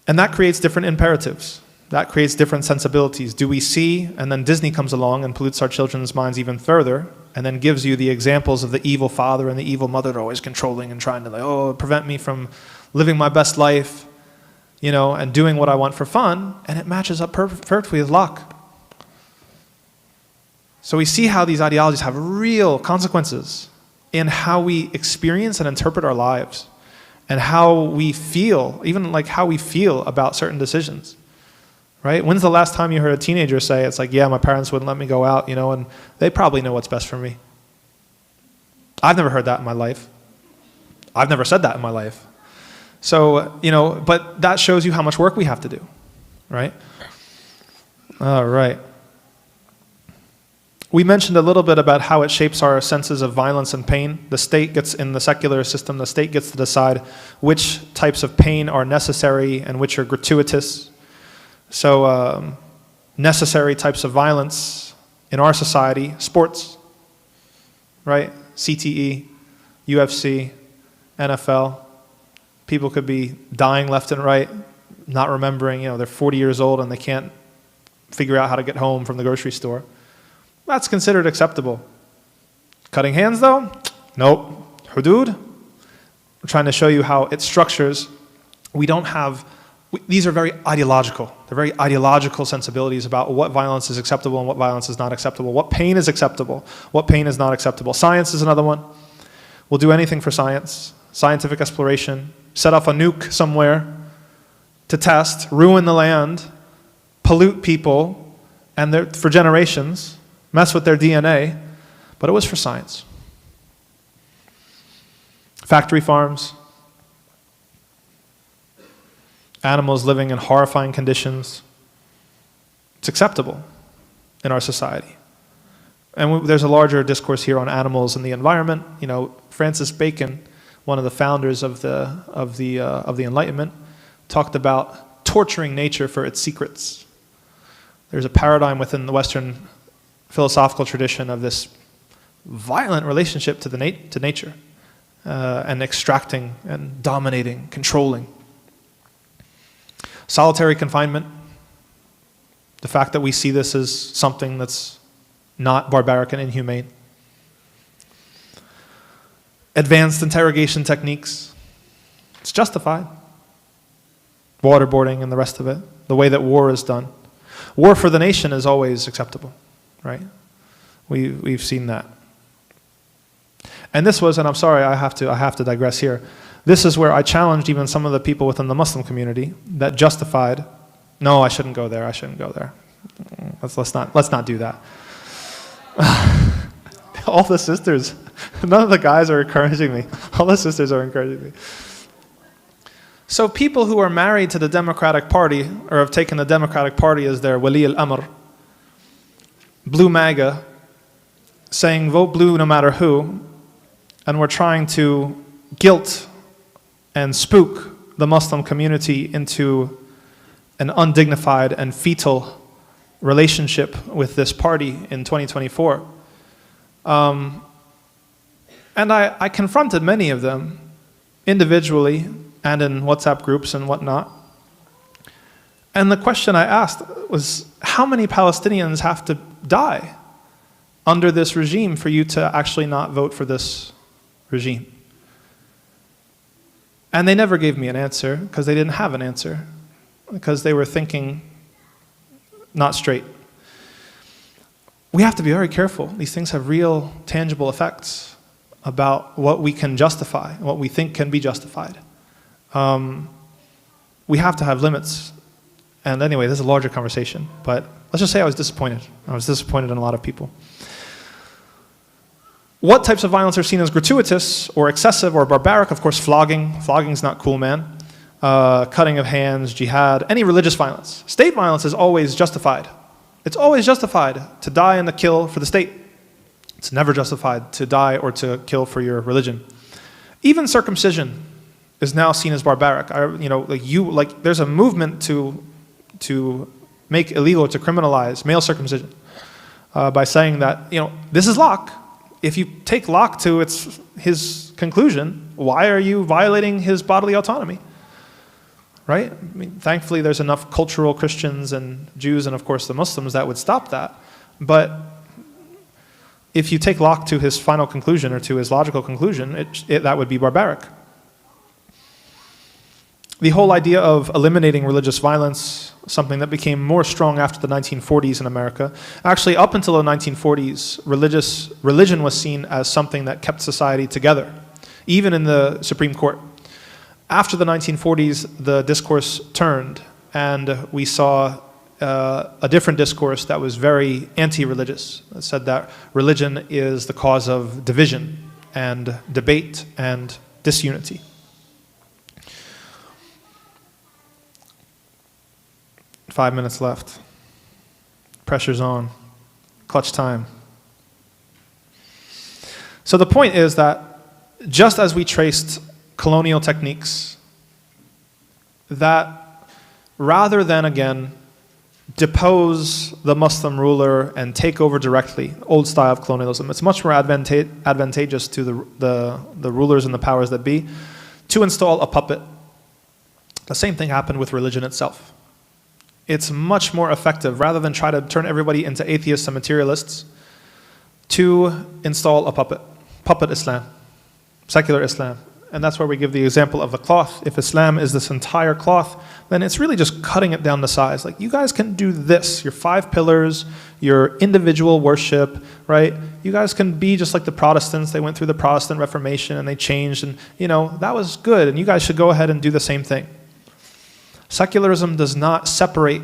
And that creates different imperatives. That creates different sensibilities. Do we see? And then Disney comes along and pollutes our children's minds even further, and then gives you the examples of the evil father and the evil mother that are always controlling and trying to prevent me from living my best life, and doing what I want for fun, and it matches up perfectly with Locke. So we see how these ideologies have real consequences in how we experience and interpret our lives, and how we feel, even like how we feel about certain decisions. Right? When's the last time you heard a teenager say, it's like, yeah, my parents wouldn't let me go out, and they probably know what's best for me. I've never heard that in my life. I've never said that in my life. So, but that shows you how much work we have to do. Right? All right. We mentioned a little bit about how it shapes our senses of violence and pain. The state gets, in the secular system, the state gets to decide which types of pain are necessary and which are gratuitous. So necessary types of violence in our society, sports, right? CTE, UFC, NFL. People could be dying left and right, not remembering, they're 40 years old and they can't figure out how to get home from the grocery store. That's considered acceptable. Cutting hands though? Nope. Hudud? We're trying to show you how it structures. These are very ideological. They're very ideological sensibilities about what violence is acceptable and what violence is not acceptable, what pain is acceptable, what pain is not acceptable. Science is another one. We'll do anything for science, scientific exploration, set off a nuke somewhere to test, ruin the land, pollute people, and for generations, mess with their DNA, but it was for science. Factory farms, animals living in horrifying conditions. It's acceptable in our society. And there's a larger discourse here on animals and the environment. Francis Bacon, one of the founders of the Enlightenment, talked about torturing nature for its secrets. There's a paradigm within the Western philosophical tradition of this violent relationship to nature, and extracting and dominating, controlling. Solitary confinement, the fact that we see this as something that's not barbaric and inhumane. Advanced interrogation techniques, it's justified. Waterboarding and the rest of it, the way that war is done. War for the nation is always acceptable, right? We've seen that. And this was, and I'm sorry, I have to digress here. This is where I challenged even some of the people within the Muslim community that justified, no, I shouldn't go there, I shouldn't go there. Let's not do that. All the sisters, none of the guys are encouraging me. All the sisters are encouraging me. So people who are married to the Democratic Party, or have taken the Democratic Party as their wali al-amr, blue MAGA, saying vote blue no matter who, and we're trying to guilt and spook the Muslim community into an undignified and fetal relationship with this party in 2024. And I confronted many of them individually and in WhatsApp groups and whatnot. And the question I asked was, how many Palestinians have to die under this regime for you to actually not vote for this regime? And they never gave me an answer because they didn't have an answer, because they were thinking not straight. We have to be very careful. These things have real, tangible effects about what we can justify, what we think can be justified. We have to have limits. And anyway, this is a larger conversation, but let's just say I was disappointed. I was disappointed in a lot of people. What types of violence are seen as gratuitous or excessive or barbaric? Of course, flogging. Flogging's not cool, man. Cutting of hands, jihad, any religious violence. State violence is always justified. It's always justified to die and to kill for the state. It's never justified to die or to kill for your religion. Even circumcision is now seen as barbaric. There's a movement to make illegal, to criminalize male circumcision by saying that, this is Locke. If you take Locke to his conclusion, why are you violating his bodily autonomy? Right? I mean, thankfully, there's enough cultural Christians and Jews and, of course, the Muslims that would stop that. But if you take Locke to his final conclusion or to his logical conclusion, that would be barbaric. The whole idea of eliminating religious violence, something that became more strong after the 1940s in America. Actually, up until the 1940s, religion was seen as something that kept society together, even in the Supreme Court. After the 1940s, the discourse turned, and we saw a different discourse that was very anti-religious. It said that religion is the cause of division and debate and disunity. Five minutes left. Pressure's on. Clutch time. So the point is that just as we traced colonial techniques, that rather than, again, depose the Muslim ruler and take over directly, old style of colonialism. It's much more advantageous to the rulers and the powers that be to install a puppet. The same thing happened with religion itself. It's much more effective, rather than try to turn everybody into atheists and materialists, to install a puppet Islam, secular Islam. And that's where we give the example of the cloth. If Islam is this entire cloth, then it's really just cutting it down to size. Like, you guys can do this, your 5 pillars, your individual worship, right? You guys can be just like the Protestants. They went through the Protestant Reformation and they changed, and that was good, and you guys should go ahead and do the same thing. Secularism does not separate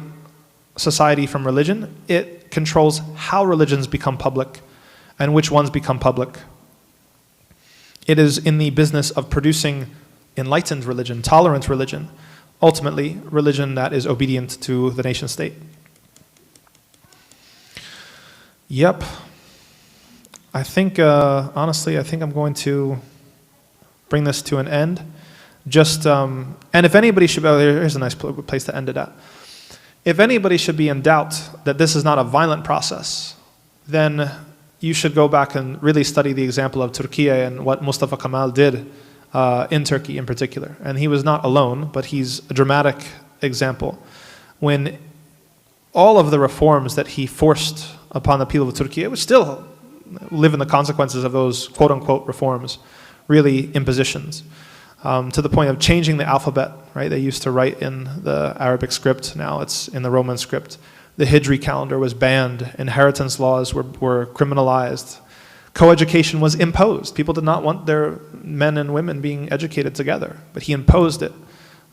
society from religion. It controls how religions become public and which ones become public. It is in the business of producing enlightened religion, tolerant religion, ultimately religion that is obedient to the nation state. Yep. I think, honestly, I'm going to bring this to an end. And if anybody should, here's a nice place to end it at. If anybody should be in doubt that this is not a violent process, then you should go back and really study the example of Turkey and what Mustafa Kemal did in Turkey in particular. And he was not alone, but he's a dramatic example. When all of the reforms that he forced upon the people of Turkey, which still live in the consequences of those quote-unquote reforms, really impositions, to the point of changing the alphabet, right? They used to write in the Arabic script, now it's in the Roman script. The Hijri calendar was banned, inheritance laws were criminalized, co-education was imposed. People did not want their men and women being educated together, but he imposed it.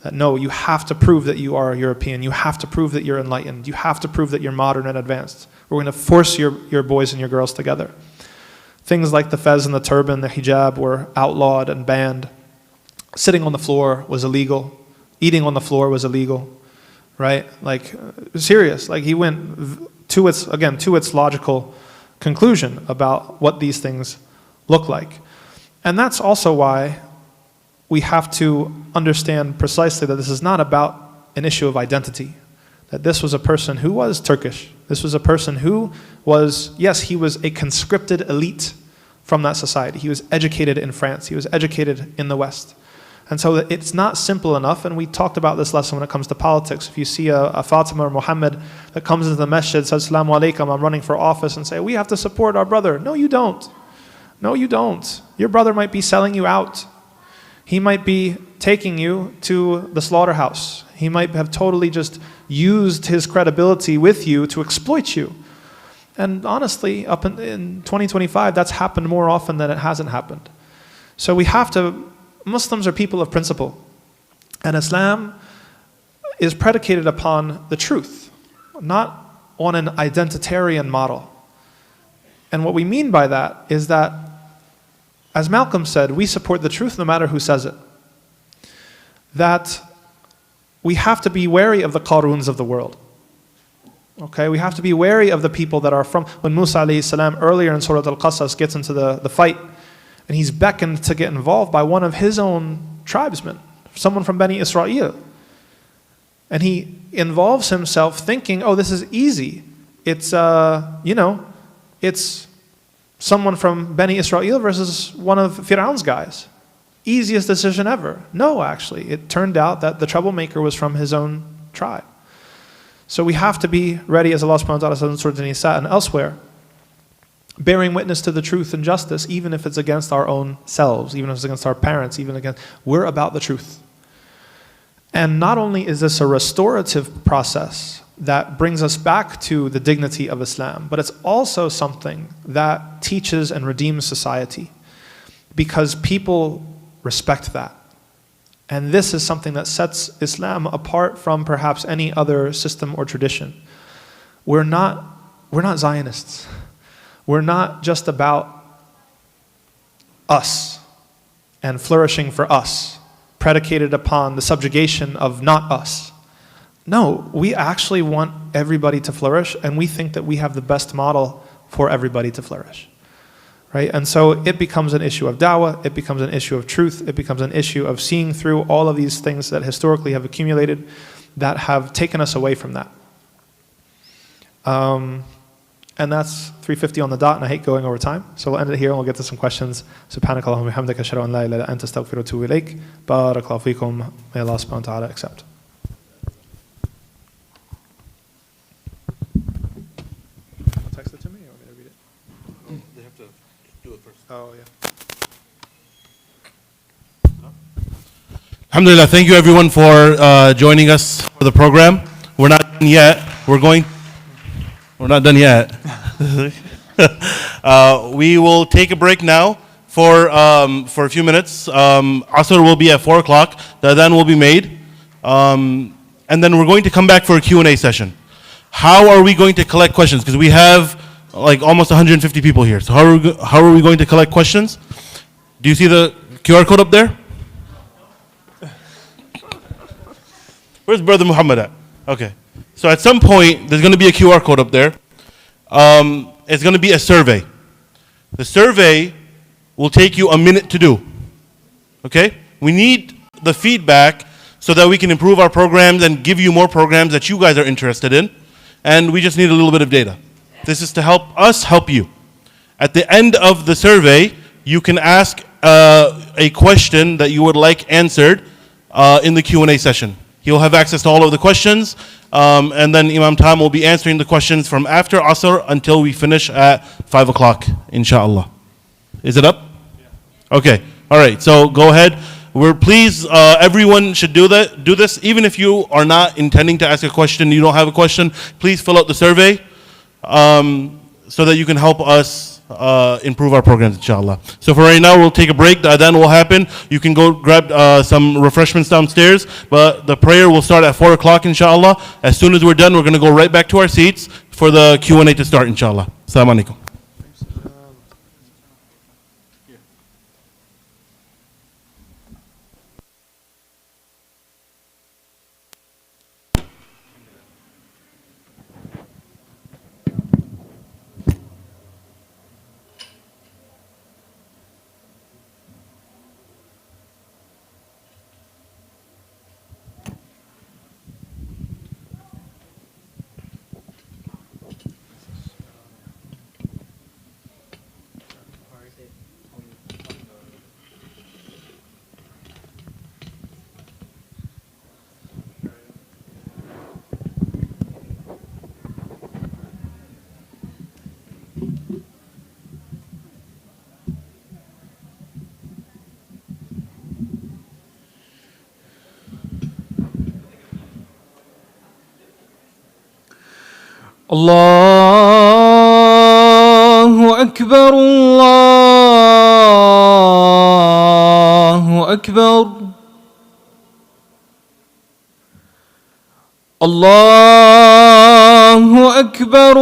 That no, you have to prove that you are European, you have to prove that you're enlightened, you have to prove that you're modern and advanced. We're going to force your boys and your girls together. Things like the fez and the turban, the hijab were outlawed and banned. Sitting on the floor was illegal. Eating on the floor was illegal. Right? Like, serious. Like, he went to its logical conclusion about what these things look like. And that's also why we have to understand precisely that this is not about an issue of identity. That this was a person who was Turkish. This was a person who was, yes, he was a conscripted elite from that society. He was educated in France. He was educated in the West. And so it's not simple enough, and we talked about this lesson when it comes to politics. If you see a Fatima or Muhammad that comes into the masjid, says, Assalamu alaikum, I'm running for office, and say, we have to support our brother. No, you don't. No, you don't. Your brother might be selling you out. He might be taking you to the slaughterhouse. He might have totally just used his credibility with you to exploit you. And honestly, up in 2025, that's happened more often than it hasn't happened. So we have to, Muslims are people of principle. And Islam is predicated upon the truth, not on an identitarian model. And what we mean by that is that, as Malcolm said, we support the truth no matter who says it. That we have to be wary of the Qaruns of the world. Okay, we have to be wary of the people that are from, when Musa alayhi salam earlier in Surah Al-Qasas gets into the fight, and he's beckoned to get involved by one of his own tribesmen, someone from Bani Israel. And he involves himself thinking, oh, this is easy. It's, it's someone from Bani Israel versus one of Fir'aun's guys. Easiest decision ever. No, actually, it turned out that the troublemaker was from his own tribe. So we have to be ready, as Allah subhanahu wa ta'ala says in Surah An-Nisa and elsewhere, bearing witness to the truth and justice, even if it's against our own selves, even if it's against our parents, even against, we're about the truth. And not only is this a restorative process that brings us back to the dignity of Islam, but it's also something that teaches and redeems society, because people respect that. And this is something that sets Islam apart from perhaps any other system or tradition. We're not Zionists. We're not just about us and flourishing for us, predicated upon the subjugation of not us. No, we actually want everybody to flourish, and we think that we have the best model for everybody to flourish. Right? And so it becomes an issue of da'wah, it becomes an issue of truth, it becomes an issue of seeing through all of these things that historically have accumulated that have taken us away from that. And that's 3:50 on the dot, and I hate going over time. So we'll end it here and we'll get to some questions. سبحانك اللهم وبحمدك أشهد أن لا إله إلا أنت أستغفرك وأتوب إليك. بارك الله فيكم. May Allah subhanahu wa ta'ala accept. Text it to me or want me to read it? They have to do it first. Oh, yeah. Alhamdulillah, thank you everyone for joining us for the program. We're not done yet. We're not done yet. We will take a break now for a few minutes. Asr will be at 4 o'clock. The adhan will be made. And then we're going to come back for a Q&A session. How are we going to collect questions? Because we have like almost 150 people here. So how are we going to collect questions? Do you see the QR code up there? Where's Brother Muhammad at? Okay. So at some point, there's going to be a QR code up there. It's going to be a survey. The survey will take you a minute to do. Okay? We need the feedback so that we can improve our programs and give you more programs that you guys are interested in. And we just need a little bit of data. This is to help us help you. At the end of the survey, you can ask a question that you would like answered in the Q&A session. He'll have access to all of the questions, and then Imam Tam will be answering the questions from after Asr until we finish at 5 o'clock, inshallah. Is it up? Yeah. Okay, all right, so go ahead. We're pleased, everyone should do this. Even if you are not intending to ask a question, you don't have a question, please fill out the survey so that you can help us improve our programs, inshallah. So for right now, we'll take a break. The adhan will happen. You can go grab some refreshments downstairs, but the prayer will start at 4 o'clock, inshallah. As soon as we're done, we're going to go right back to our seats for the Q&A to start, inshallah. Assalamu alaikum. الله أكبر الله أكبر الله أكبر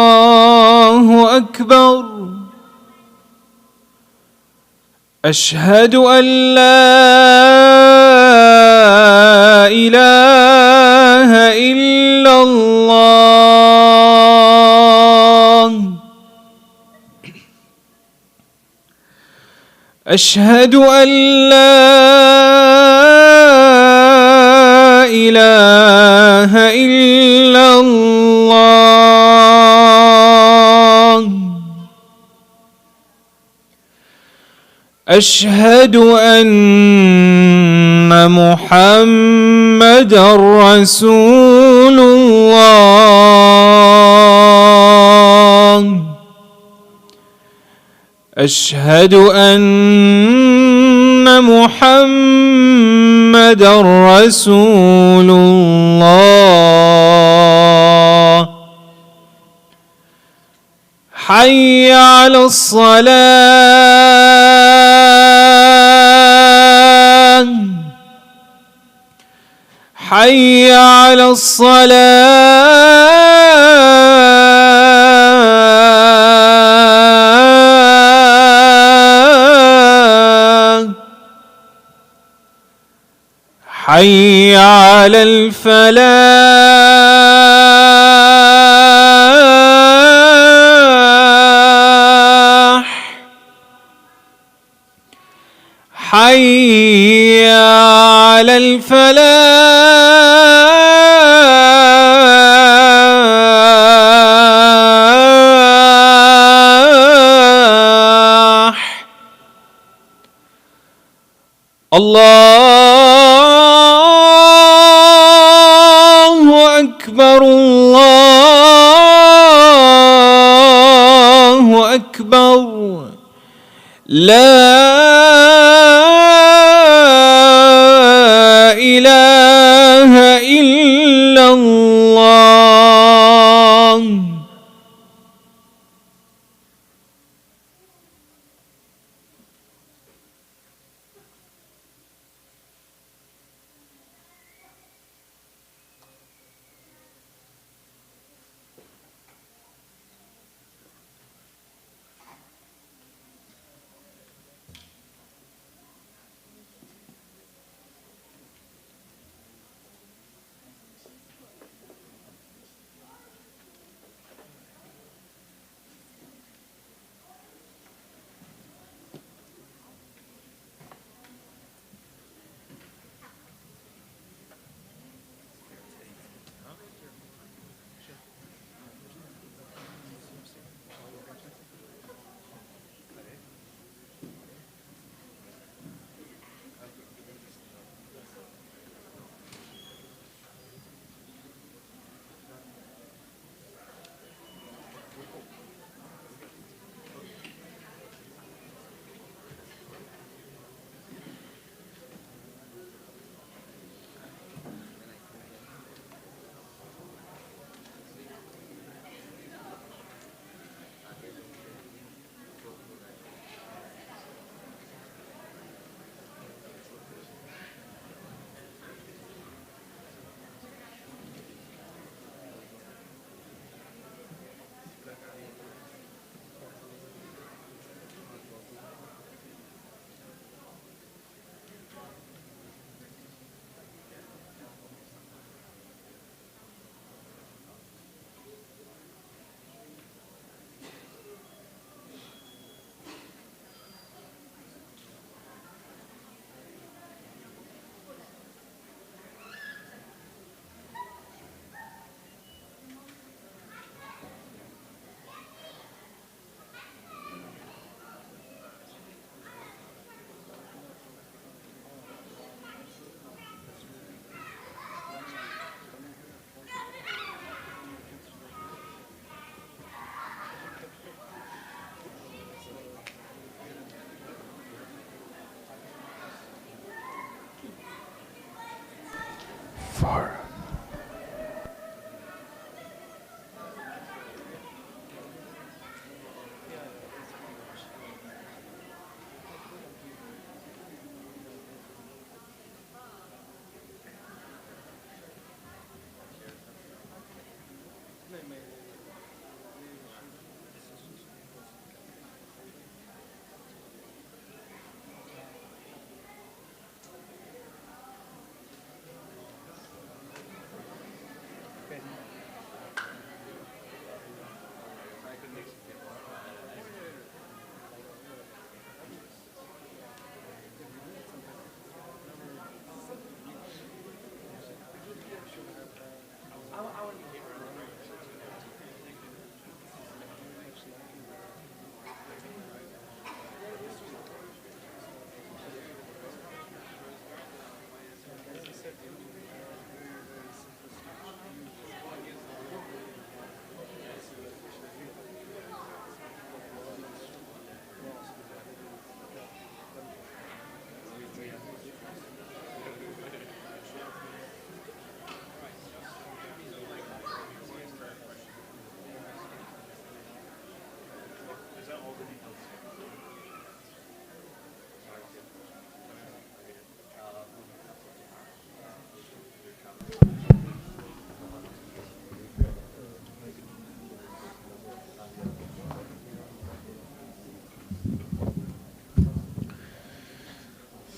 الله أكبر أشهد أن لا إله إلا الله أشهد أن لا إله إلا الله أشهد أن محمدًا رسول الله أشهد أن محمدًا رسول الله حي على الصلاة حي على الصلاة حي على الفلاح حي على على الفلاح. الله أكبر الله أكبر لا إله إلا الله.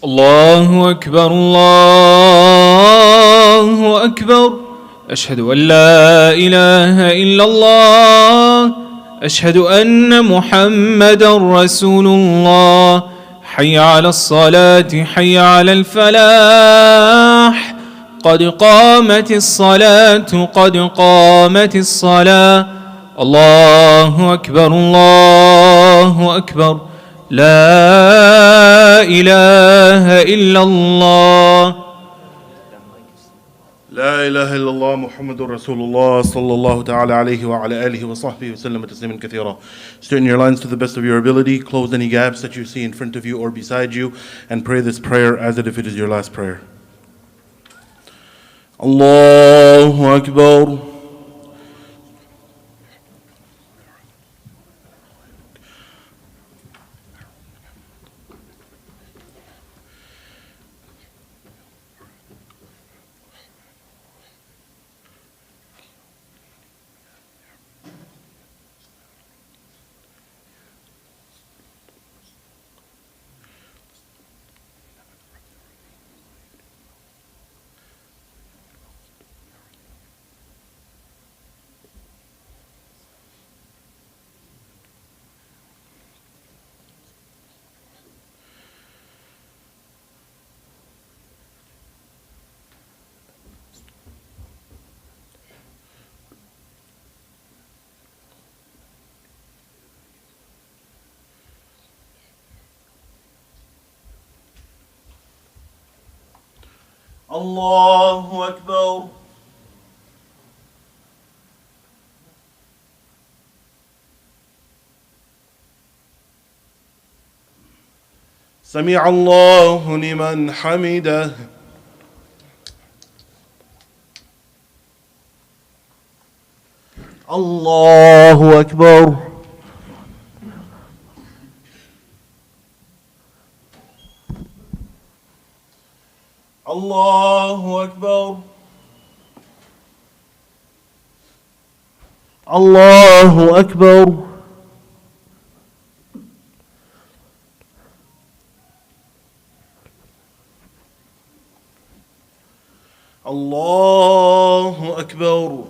الله أكبر الله أكبر أشهد أن لا إله إلا الله أشهد أن محمدا رسول الله حي على الصلاة حي على الفلاح قد قامت الصلاة قد قامت الصلاة الله أكبر الله أكبر لا إله إلا الله لا إله إلا الله محمد رسول الله صلى الله تعالى عليه وعلى آله وصحبه وسلم تسليما كثيرا. Straighten your lines to the best of your ability, close any gaps that you see in front of you or beside you, and pray this prayer as if it is your last prayer. Allahu Akbar. Allahu Akbar. سمع الله لمن حمده. الله أكبر. الله أكبر. الله أكبر. الله أكبر.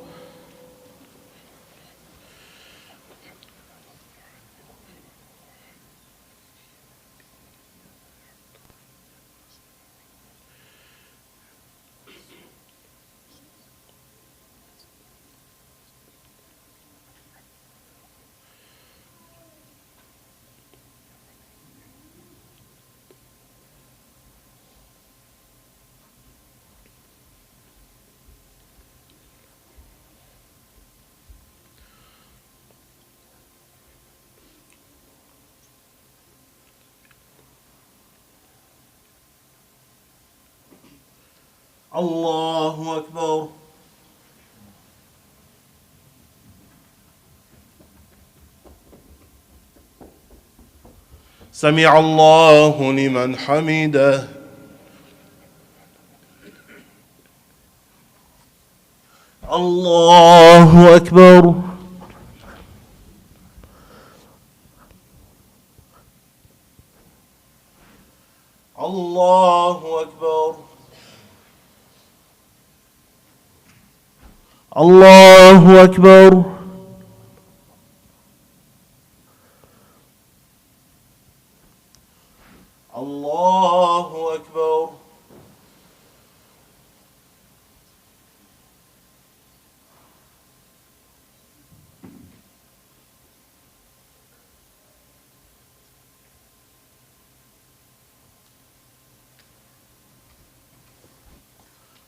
الله أكبر. سمع الله لمن حمده. الله أكبر. الله أكبر. الله أكبر. الله أكبر.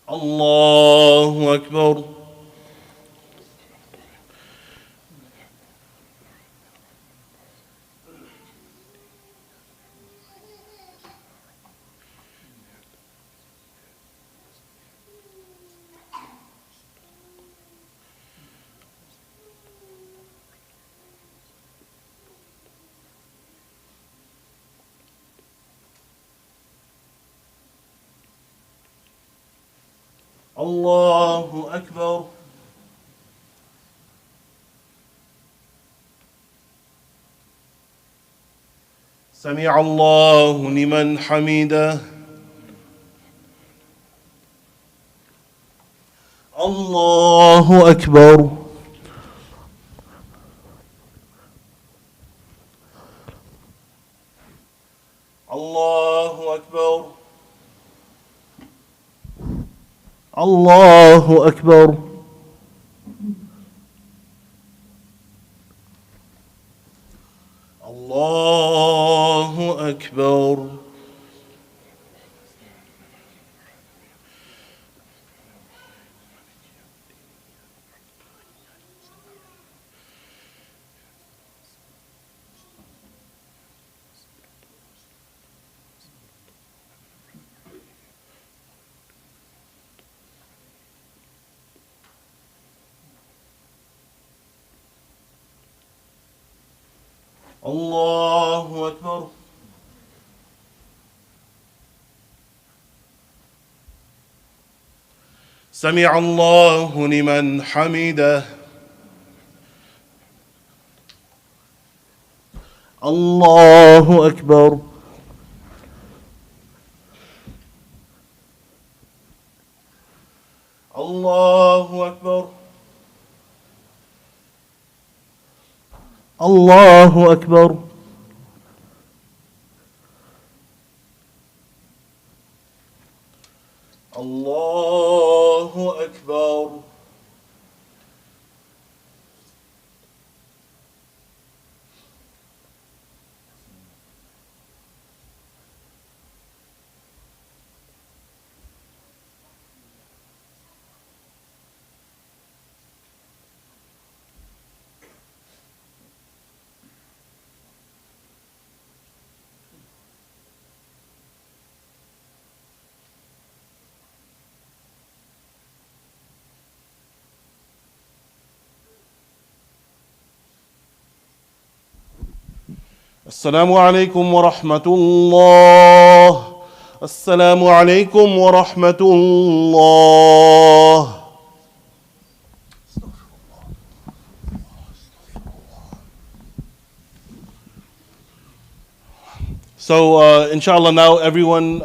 الله أكبر. الله أكبر. سمع الله لمن حمده. الله أكبر. الله أكبر الله أكبر الله أكبر الله أكبر سمع الله لمن حمده الله أكبر الله أكبر الله أكبر الله أكبر السلام عليكم ورحمة الله السلام عليكم ورحمة الله So inshallah now everyone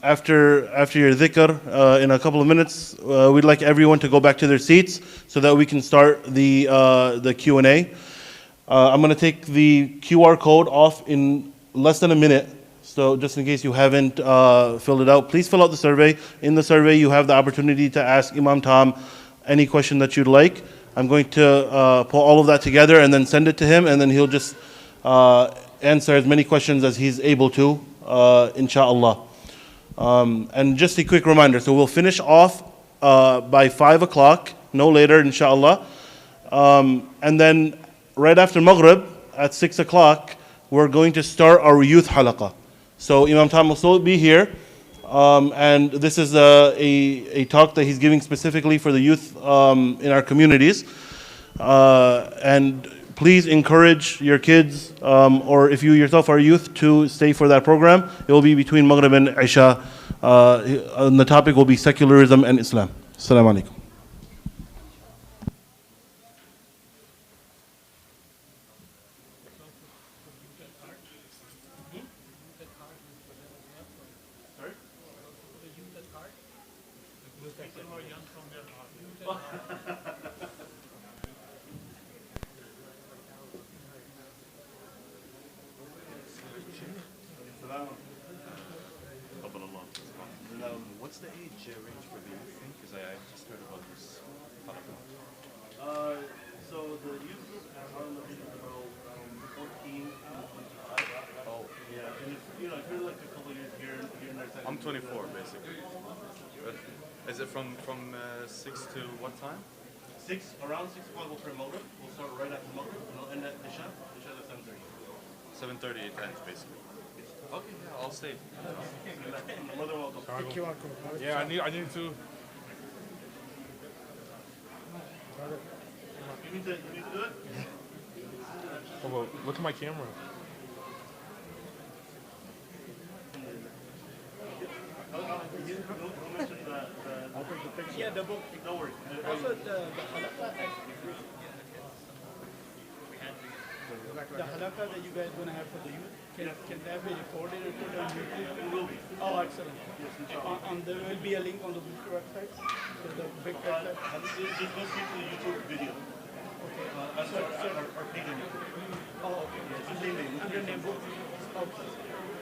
after your dhikr in a couple of minutes we'd like everyone to go back to their seats so that we can start the Q&A. I'm going to take the QR code off in less than a minute. So just in case you haven't filled it out, please fill out the survey. In the survey, you have the opportunity to ask Imam Tom any question that you'd like. I'm going to pull all of that together and then send it to him, and then he'll just answer as many questions as he's able to, inshallah. And just a quick reminder, so we'll finish off by 5 o'clock, no later, inshallah. And then right after Maghrib, at 6 o'clock, we're going to start our youth halaqah. So Imam Tom will still be here, and this is a talk that he's giving specifically for the youth in our communities. And please encourage your kids, or if you yourself are youth, to stay for that program. It will be between Maghrib and Isha, and the topic will be secularism and Islam. Assalamu alaikum. What's the age range for the youth thing? Because I just heard about this. So the youth group are looking at about 14 to 25. Oh, Yeah, and if you're like a couple years here and there. I'm 24 basically. Is it from 6 to what time? Around 6 o'clock we'll pray Maghrib. We'll start right after Maghrib and we'll end at Isha. Isha at 7:30. 7:30 it ends basically. Okay, yeah, I'll stay. More than welcome. Yeah, I need to. You need to do it? Oh, well, look at my camera. Who mentioned the Yeah, the book. don't worry. Also, the halakha that you guys gonna have for the youth, can that be recorded and put on YouTube? It will be. Oh, excellent. There will be a link on the book website, the big website. Just go straight to the YouTube video. Okay. Our page on YouTube. Oh, okay. It's the same name. Under name book. Okay.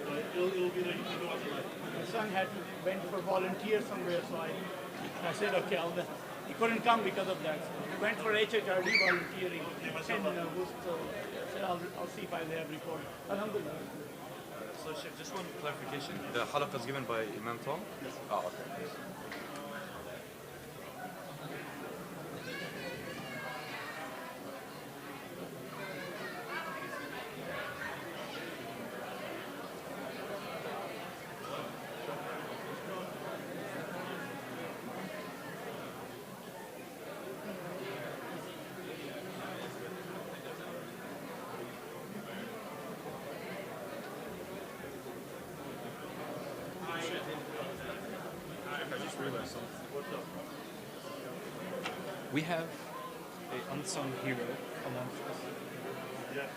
So it'll be there. You can watch it live. My son went for volunteer somewhere, so I said, okay, he couldn't come because of that. So he went for HHRD volunteering in August, so I said, I'll see if I have report. Alhamdulillah. So, Sheikh, just one clarification. The halaqah is given by Imam Tom? Yes. Oh, okay. I just realized something. We have an unsung hero amongst us. Yeah.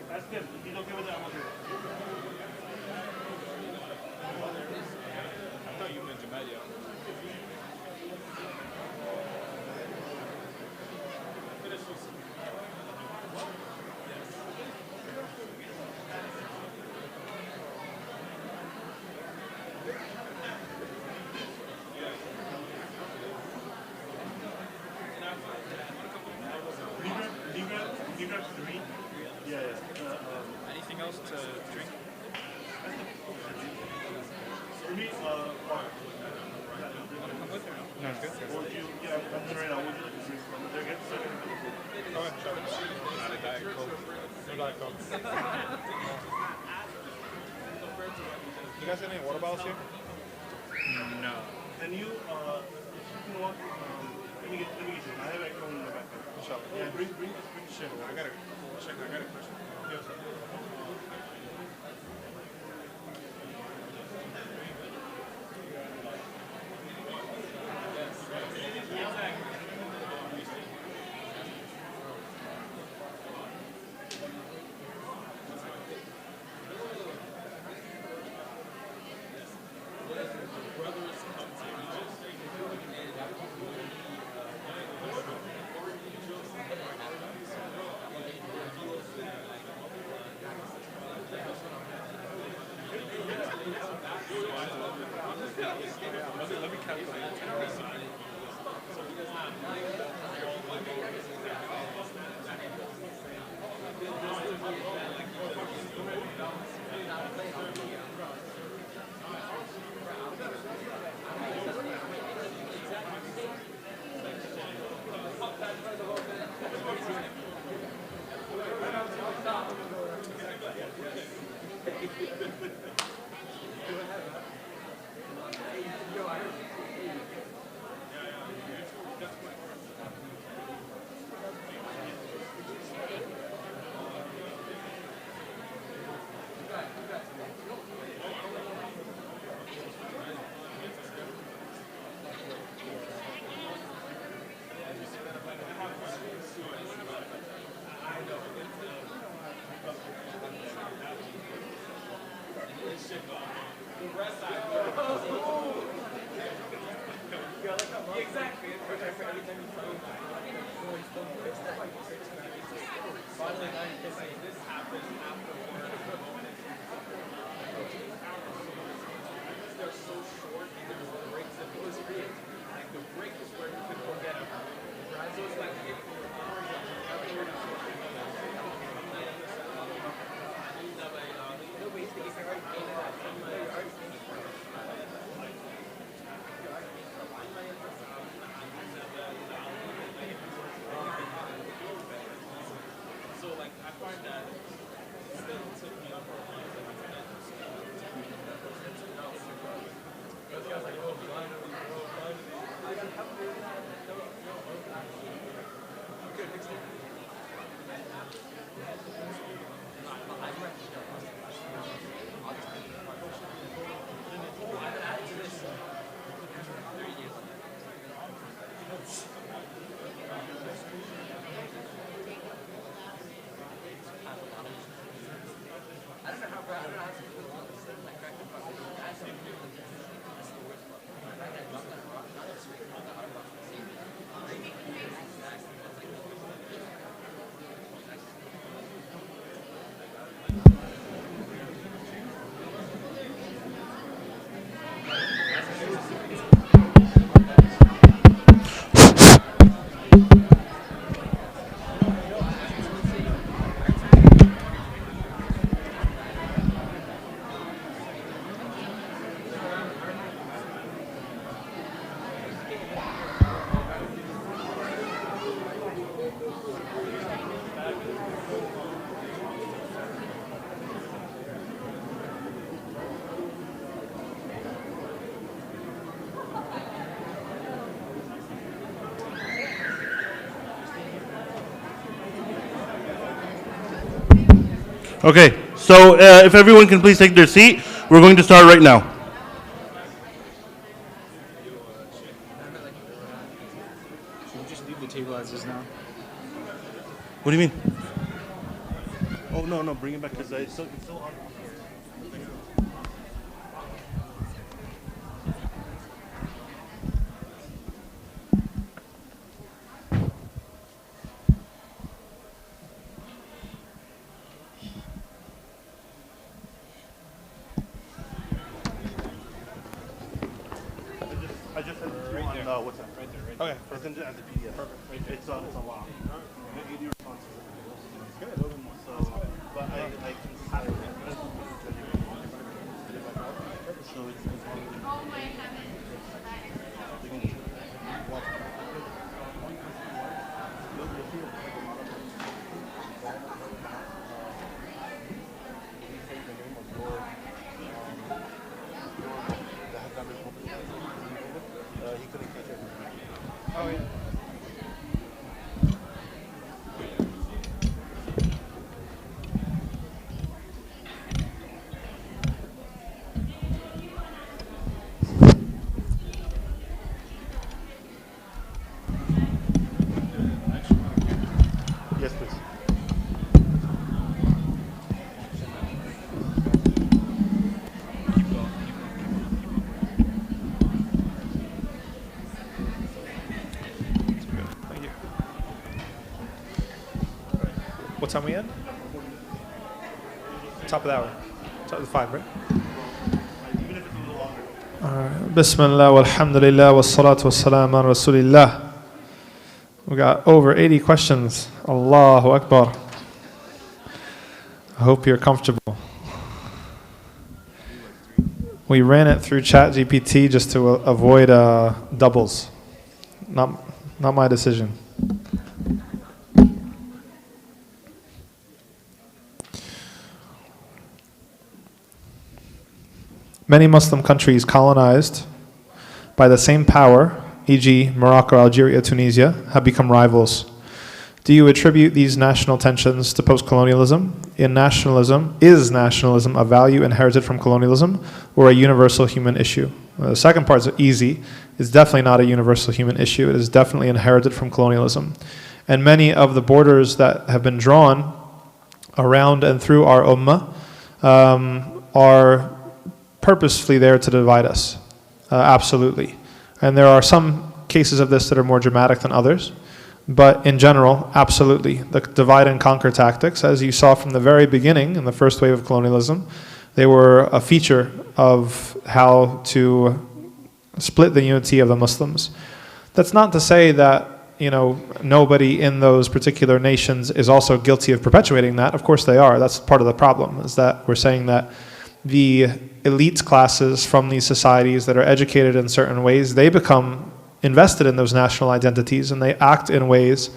That's good. If he's okay with that, I'm okay with it. I thought you meant Jamalia. Libra 3. Yeah, yeah. Anything else to drink? For me, No, it's good. what would you, yeah, I'm doing right now. What would you like to drink from? They're good? Go ahead, shove it. Not a Diet Coke. No Diet Coke. You guys have any water bottles here? No. Can you, if you can walk, let me get you. I have it in the back. Inshallah. Yeah, bring Shit, I got a question. Yes, sir. Let me calculate. Okay, so if everyone can please take their seat, we're going to start right now. Should we just leave the table as is now? What do you mean? Oh, no, bring it back because it's still on. I just sent it to you on WhatsApp. Right there, right there. Okay, I sent it as a PDF. Perfect. Right there. It's a lot. Maybe your responses. It's good. A little bit more. So, but I can so it's Oh, my heavens. Oh, yeah. yes, please. Thank you. What time we in? Top of the hour. Top of the 5, right? Alright. Bismillah walhamdulillah wassalatu wassalam ala rasulillah. We got over 80 questions. Allahu Akbar. I hope you're comfortable. We ran it through ChatGPT just to avoid doubles. Not my decision. Many Muslim countries colonized by the same power, e.g. Morocco, Algeria, Tunisia, have become rivals. Do you attribute these national tensions to post-colonialism? Is nationalism a value inherited from colonialism or a universal human issue? The second part is easy. It's definitely not a universal human issue. It is definitely inherited from colonialism. And many of the borders that have been drawn around and through our ummah are purposefully there to divide us. Absolutely. And there are some cases of this that are more dramatic than others. But in general, absolutely. The divide and conquer tactics, as you saw from the very beginning in the first wave of colonialism, they were a feature of how to split the unity of the Muslims. That's not to say that, nobody in those particular nations is also guilty of perpetuating that. Of course they are. That's part of the problem, is that we're saying that the elite classes from these societies that are educated in certain ways, they become invested in those national identities and they act in ways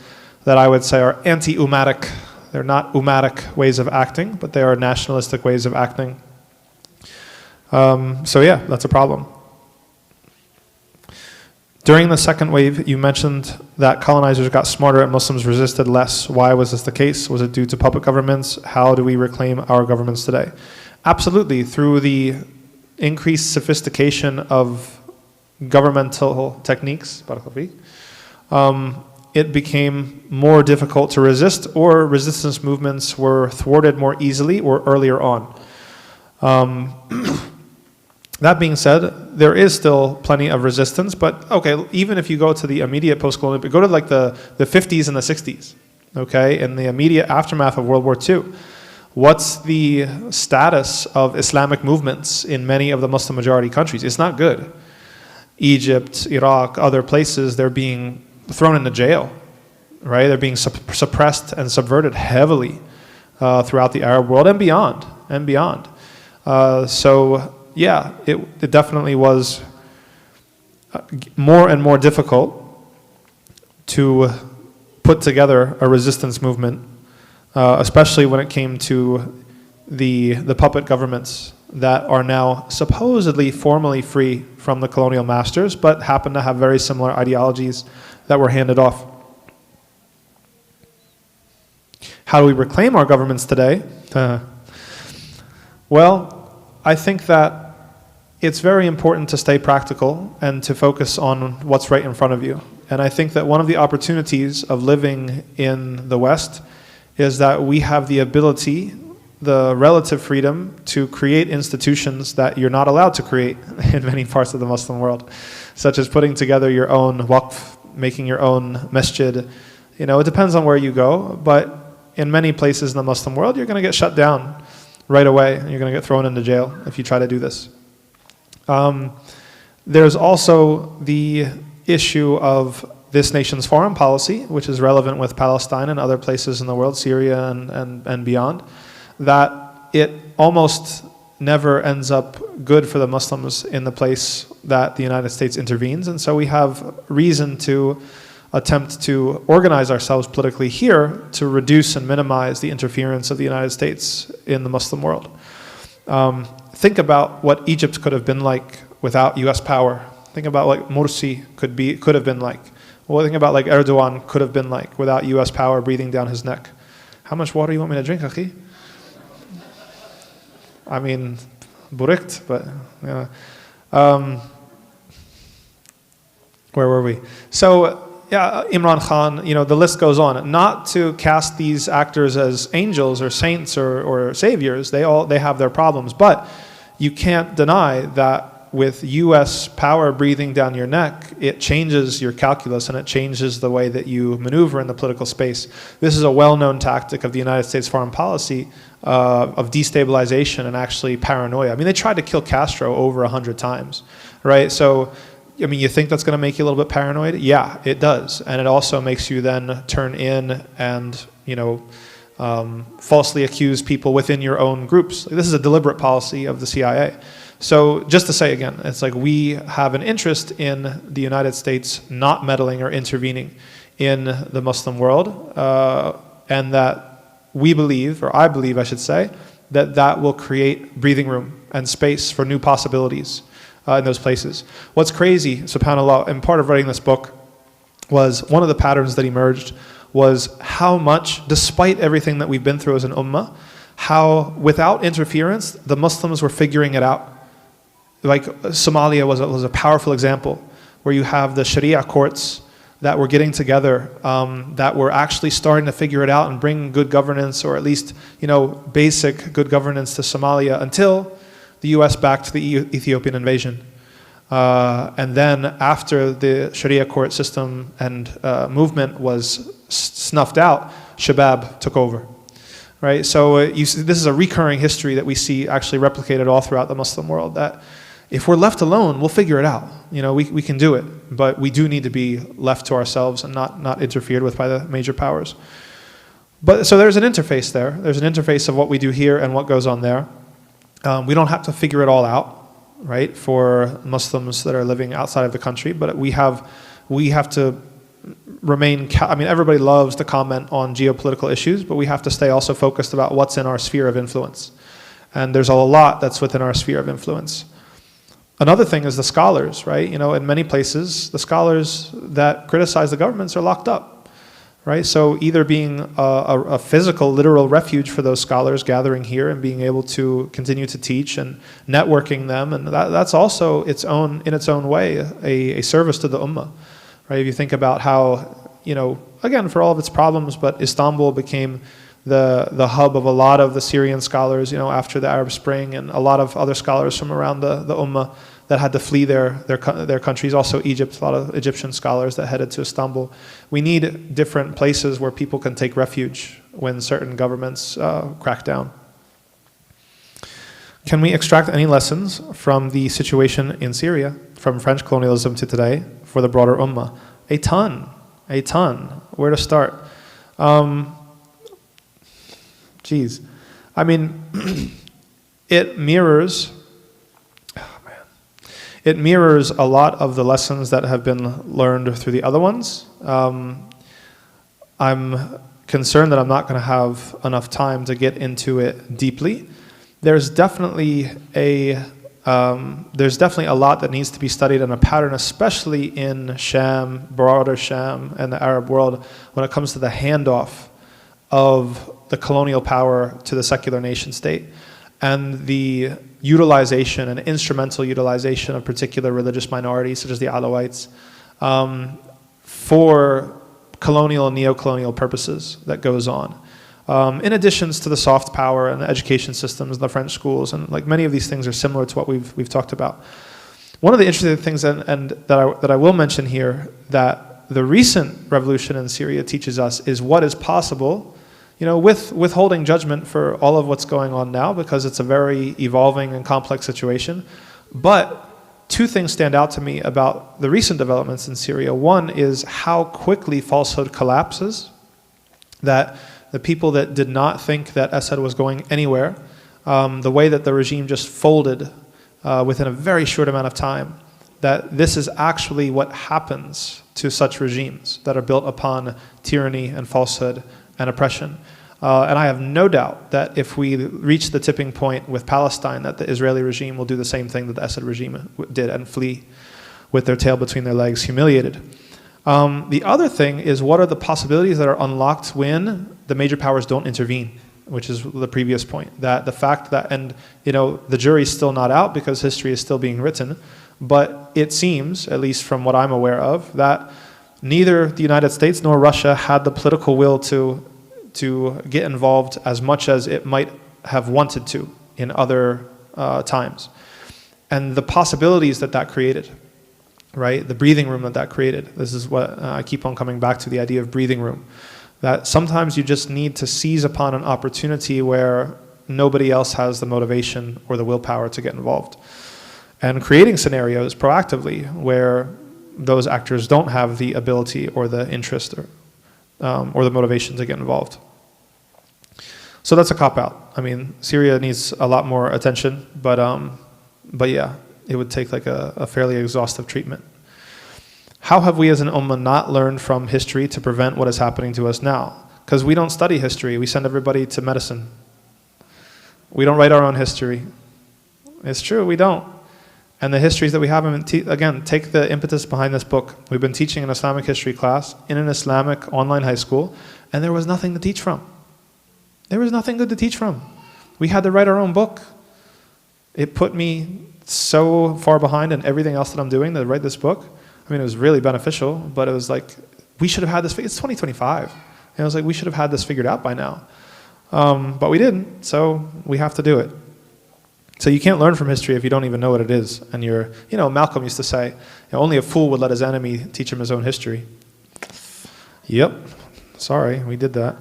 that I would say are anti-ummatic. They're not ummatic ways of acting, but they are nationalistic ways of acting. So yeah, that's a problem. During the second wave, you mentioned that colonizers got smarter and Muslims resisted less. Why was this the case? Was it due to puppet governments? How do we reclaim our governments today? Absolutely, through the increased sophistication of governmental techniques, it became more difficult to resist, or resistance movements were thwarted more easily or earlier on. That being said, there is still plenty of resistance, but okay, even if you go to the immediate post-colonial, go to like the 50s and the 60s, okay, in the immediate aftermath of World War II. What's the status of Islamic movements in many of the Muslim majority countries? It's not good. Egypt, Iraq, other places, they're being thrown into jail, right? They're being suppressed and subverted heavily throughout the Arab world and beyond, So yeah, it definitely was more and more difficult to put together a resistance movement, especially when it came to the puppet governments that are now supposedly formally free from the colonial masters, but happen to have very similar ideologies that were handed off. How do we reclaim our governments today? Well, I think that it's very important to stay practical and to focus on what's right in front of you. And I think that one of the opportunities of living in the West is that we have the ability, the relative freedom to create institutions that you're not allowed to create in many parts of the Muslim world, such as putting together your own waqf, making your own masjid. You know, it depends on where you go, but in many places in the Muslim world, you're going to get shut down right away. You're going to get thrown into jail if you try to do this. There's also the issue of this nation's foreign policy, which is relevant with Palestine and other places in the world, Syria and beyond, that it almost never ends up good for the Muslims in the place that the United States intervenes. And so we have reason to attempt to organize ourselves politically here to reduce and minimize the interference of the United States in the Muslim world. Think about what Egypt could have been like without US power. Think about what Morsi could have been like. Well, think about like Erdogan could have been like without US power breathing down his neck. How much water do you want me to drink, akhi? I mean, burikt, but yeah. Where were we? So, yeah, Imran Khan, you know, the list goes on. Not to cast these actors as angels or saints or saviors. They have their problems, but you can't deny that with US power breathing down your neck, it changes your calculus and it changes the way that you maneuver in the political space. This is a well-known tactic of the United States foreign policy of destabilization and actually paranoia. I mean, they tried to kill Castro over 100 times, right? So, I mean, you think that's going to make you a little bit paranoid? Yeah, it does. And it also makes you then turn in and, you know, falsely accuse people within your own groups. This is a deliberate policy of the CIA. So just to say again, it's like we have an interest in the United States not meddling or intervening in the Muslim world, and that we believe, or I believe I should say, that that will create breathing room and space for new possibilities in those places. What's crazy, subhanAllah, and part of writing this book was one of the patterns that emerged was how much, despite everything that we've been through as an ummah, how without interference, the Muslims were figuring it out. Like Somalia was a powerful example where you have the Sharia courts that were getting together, that were actually starting to figure it out and bring good governance, or at least, you know, basic good governance to Somalia until the US backed the Ethiopian invasion. And then after the Sharia court system and movement was snuffed out, Shabab took over. Right? So you see, this is a recurring history that we see actually replicated all throughout the Muslim world, that if we're left alone, we'll figure it out. You know, we can do it, but we do need to be left to ourselves and not interfered with by the major powers. But so there's an interface there. There's an interface of what we do here and what goes on there. We don't have to figure it all out, right, for Muslims that are living outside of the country, but we have to remain, I mean, everybody loves to comment on geopolitical issues, but we have to stay also focused about what's in our sphere of influence. And there's a lot that's within our sphere of influence. Another thing is the scholars, right? You know, in many places, the scholars that criticize the governments are locked up, right? So either being a physical, literal refuge for those scholars gathering here and being able to continue to teach and networking them, and that's also in its own way, a service to the ummah, right? If you think about how, you know, again, for all of its problems, but Istanbul became the hub of a lot of the Syrian scholars, you know, after the Arab Spring, and a lot of other scholars from around the ummah that had to flee their countries. Also Egypt, a lot of Egyptian scholars that headed to Istanbul. We need different places where people can take refuge when certain governments crack down. Can we extract any lessons from the situation in Syria, from French colonialism to today, for the broader ummah? A ton. Where to start? Geez. I mean, it mirrors a lot of the lessons that have been learned through the other ones. I'm concerned that I'm not going to have enough time to get into it deeply. There's definitely a lot that needs to be studied on a pattern, especially in Sham, broader Sham, and the Arab world, when it comes to the handoff of the colonial power to the secular nation state. and the utilization and instrumental utilization of particular religious minorities, such as the Alawites, for colonial and neo-colonial purposes that goes on. In addition to the soft power and the education systems, the French schools, and like many of these things are similar to what we've talked about. One of the interesting things, and that I will mention here, that the recent revolution in Syria teaches us is what is possible, with withholding judgment for all of what's going on now, because it's a very evolving and complex situation. But two things stand out to me about the recent developments in Syria. One is how quickly falsehood collapses, that the people that did not think that Assad was going anywhere, the way that the regime just folded within a very short amount of time, that this is actually what happens to such regimes that are built upon tyranny and falsehood and oppression. And I have no doubt that if we reach the tipping point with Palestine, that the Israeli regime will do the same thing that the Assad regime did and flee with their tail between their legs, humiliated. The other thing is, what are the possibilities that are unlocked when the major powers don't intervene, which is the previous point. That the fact that, and the jury's still not out because history is still being written, but it seems, at least from what I'm aware of, that neither the United States nor Russia had the political will to get involved as much as it might have wanted to in other times. And the possibilities that created, right? The breathing room that created. This is what I keep on coming back to, the idea of breathing room. That sometimes you just need to seize upon an opportunity where nobody else has the motivation or the willpower to get involved. And creating scenarios proactively where those actors don't have the ability or the interest or the motivation to get involved. So that's a cop-out. I mean, Syria needs a lot more attention, but yeah, it would take like a fairly exhaustive treatment. How have we as an ummah not learned from history to prevent what is happening to us now? Because we don't study history. We send everybody to medicine. We don't write our own history. It's true, we don't. And the histories that we have, again, take the impetus behind this book. We've been teaching an Islamic history class in an Islamic online high school, and there was nothing to teach from. There was nothing good to teach from. We had to write our own book. It put me so far behind in everything else that I'm doing to write this book. I mean, it was really beneficial, but it was like, we should have had this, it's 2025. And it was like, we should have had this figured out by now. But we didn't, so we have to do it. So you can't learn from history if you don't even know what it is. And Malcolm used to say, only a fool would let his enemy teach him his own history. Yep, sorry, we did that.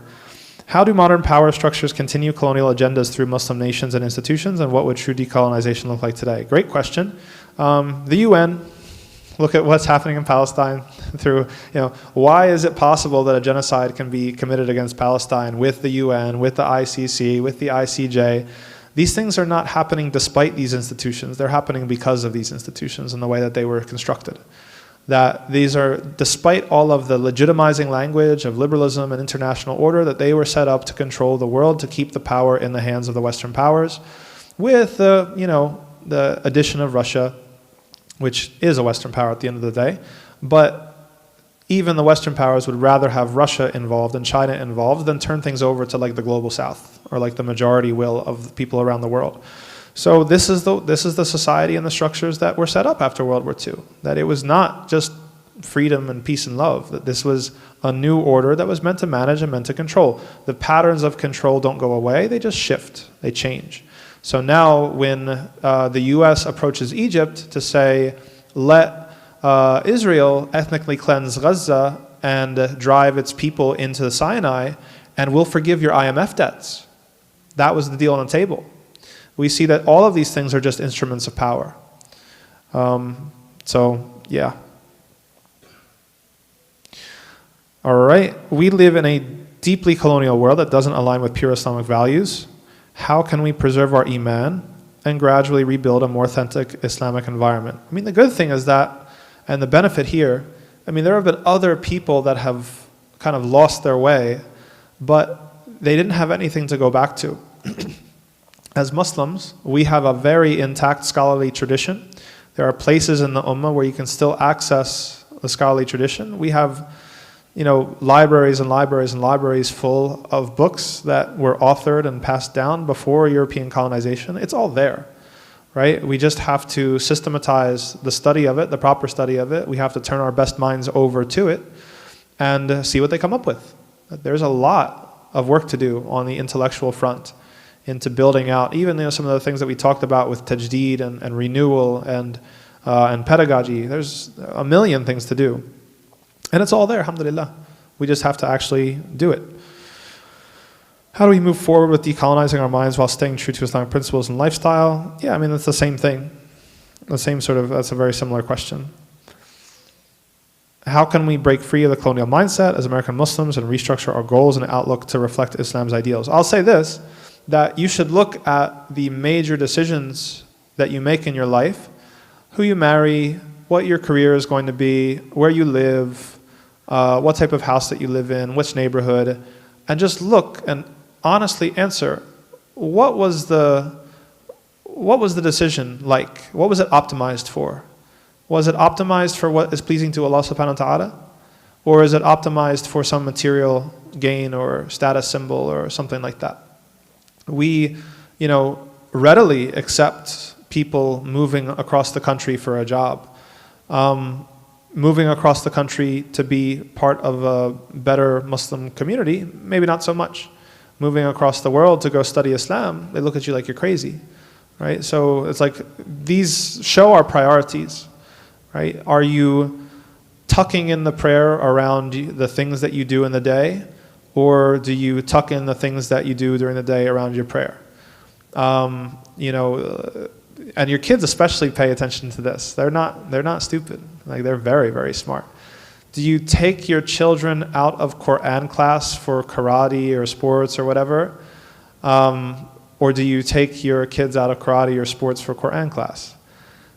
How do modern power structures continue colonial agendas through Muslim nations and institutions, and what would true decolonization look like today? Great question. The UN, look at what's happening in Palestine through, why is it possible that a genocide can be committed against Palestine with the UN, with the ICC, with the ICJ? These things are not happening despite these institutions. They're happening because of these institutions and the way that they were constructed. That these are, despite all of the legitimizing language of liberalism and international order, that they were set up to control the world, to keep the power in the hands of the Western powers, with the addition of Russia, which is a Western power at the end of the day. But even the Western powers would rather have Russia involved and China involved than turn things over to like the global South or like the majority will of the people around the world. So this is the society and the structures that were set up after World War II. That it was not just freedom and peace and love. That this was a new order that was meant to manage and meant to control. The patterns of control don't go away, they just shift, they change. So now when the US approaches Egypt to say, let Israel ethnically cleanse Gaza and drive its people into the Sinai, and we'll forgive your IMF debts. That was the deal on the table. We see that all of these things are just instruments of power. So, yeah. All right. We live in a deeply colonial world that doesn't align with pure Islamic values. How can we preserve our Iman and gradually rebuild a more authentic Islamic environment? I mean, the good thing is that, and the benefit here, I mean, there have been other people that have kind of lost their way, but they didn't have anything to go back to. As Muslims, we have a very intact scholarly tradition. There are places in the Ummah where you can still access the scholarly tradition. We have libraries and libraries and libraries full of books that were authored and passed down before European colonization. It's all there, right? We just have to systematize the study of it, the proper study of it. We have to turn our best minds over to it and see what they come up with. There's a lot of work to do on the intellectual front into building out even some of the things that we talked about with tajdeed and renewal and pedagogy. There's a million things to do. And it's all there, alhamdulillah. We just have to actually do it. How do we move forward with decolonizing our minds while staying true to Islamic principles and lifestyle? Yeah, I mean, it's the same thing. That's a very similar question. How can we break free of the colonial mindset as American Muslims and restructure our goals and outlook to reflect Islam's ideals? I'll say this, that you should look at the major decisions that you make in your life, who you marry, what your career is going to be, where you live, what type of house that you live in, which neighborhood, and just look and honestly answer, what was the decision like? What was it optimized for? Was it optimized for what is pleasing to Allah subhanahu wa ta'ala? Or is it optimized for some material gain or status symbol or something like that? We, readily accept people moving across the country for a job, moving across the country to be part of a better Muslim community, maybe not so much. Moving across the world to go study Islam, they look at you like you're crazy, right? So it's like these show our priorities, right? Are you tucking in the prayer around the things that you do in the day, or do you tuck in the things that you do during the day around your prayer? And your kids especially pay attention to this. They're not stupid. Like, they're very, very smart. Do you take your children out of Quran class for karate or sports or whatever? Or do you take your kids out of karate or sports for Quran class?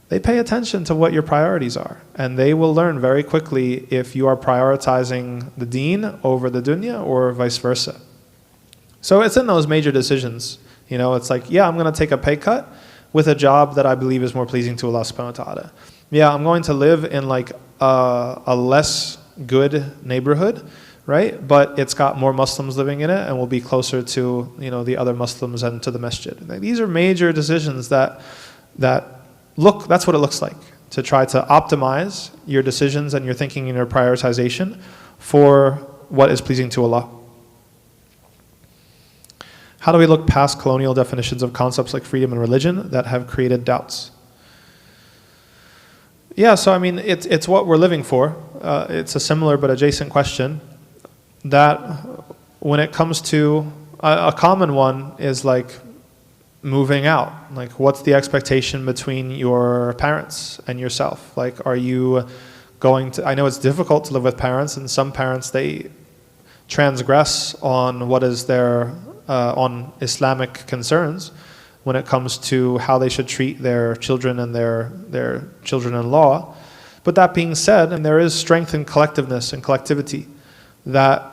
They pay attention to what your priorities are, and they will learn very quickly if you are prioritizing the deen over the dunya or vice versa. So it's in those major decisions. It's like, yeah, I'm going to take a pay cut with a job that I believe is more pleasing to Allah subhanahu wa ta'ala. Yeah, I'm going to live in like a less good neighborhood, right? But it's got more Muslims living in it and will be closer to, the other Muslims and to the masjid. These are major decisions that's what it looks like, to try to optimize your decisions and your thinking and your prioritization for what is pleasing to Allah. How do we look past colonial definitions of concepts like freedom and religion that have created doubts? Yeah, so I mean, it's what we're living for. It's a similar but adjacent question. That when it comes to, a common one is like moving out. Like, what's the expectation between your parents and yourself? Like, are you going to, I know it's difficult to live with parents, and some parents, they transgress on what is their on Islamic concerns when it comes to how they should treat their children and their children-in-law. But that being said, and there is strength in collectiveness and collectivity, that,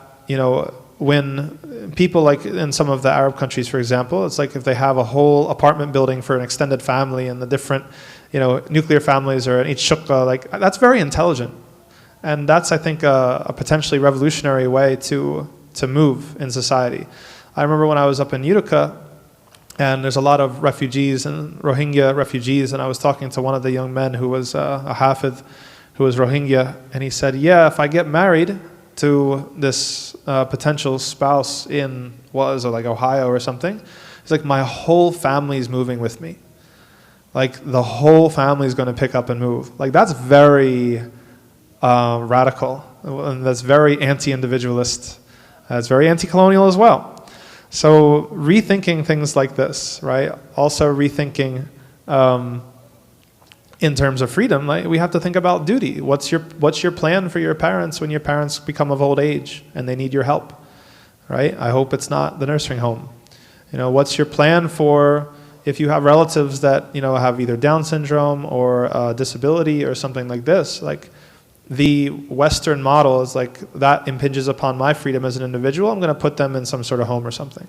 when people, like in some of the Arab countries, for example, it's like if they have a whole apartment building for an extended family and the different, nuclear families or in each shukka, like that's very intelligent. And that's, I think, a potentially revolutionary way to move in society. I remember when I was up in Utica, and there's a lot of refugees and Rohingya refugees, and I was talking to one of the young men who was a hafidh, who was Rohingya, and he said, yeah, if I get married to this potential spouse in, like Ohio or something, it's like my whole family's moving with me. Like, the whole family's going to pick up and move. Like, that's very radical, and that's very anti-individualist. It's very anti-colonial as well. So rethinking things like this, right? Also rethinking in terms of freedom, like, we have to think about duty. What's your plan for your parents when your parents become of old age and they need your help, right? I hope it's not the nursing home. What's your plan for if you have relatives that, have either Down syndrome or a disability or something like this? Like, the Western model is like, that impinges upon my freedom as an individual, I'm going to put them in some sort of home or something.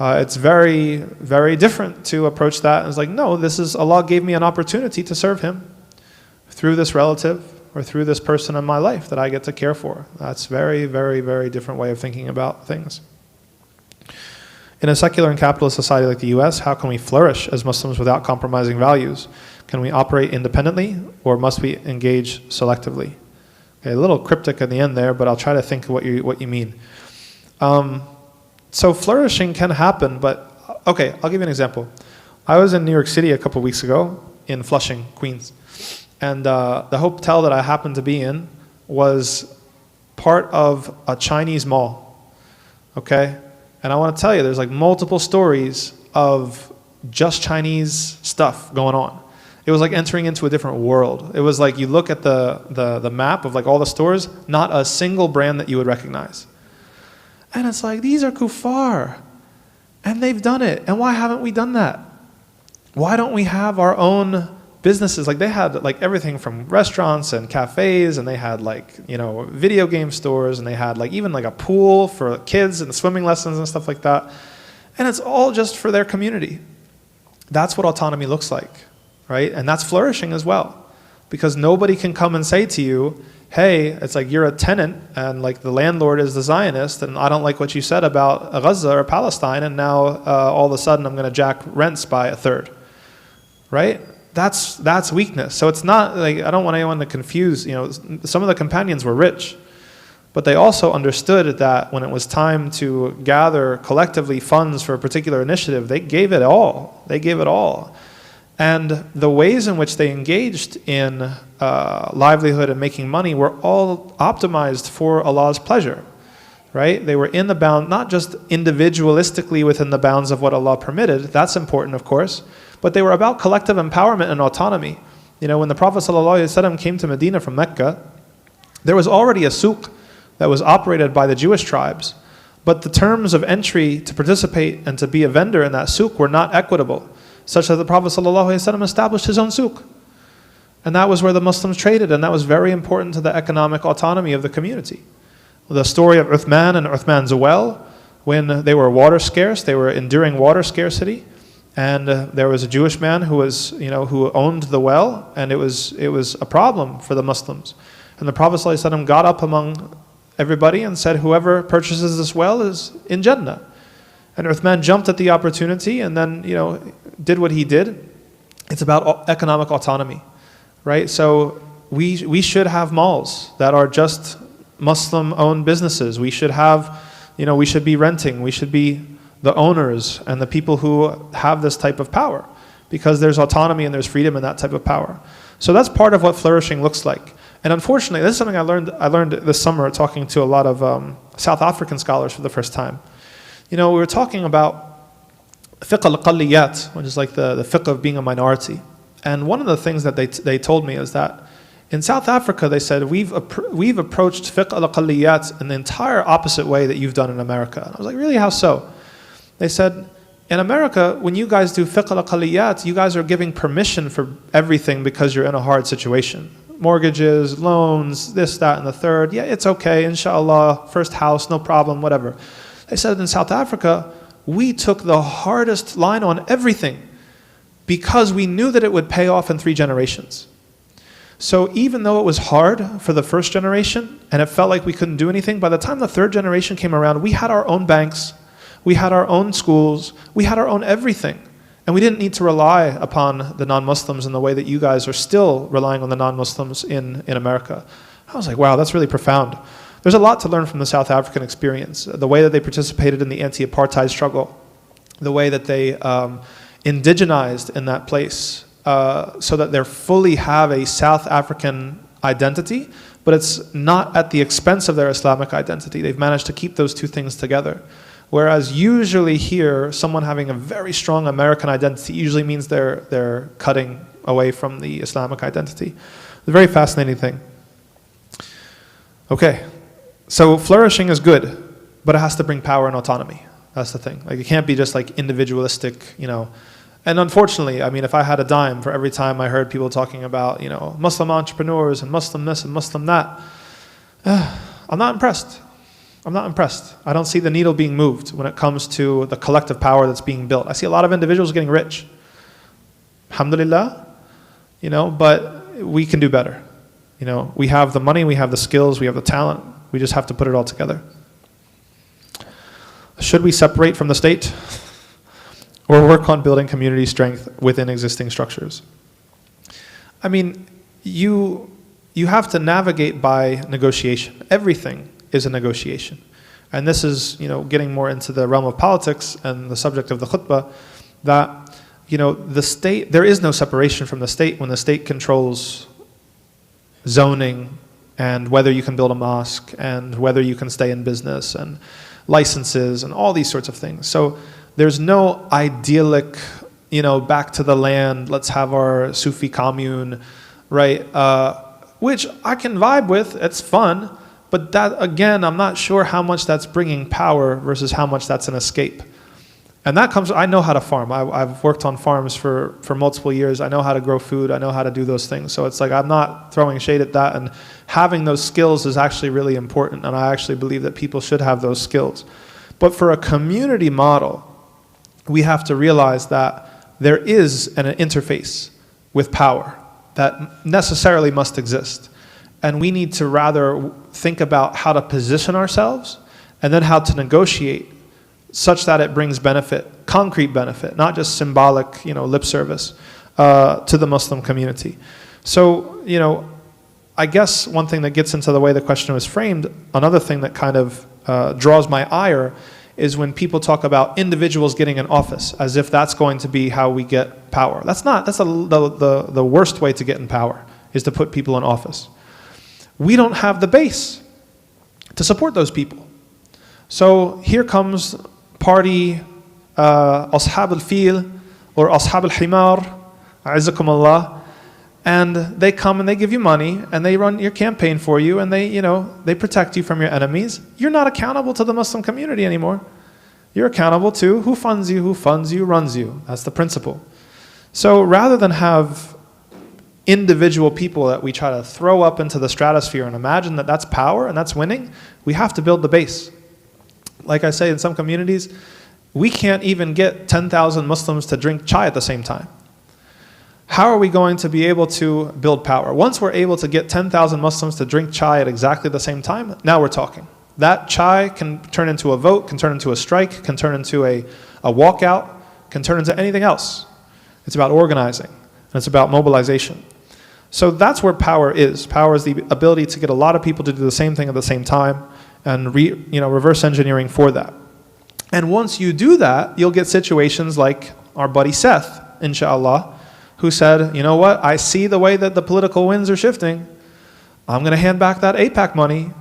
It's very, very different to approach that. It's like, no, Allah gave me an opportunity to serve Him through this relative, or through this person in my life that I get to care for. That's very, very, very different way of thinking about things. In a secular and capitalist society like the US, how can we flourish as Muslims without compromising values? Can we operate independently, or must we engage selectively? Okay, a little cryptic in the end there, but I'll try to think of what you mean. So flourishing can happen, but okay, I'll give you an example. I was in New York City a couple weeks ago, in Flushing, Queens, and the hotel that I happened to be in was part of a Chinese mall, okay? And I want to tell you, there's like multiple stories of just Chinese stuff going on. It was like entering into a different world. It was like you look at the map of like all the stores, not a single brand that you would recognize. And it's like, these are kuffar, and they've done it, and why haven't we done that? Why don't we have our own businesses? Like they had like everything from restaurants and cafes, and they had like, you know, video game stores, and they had like even like a pool for kids and swimming lessons and stuff like that. And it's all just for their community. That's what autonomy looks like, right? And that's flourishing as well, because nobody can come and say to you, hey, it's like you're a tenant and like the landlord is the Zionist, and I don't like what you said about Gaza or Palestine, and now all of a sudden I'm going to jack rents by a third, right? That's weakness. So it's not like, I don't want anyone to confuse, you know, some of the companions were rich, but they also understood that when it was time to gather collectively funds for a particular initiative, they gave it all. They gave it all. And the ways in which they engaged in livelihood and making money were all optimized for Allah's pleasure, right? They were in the bound, not just individualistically within the bounds of what Allah permitted. That's important, of course. But they were about collective empowerment and autonomy. You know, when the Prophet ﷺ came to Medina from Mecca, there was already a souk that was operated by the Jewish tribes. But the terms of entry to participate and to be a vendor in that souk were not equitable, such that the Prophet ﷺ established his own souk. And that was where the Muslims traded, and that was very important to the economic autonomy of the community. The story of Uthman and Uthman's well, when they were water scarce, they were enduring water scarcity, and there was a Jewish man who was, you know, who owned the well, and it was a problem for the Muslims. And the Prophet ﷺ got up among everybody and said, whoever purchases this well is in Jannah. And Uthman jumped at the opportunity and then, you know, did what he did. It's about economic autonomy, right? So we should have malls that are just Muslim-owned businesses. We should have, you know, we should be renting. We should be the owners and the people who have this type of power, because there's autonomy and there's freedom in that type of power. So that's part of what flourishing looks like. And unfortunately, this is something I learned this summer talking to a lot of South African scholars for the first time. You know, we were talking about fiqh al-aqalliyat, which is like the fiqh of being a minority. And one of the things that they told me is that in South Africa, they said, we've approached fiqh al-aqalliyat in the entire opposite way that you've done in America. And I was like, really, how so? They said, in America, when you guys do fiqh al-aqalliyat, you guys are giving permission for everything because you're in a hard situation. Mortgages, loans, this, that, and the third. Yeah, it's okay, inshallah, first house, no problem, whatever. They said in South Africa, we took the hardest line on everything because we knew that it would pay off in 3 generations. So even though it was hard for the first generation and it felt like we couldn't do anything, by the time the 3rd generation came around, we had our own banks, we had our own schools, we had our own everything. And we didn't need to rely upon the non-Muslims in the way that you guys are still relying on the non-Muslims in America. I was like, wow, that's really profound. There's a lot to learn from the South African experience. The way that they participated in the anti-apartheid struggle, the way that they indigenized in that place, so that they fully have a South African identity, but it's not at the expense of their Islamic identity. They've managed to keep those two things together. Whereas usually here, someone having a very strong American identity usually means they're cutting away from the Islamic identity. It's a very fascinating thing. Okay, so flourishing is good, but it has to bring power and autonomy. That's the thing. Like, it can't be just like individualistic, you know. And unfortunately, I mean, if I had a dime for every time I heard people talking about, you know, Muslim entrepreneurs and Muslim this and Muslim that, I'm not impressed. I'm not impressed. I don't see the needle being moved when it comes to the collective power that's being built. I see a lot of individuals getting rich. Alhamdulillah, you know, but we can do better. We have the money, we have the skills, we have the talent. We just have to put it all together. Should we separate from the state or work on building community strength within existing structures? I mean, you have to navigate by negotiation. Everything is a negotiation. And this is, getting more into the realm of politics and the subject of the khutbah, that, the state, there is no separation from the state when the state controls zoning and whether you can build a mosque and whether you can stay in business and licenses and all these sorts of things. So there's no idyllic, back to the land, let's have our Sufi commune, right? Which I can vibe with, it's fun, but that, again, I'm not sure how much that's bringing power versus how much that's an escape. And that comes, I know how to farm. I've worked on farms for multiple years. I know how to grow food. I know how to do those things. So it's like I'm not throwing shade at that. And having those skills is actually really important. And I actually believe that people should have those skills. But for a community model, we have to realize that there is an interface with power that necessarily must exist. And we need to rather think about how to position ourselves and then how to negotiate such that it brings benefit, concrete benefit, not just symbolic, lip service to the Muslim community. So, I guess one thing that gets into the way the question was framed, another thing that kind of draws my ire is when people talk about individuals getting an office as if that's going to be how we get power. That's not. That's the worst way to get in power, is to put people in office. We don't have the base to support those people. So here comes party Ashab al-Fil or Ashab al-Himar, A'izzakum Allah, and they come and they give you money and they run your campaign for you and they protect you from your enemies. You're not accountable to the Muslim community anymore. You're accountable to who funds you, runs you. That's the principle. So rather than have individual people that we try to throw up into the stratosphere and imagine that that's power and that's winning, we have to build the base. Like I say, in some communities, we can't even get 10,000 Muslims to drink chai at the same time. How are we going to be able to build power? Once we're able to get 10,000 Muslims to drink chai at exactly the same time, now we're talking. That chai can turn into a vote, can turn into a strike, can turn into a walkout, can turn into anything else. It's about organizing, and it's about mobilization. So that's where power is. Power is the ability to get a lot of people to do the same thing at the same time, and reverse engineering for that. And once you do that, you'll get situations like our buddy Seth, inshallah, who said, you know what, I see the way that the political winds are shifting. I'm going to hand back that APAC money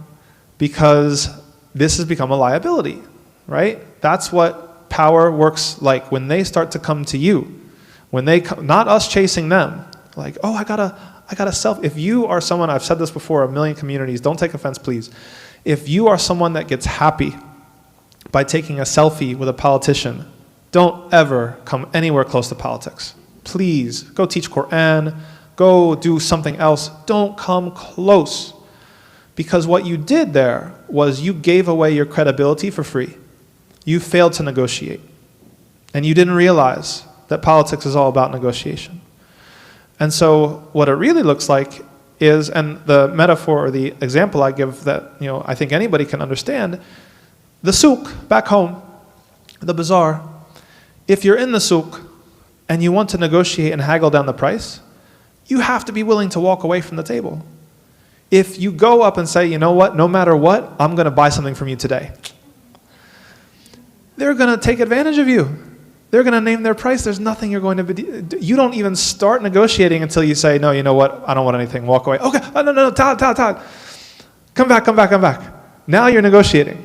because this has become a liability, right? That's what power works like when they start to come to you. When they come, not us chasing them. Like, oh, I gotta self. If you are someone, I've said this before, 1 million communities, don't take offense, please. If you are someone that gets happy by taking a selfie with a politician, don't ever come anywhere close to politics. Please, go teach Quran, go do something else. Don't come close. Because what you did there was you gave away your credibility for free. You failed to negotiate. And you didn't realize that politics is all about negotiation. And so what it really looks like is, and the metaphor or the example I give that I think anybody can understand, the souk back home, the bazaar. If you're in the souk and you want to negotiate and haggle down the price, you have to be willing to walk away from the table. If you go up and say, you know what, no matter what, I'm going to buy something from you today, they're going to take advantage of you. They're going to name their price. There's nothing you're going to be. You don't even start negotiating until you say, no, you know what? I don't want anything. Walk away. Okay. Oh, no. Todd. Come back. Now you're negotiating.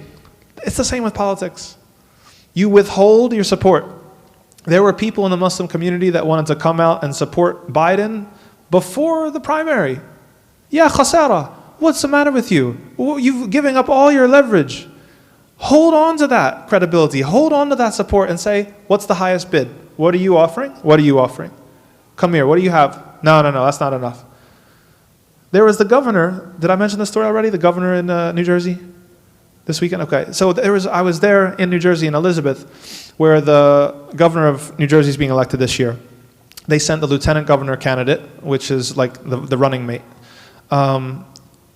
It's the same with politics. You withhold your support. There were people in the Muslim community that wanted to come out and support Biden before the primary. Ya khasara. What's the matter with you? You're giving up all your leverage. Hold on to that credibility. Hold on to that support and say, what's the highest bid? What are you offering? What are you offering? Come here. What do you have? No, that's not enough. There was the governor. Did I mention the story already? The governor in New Jersey this weekend? Okay. So I was there in New Jersey in Elizabeth where the governor of New Jersey is being elected this year. They sent the lieutenant governor candidate, which is like the running mate.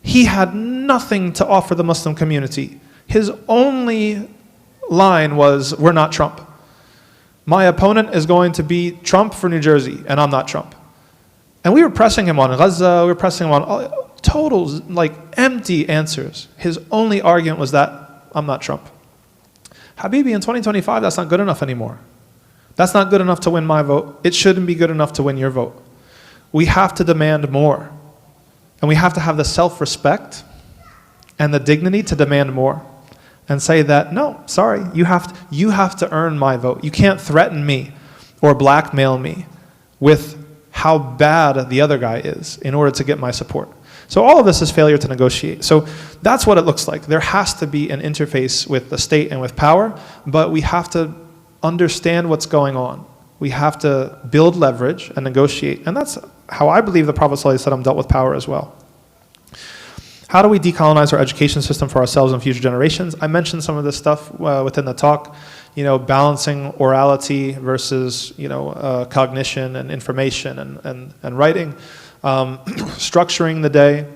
he had nothing to offer the Muslim community. His only line was, we're not Trump. My opponent is going to be Trump for New Jersey, and I'm not Trump. And we were pressing him on Gaza, we were pressing him on total, like, empty answers. His only argument was that, I'm not Trump. Habibi, in 2025, that's not good enough anymore. That's not good enough to win my vote. It shouldn't be good enough to win your vote. We have to demand more. And we have to have the self-respect and the dignity to demand more. And say that, no, sorry, you have to earn my vote. You can't threaten me or blackmail me with how bad the other guy is in order to get my support. So all of this is failure to negotiate. So that's what it looks like. There has to be an interface with the state and with power, but we have to understand what's going on. We have to build leverage and negotiate. And that's how I believe the Prophet ﷺ dealt with power as well. How do we decolonize our education system for ourselves and future generations? I mentioned some of this stuff within the talk, balancing orality versus, cognition and information and writing, structuring the day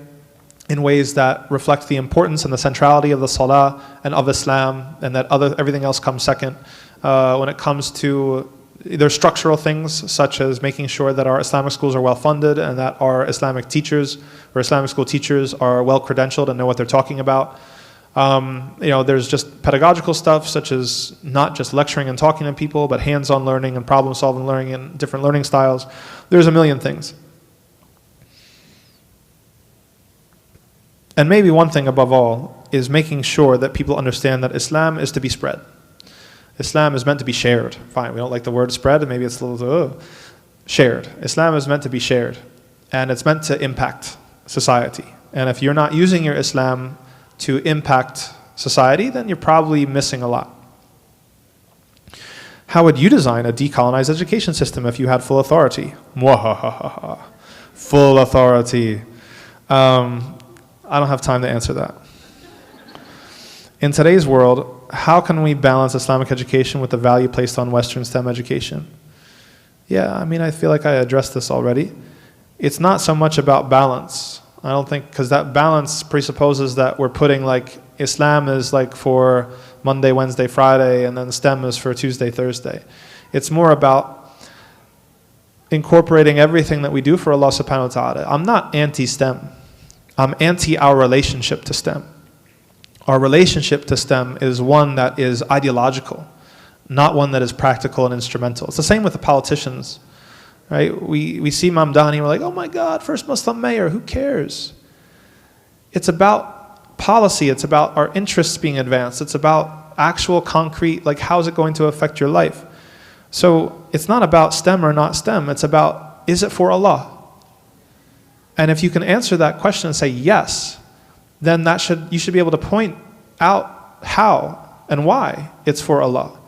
in ways that reflect the importance and the centrality of the salah and of Islam, and that everything else comes second. When it comes to there's structural things such as making sure that our Islamic schools are well funded and that our Islamic teachers or Islamic school teachers are well credentialed and know what they're talking about. There's just pedagogical stuff such as not just lecturing and talking to people, but hands-on learning and problem-solving learning and different learning styles. There's a million things. And maybe one thing above all is making sure that people understand that Islam is to be spread. Islam is meant to be shared. Fine, we don't like the word spread, maybe it's a little shared. Islam is meant to be shared, and it's meant to impact society. And if you're not using your Islam to impact society, then you're probably missing a lot. How would you design a decolonized education system if you had full authority? Mwahahaha. Full authority. I don't have time to answer that. In today's world, how can we balance Islamic education with the value placed on Western STEM education? Yeah, I feel like I addressed this already. It's not so much about balance. I don't think, because that balance presupposes that we're putting Islam is for Monday, Wednesday, Friday, and then STEM is for Tuesday, Thursday. It's more about incorporating everything that we do for Allah subhanahu wa ta'ala. I'm not anti-STEM. I'm anti our relationship to STEM. Our relationship to STEM is one that is ideological, not one that is practical and instrumental. It's the same with the politicians, right? We see Imam Dani, we're like, oh my God, first Muslim mayor, who cares? It's about policy, it's about our interests being advanced, it's about actual concrete, how is it going to affect your life? So it's not about STEM or not STEM, it's about, is it for Allah? And if you can answer that question and say yes, then you should be able to point out how and why it's for Allah.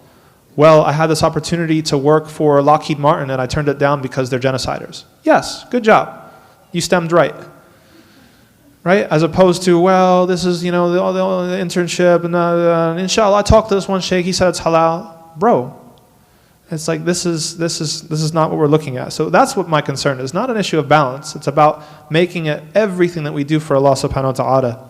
Well, I had this opportunity to work for Lockheed Martin and I turned it down because they're genociders. Yes, good job. You stemmed right. Right? As opposed to, well, this is, the internship and inshallah, I talked to this one sheikh, he said it's halal. Bro, it's this is not what we're looking at. So that's what my concern is. Not an issue of balance. It's about making it everything that we do for Allah subhanahu wa ta'ala.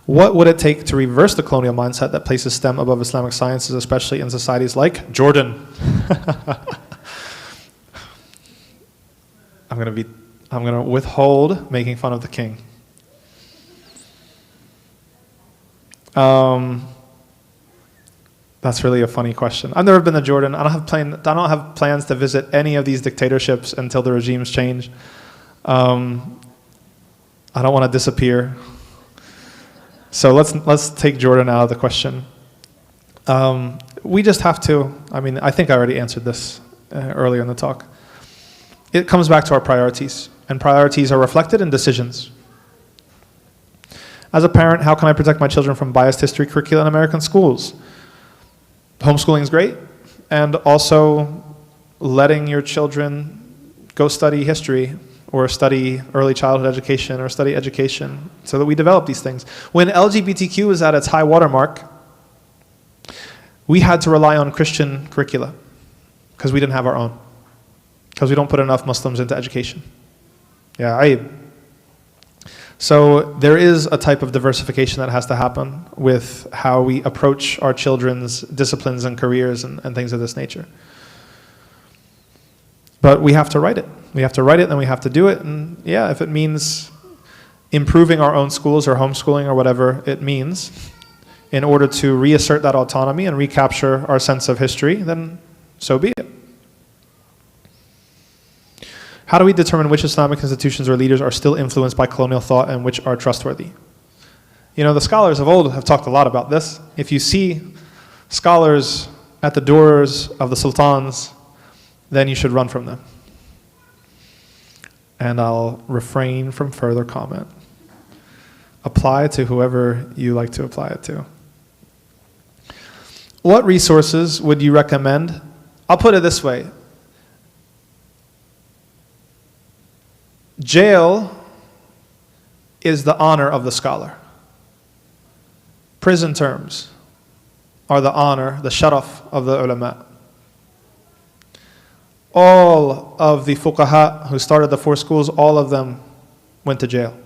What would it take to reverse the colonial mindset that places STEM above Islamic sciences, especially in societies like Jordan? I'm gonna withhold making fun of the king. That's really a funny question. I've never been to Jordan. I don't have plans to visit any of these dictatorships until the regimes change. I don't want to disappear. So let's take Jordan out of the question. We just have to, I think I already answered this earlier in the talk. It comes back to our priorities, and priorities are reflected in decisions. As a parent, how can I protect my children from biased history curricula in American schools? Homeschooling is great, and also letting your children go study history or study early childhood education or study education so that we develop these things. When LGBTQ was at its high watermark, we had to rely on Christian curricula because we didn't have our own, because we don't put enough Muslims into education. Yeah, So there is a type of diversification that has to happen with how we approach our children's disciplines and careers and things of this nature. But we have to write it. We have to write it and we have to do it. And yeah, if it means improving our own schools or homeschooling or whatever it means in order to reassert that autonomy and recapture our sense of history, then so be it. How do we determine which Islamic institutions or leaders are still influenced by colonial thought and which are trustworthy? You know, the scholars of old have talked a lot about this. If you see scholars at the doors of the sultans, then you should run from them. And I'll refrain from further comment. Apply it to whoever you like to apply it to. What resources would you recommend? I'll put it this way. Jail is the honor of the scholar. Prison terms are the honor, the sharaf of the ulama. All of the fuqaha who started the 4 schools, all of them went to jail.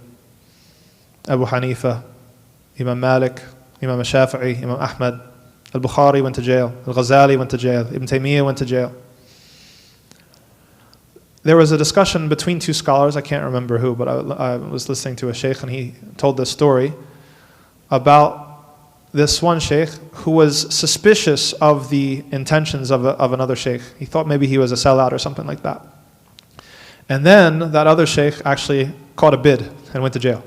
Abu Hanifa, Imam Malik, Imam Shafi'i, Imam Ahmad, Al-Bukhari went to jail, Al-Ghazali went to jail, Ibn Taymiyyah went to jail. There was a discussion between 2 scholars, I can't remember who, but I was listening to a sheikh and he told this story about this one sheikh who was suspicious of the intentions of another sheikh. He thought maybe he was a sellout or something like that. And then that other sheikh actually caught a bid and went to jail.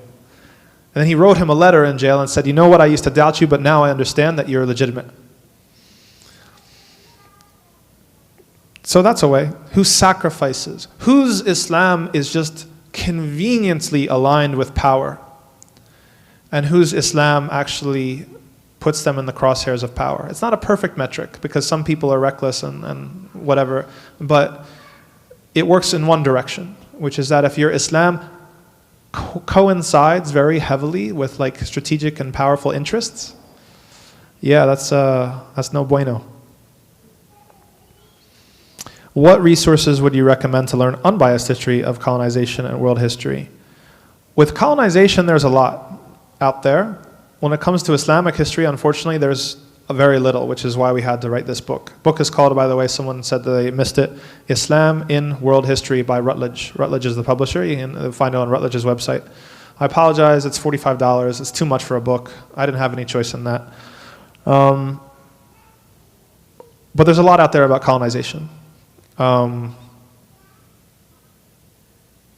And then he wrote him a letter in jail and said, you know what, I used to doubt you, but now I understand that you're legitimate. So that's a way. Who sacrifices? Whose Islam is just conveniently aligned with power? And whose Islam actually puts them in the crosshairs of power? It's not a perfect metric because some people are reckless and whatever, but it works in one direction, which is that if your Islam coincides very heavily with like strategic and powerful interests, yeah, that's no bueno. What resources would you recommend to learn unbiased history of colonization and world history? With colonization, there's a lot out there. When it comes to Islamic history, unfortunately, there's very little, which is why we had to write this book. Book is called, by the way, someone said that they missed it, Islam in World History by Routledge. Routledge is the publisher. You can find it on Routledge's website. I apologize, it's $45. It's too much for a book. I didn't have any choice in that. But there's a lot out there about colonization.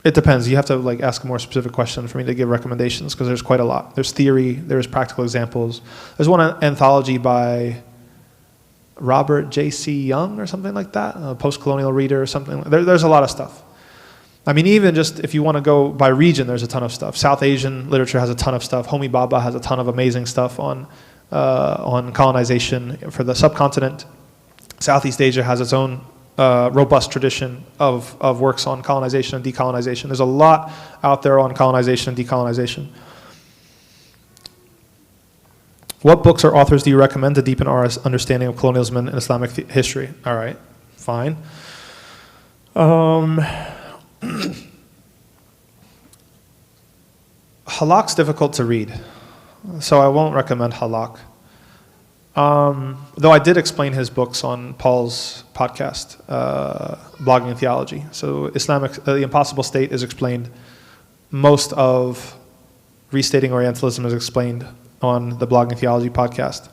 It depends. You have to like ask a more specific question for me to give recommendations because there's quite a lot. There's theory, there's practical examples. There's one anthology by Robert J.C. Young or something like that, a post-colonial reader or something. There's a lot of stuff. I mean, even just if you want to go by region, there's a ton of stuff. South Asian literature has a ton of stuff. Homi Bhabha has a ton of amazing stuff on colonization for the subcontinent. Southeast Asia has its own robust tradition of works on colonization and decolonization. There's a lot out there on colonization and decolonization. What books or authors do you recommend to deepen our understanding of colonialism and Islamic history? All right, fine. Halak's difficult to read, so I won't recommend Halak. Though I did explain his books on Paul's podcast, Blogging and Theology. So The Impossible State is explained. Most of Restating Orientalism is explained on the Blogging and Theology podcast.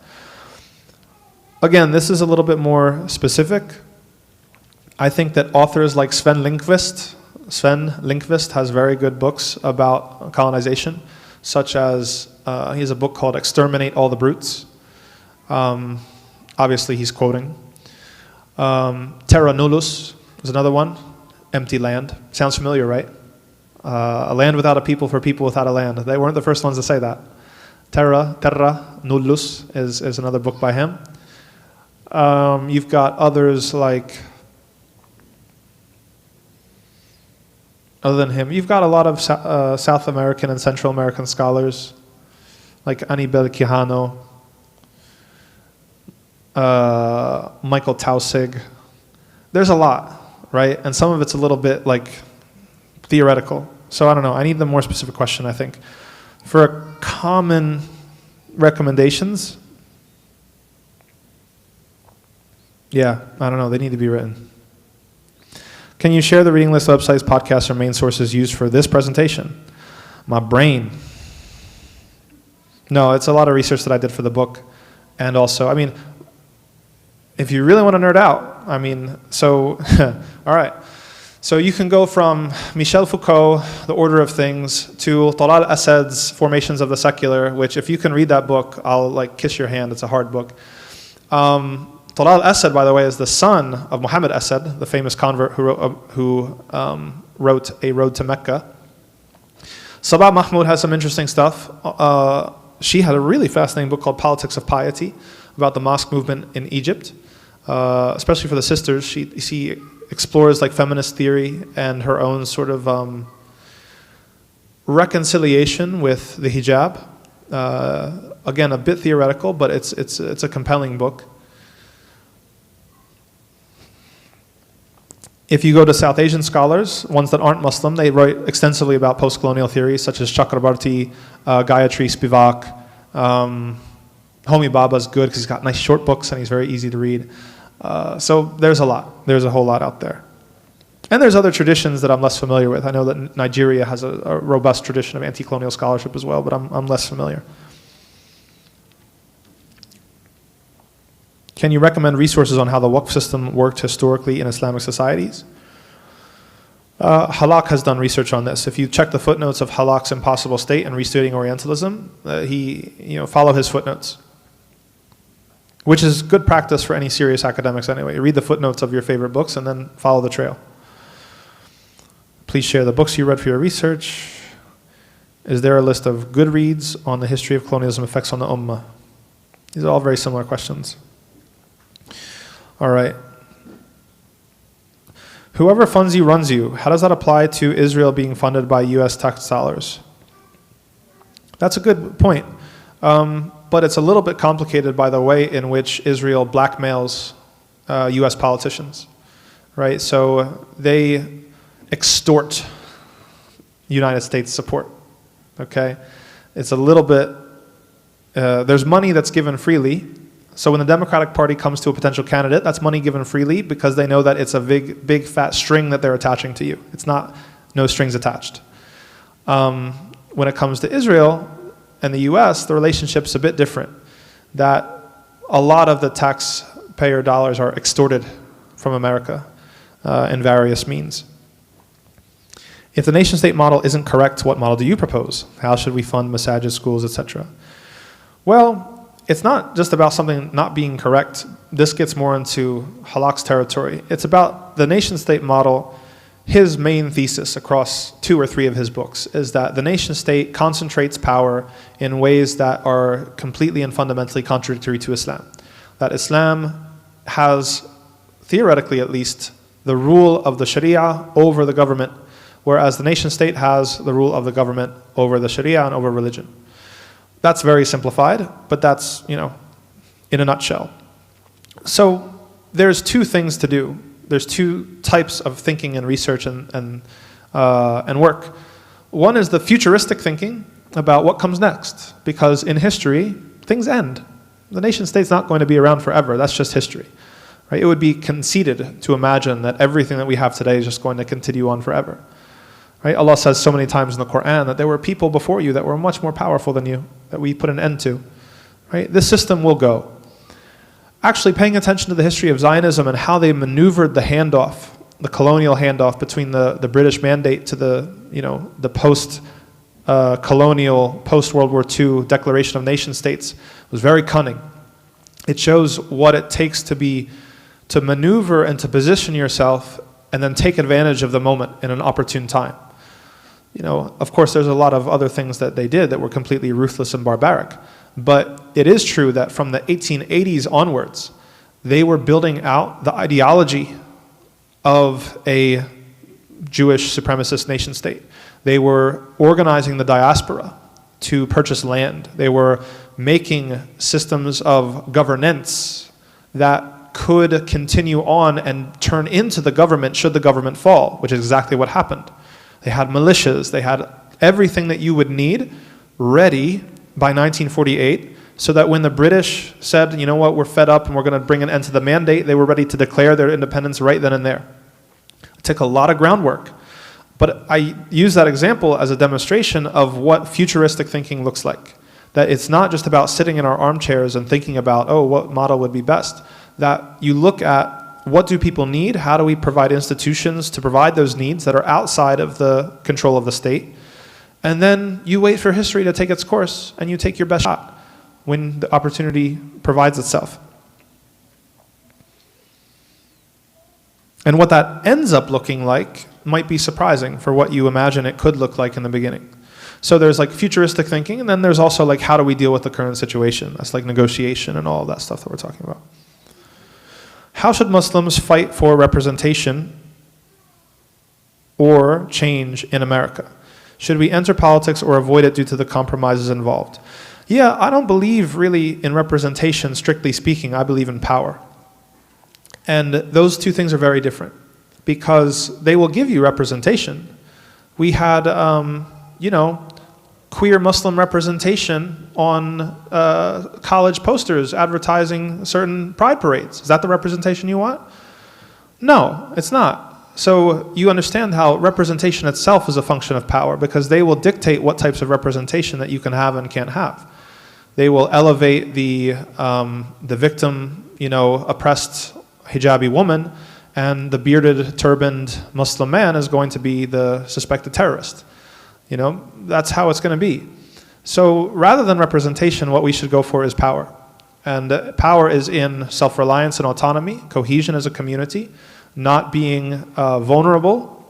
Again, this is a little bit more specific. I think that authors like Sven Lindqvist has very good books about colonization, such as he has a book called Exterminate All the Brutes. Obviously he's quoting. Terra Nullus is another one. Empty land. Sounds familiar, right? A land without a people for people without a land. They weren't the first ones to say that. Terra Nullus is another book by him. You've got others like, other than him, you've got a lot of South American and Central American scholars like Anibal Quijano, Michael Tausig. There's a lot, right? And some of it's a little bit like theoretical. So I don't know. I need the more specific question, I think. For common recommendations, yeah, I don't know. They need to be written. Can you share the reading list websites, podcasts, or main sources used for this presentation? My brain. No, it's a lot of research that I did for the book. And also, I mean, if you really want to nerd out, I mean, so, all right. So you can go from Michel Foucault, The Order of Things, to Talal Asad's Formations of the Secular, which if you can read that book, I'll like kiss your hand. It's a hard book. Talal Asad, by the way, is the son of Muhammad Asad, the famous convert who wrote A Road to Mecca. Sabah Mahmoud has some interesting stuff. She had a really fascinating book called Politics of Piety about the mosque movement in Egypt, especially for the sisters. She explores like feminist theory and her own sort of reconciliation with the hijab. Again, a bit theoretical, but it's a compelling book. If you go to South Asian scholars, ones that aren't Muslim, they write extensively about post-colonial theories such as Chakrabarti, Gayatri Spivak. Homi Bhabha's good because he's got nice short books and he's very easy to read. So there's a lot. There's a whole lot out there. And there's other traditions that I'm less familiar with. I know that Nigeria has a robust tradition of anti-colonial scholarship as well, but I'm less familiar. Can you recommend resources on how the Waqf system worked historically in Islamic societies? Halak has done research on this. If you check the footnotes of Halak's Impossible State and Restudying Orientalism, follow his footnotes, which is good practice for any serious academics anyway. You read the footnotes of your favorite books and then follow the trail. Please share the books you read for your research. Is there a list of good reads on the history of colonialism effects on the Ummah? These are all very similar questions. All right. Whoever funds you runs you. How does that apply to Israel being funded by US tax dollars? That's a good point. But it's a little bit complicated by the way in which Israel blackmails US politicians, right? So they extort United States support, okay? It's a little bit, there's money that's given freely. So when the Democratic Party comes to a potential candidate, that's money given freely because they know that it's a big fat string that they're attaching to you. It's not no strings attached. When it comes to Israel and the US, the relationship's a bit different. That a lot of the taxpayer dollars are extorted from America in various means. If the nation-state model isn't correct, what model do you propose? How should we fund masajid, schools, etc.? Well, it's not just about something not being correct. This gets more into Halak's territory. It's about the nation-state model. His main thesis across 2 or 3 of his books is that the nation-state concentrates power in ways that are completely and fundamentally contradictory to Islam. That Islam has, theoretically at least, the rule of the Sharia over the government, whereas the nation-state has the rule of the government over the Sharia and over religion. That's very simplified, but that's, in a nutshell. So there's 2 things to do. There's 2 types of thinking and research and work. One is the futuristic thinking about what comes next, because in history, things end. The nation state's not going to be around forever. That's just history. Right? It would be conceited to imagine that everything that we have today is just going to continue on forever. Right? Allah says so many times in the Quran that there were people before you that were much more powerful than you, that we put an end to. Right? This system will go. Actually paying attention to the history of Zionism and how they maneuvered the handoff, the colonial handoff between the British mandate to the post-colonial, post-World War II Declaration of Nation States was very cunning. It shows what it takes to maneuver and to position yourself and then take advantage of the moment in an opportune time. Of course, there's a lot of other things that they did that were completely ruthless and barbaric. But it is true that from the 1880s onwards, they were building out the ideology of a Jewish supremacist nation state. They were organizing the diaspora to purchase land. They were making systems of governance that could continue on and turn into the government should the government fall, which is exactly what happened. They had militias. They had everything that you would need ready by 1948, so that when the British said, you know what, we're fed up and we're going to bring an end to the mandate, they were ready to declare their independence right then and there. It took a lot of groundwork. But I use that example as a demonstration of what futuristic thinking looks like. That it's not just about sitting in our armchairs and thinking about, oh, what model would be best. That you look at what do people need, how do we provide institutions to provide those needs that are outside of the control of the state, and then you wait for history to take its course and you take your best shot when the opportunity provides itself. And what that ends up looking like might be surprising for what you imagine it could look like in the beginning. So there's like futuristic thinking, and then there's also like how do we deal with the current situation? That's like negotiation and all of that stuff that we're talking about. How should Muslims fight for representation or change in America? Should we enter politics or avoid it due to the compromises involved? Yeah, I don't believe really in representation, strictly speaking. I believe in power. And those two things are very different because they will give you representation. We had, queer Muslim representation on college posters advertising certain pride parades. Is that the representation you want? No, it's not. So you understand how representation itself is a function of power because they will dictate what types of representation that you can have and can't have. They will elevate the victim, oppressed hijabi woman, and the bearded, turbaned Muslim man is going to be the suspected terrorist. That's how it's going to be. So rather than representation, what we should go for is power. And power is in self-reliance and autonomy, cohesion as a community, not being vulnerable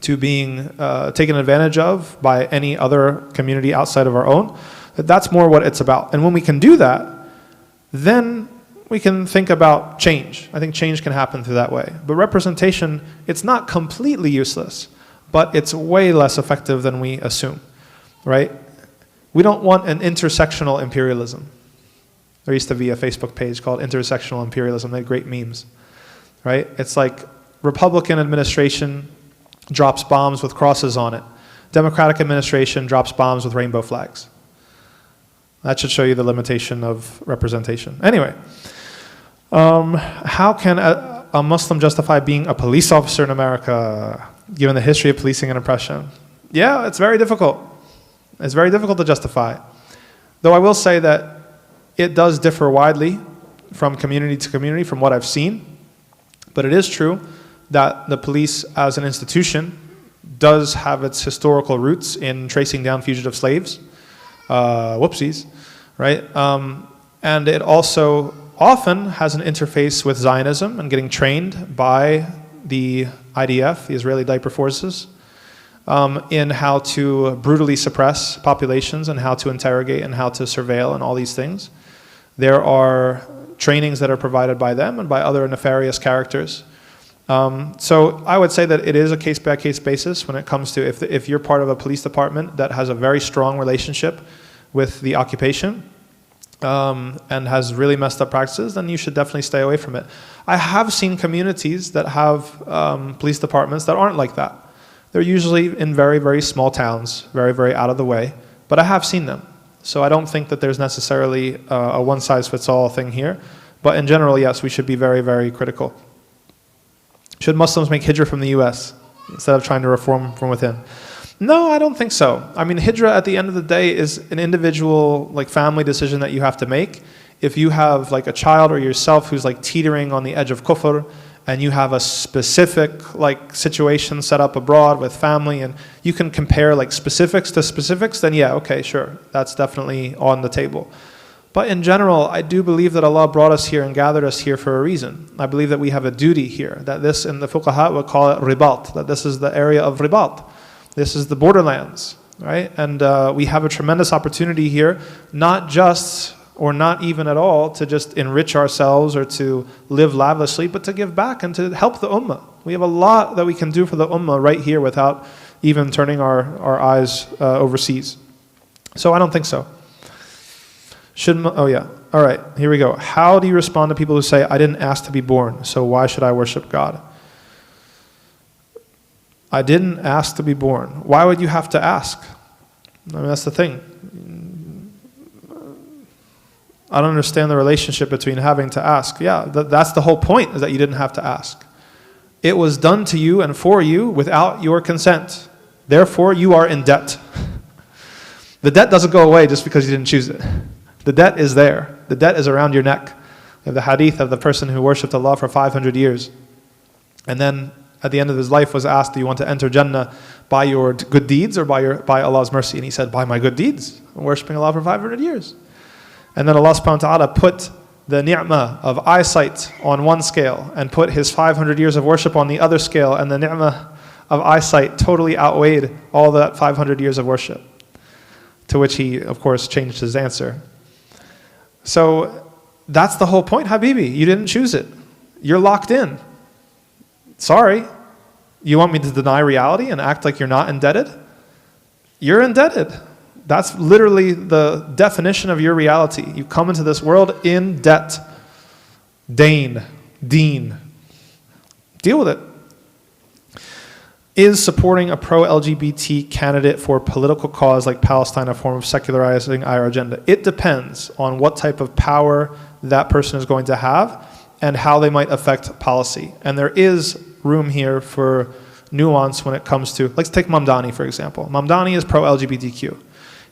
to being taken advantage of by any other community outside of our own. That's more what it's about. And when we can do that, then we can think about change. I think change can happen through that way. But representation, it's not completely useless, but it's way less effective than we assume, right? We don't want an intersectional imperialism. There used to be a Facebook page called Intersectional Imperialism. They had great memes, right? It's like Republican administration drops bombs with crosses on it. Democratic administration drops bombs with rainbow flags. That should show you the limitation of representation. Anyway, how can a Muslim justify being a police officer in America, given the history of policing and oppression? Yeah, it's very difficult. It's very difficult to justify. Though I will say that it does differ widely from community to community from what I've seen. But it is true that the police as an institution does have its historical roots in tracing down fugitive slaves. Whoopsies, right? And it also often has an interface with Zionism and getting trained by the IDF, the Israeli Diaper Forces, in how to brutally suppress populations and how to interrogate and how to surveil and all these things. There are trainings that are provided by them and by other nefarious characters. So I would say that it is a case-by-case basis when it comes to if you're part of a police department that has a very strong relationship with the occupation and has really messed up practices, then you should definitely stay away from it. I have seen communities that have police departments that aren't like that. They're usually in very, very small towns, very, very out of the way, but I have seen them. So I don't think that there's necessarily a one-size-fits-all thing here. But in general, yes, we should be very, very critical. Should Muslims make hijrah from the US instead of trying to reform from within? No, I don't think so. I mean, hijrah at the end of the day is an individual family decision that you have to make. If you have a child or yourself who's teetering on the edge of kufr, and you have a specific situation set up abroad with family, and you can compare specifics to specifics, then yeah, okay, sure, that's definitely on the table. But in general, I do believe that Allah brought us here and gathered us here for a reason. I believe that we have a duty here, that this in the fuqaha would call it ribat, that this is the area of ribat. This is the borderlands, right? And we have a tremendous opportunity here, not just or not even at all to just enrich ourselves or to live lavishly, but to give back and to help the ummah. We have a lot that we can do for the ummah right here without even turning our eyes overseas. So I don't think so. Oh yeah, all right, here we go. How do you respond to people who say, I didn't ask to be born, so why should I worship God? I didn't ask to be born. Why would you have to ask? I mean, that's the thing. I don't understand the relationship between having to ask. Yeah, that's the whole point, is that you didn't have to ask. It was done to you and for you without your consent. Therefore, you are in debt. The debt doesn't go away just because you didn't choose it. The debt is there. The debt is around your neck. We have the hadith of the person who worshipped Allah for 500 years. And then at the end of his life was asked, do you want to enter Jannah by your good deeds or by Allah's mercy? And he said, by my good deeds. I'm worshipping Allah for 500 years. And then Allah subhanahu wa ta'ala put the ni'mah of eyesight on one scale and put his 500 years of worship on the other scale, and the ni'mah of eyesight totally outweighed all that 500 years of worship. To which he, of course, changed his answer. So that's the whole point, Habibi. You didn't choose it. You're locked in. Sorry. You want me to deny reality and act like you're not indebted? You're indebted. That's literally the definition of your reality. You come into this world in debt. Deen. Deal with it. Is supporting a pro-LGBT candidate for a political cause like Palestine a form of secularizing our agenda? It depends on what type of power that person is going to have and how they might affect policy. And there is room here for nuance when it comes to, let's take Mamdani for example. Mamdani is pro-LGBTQ.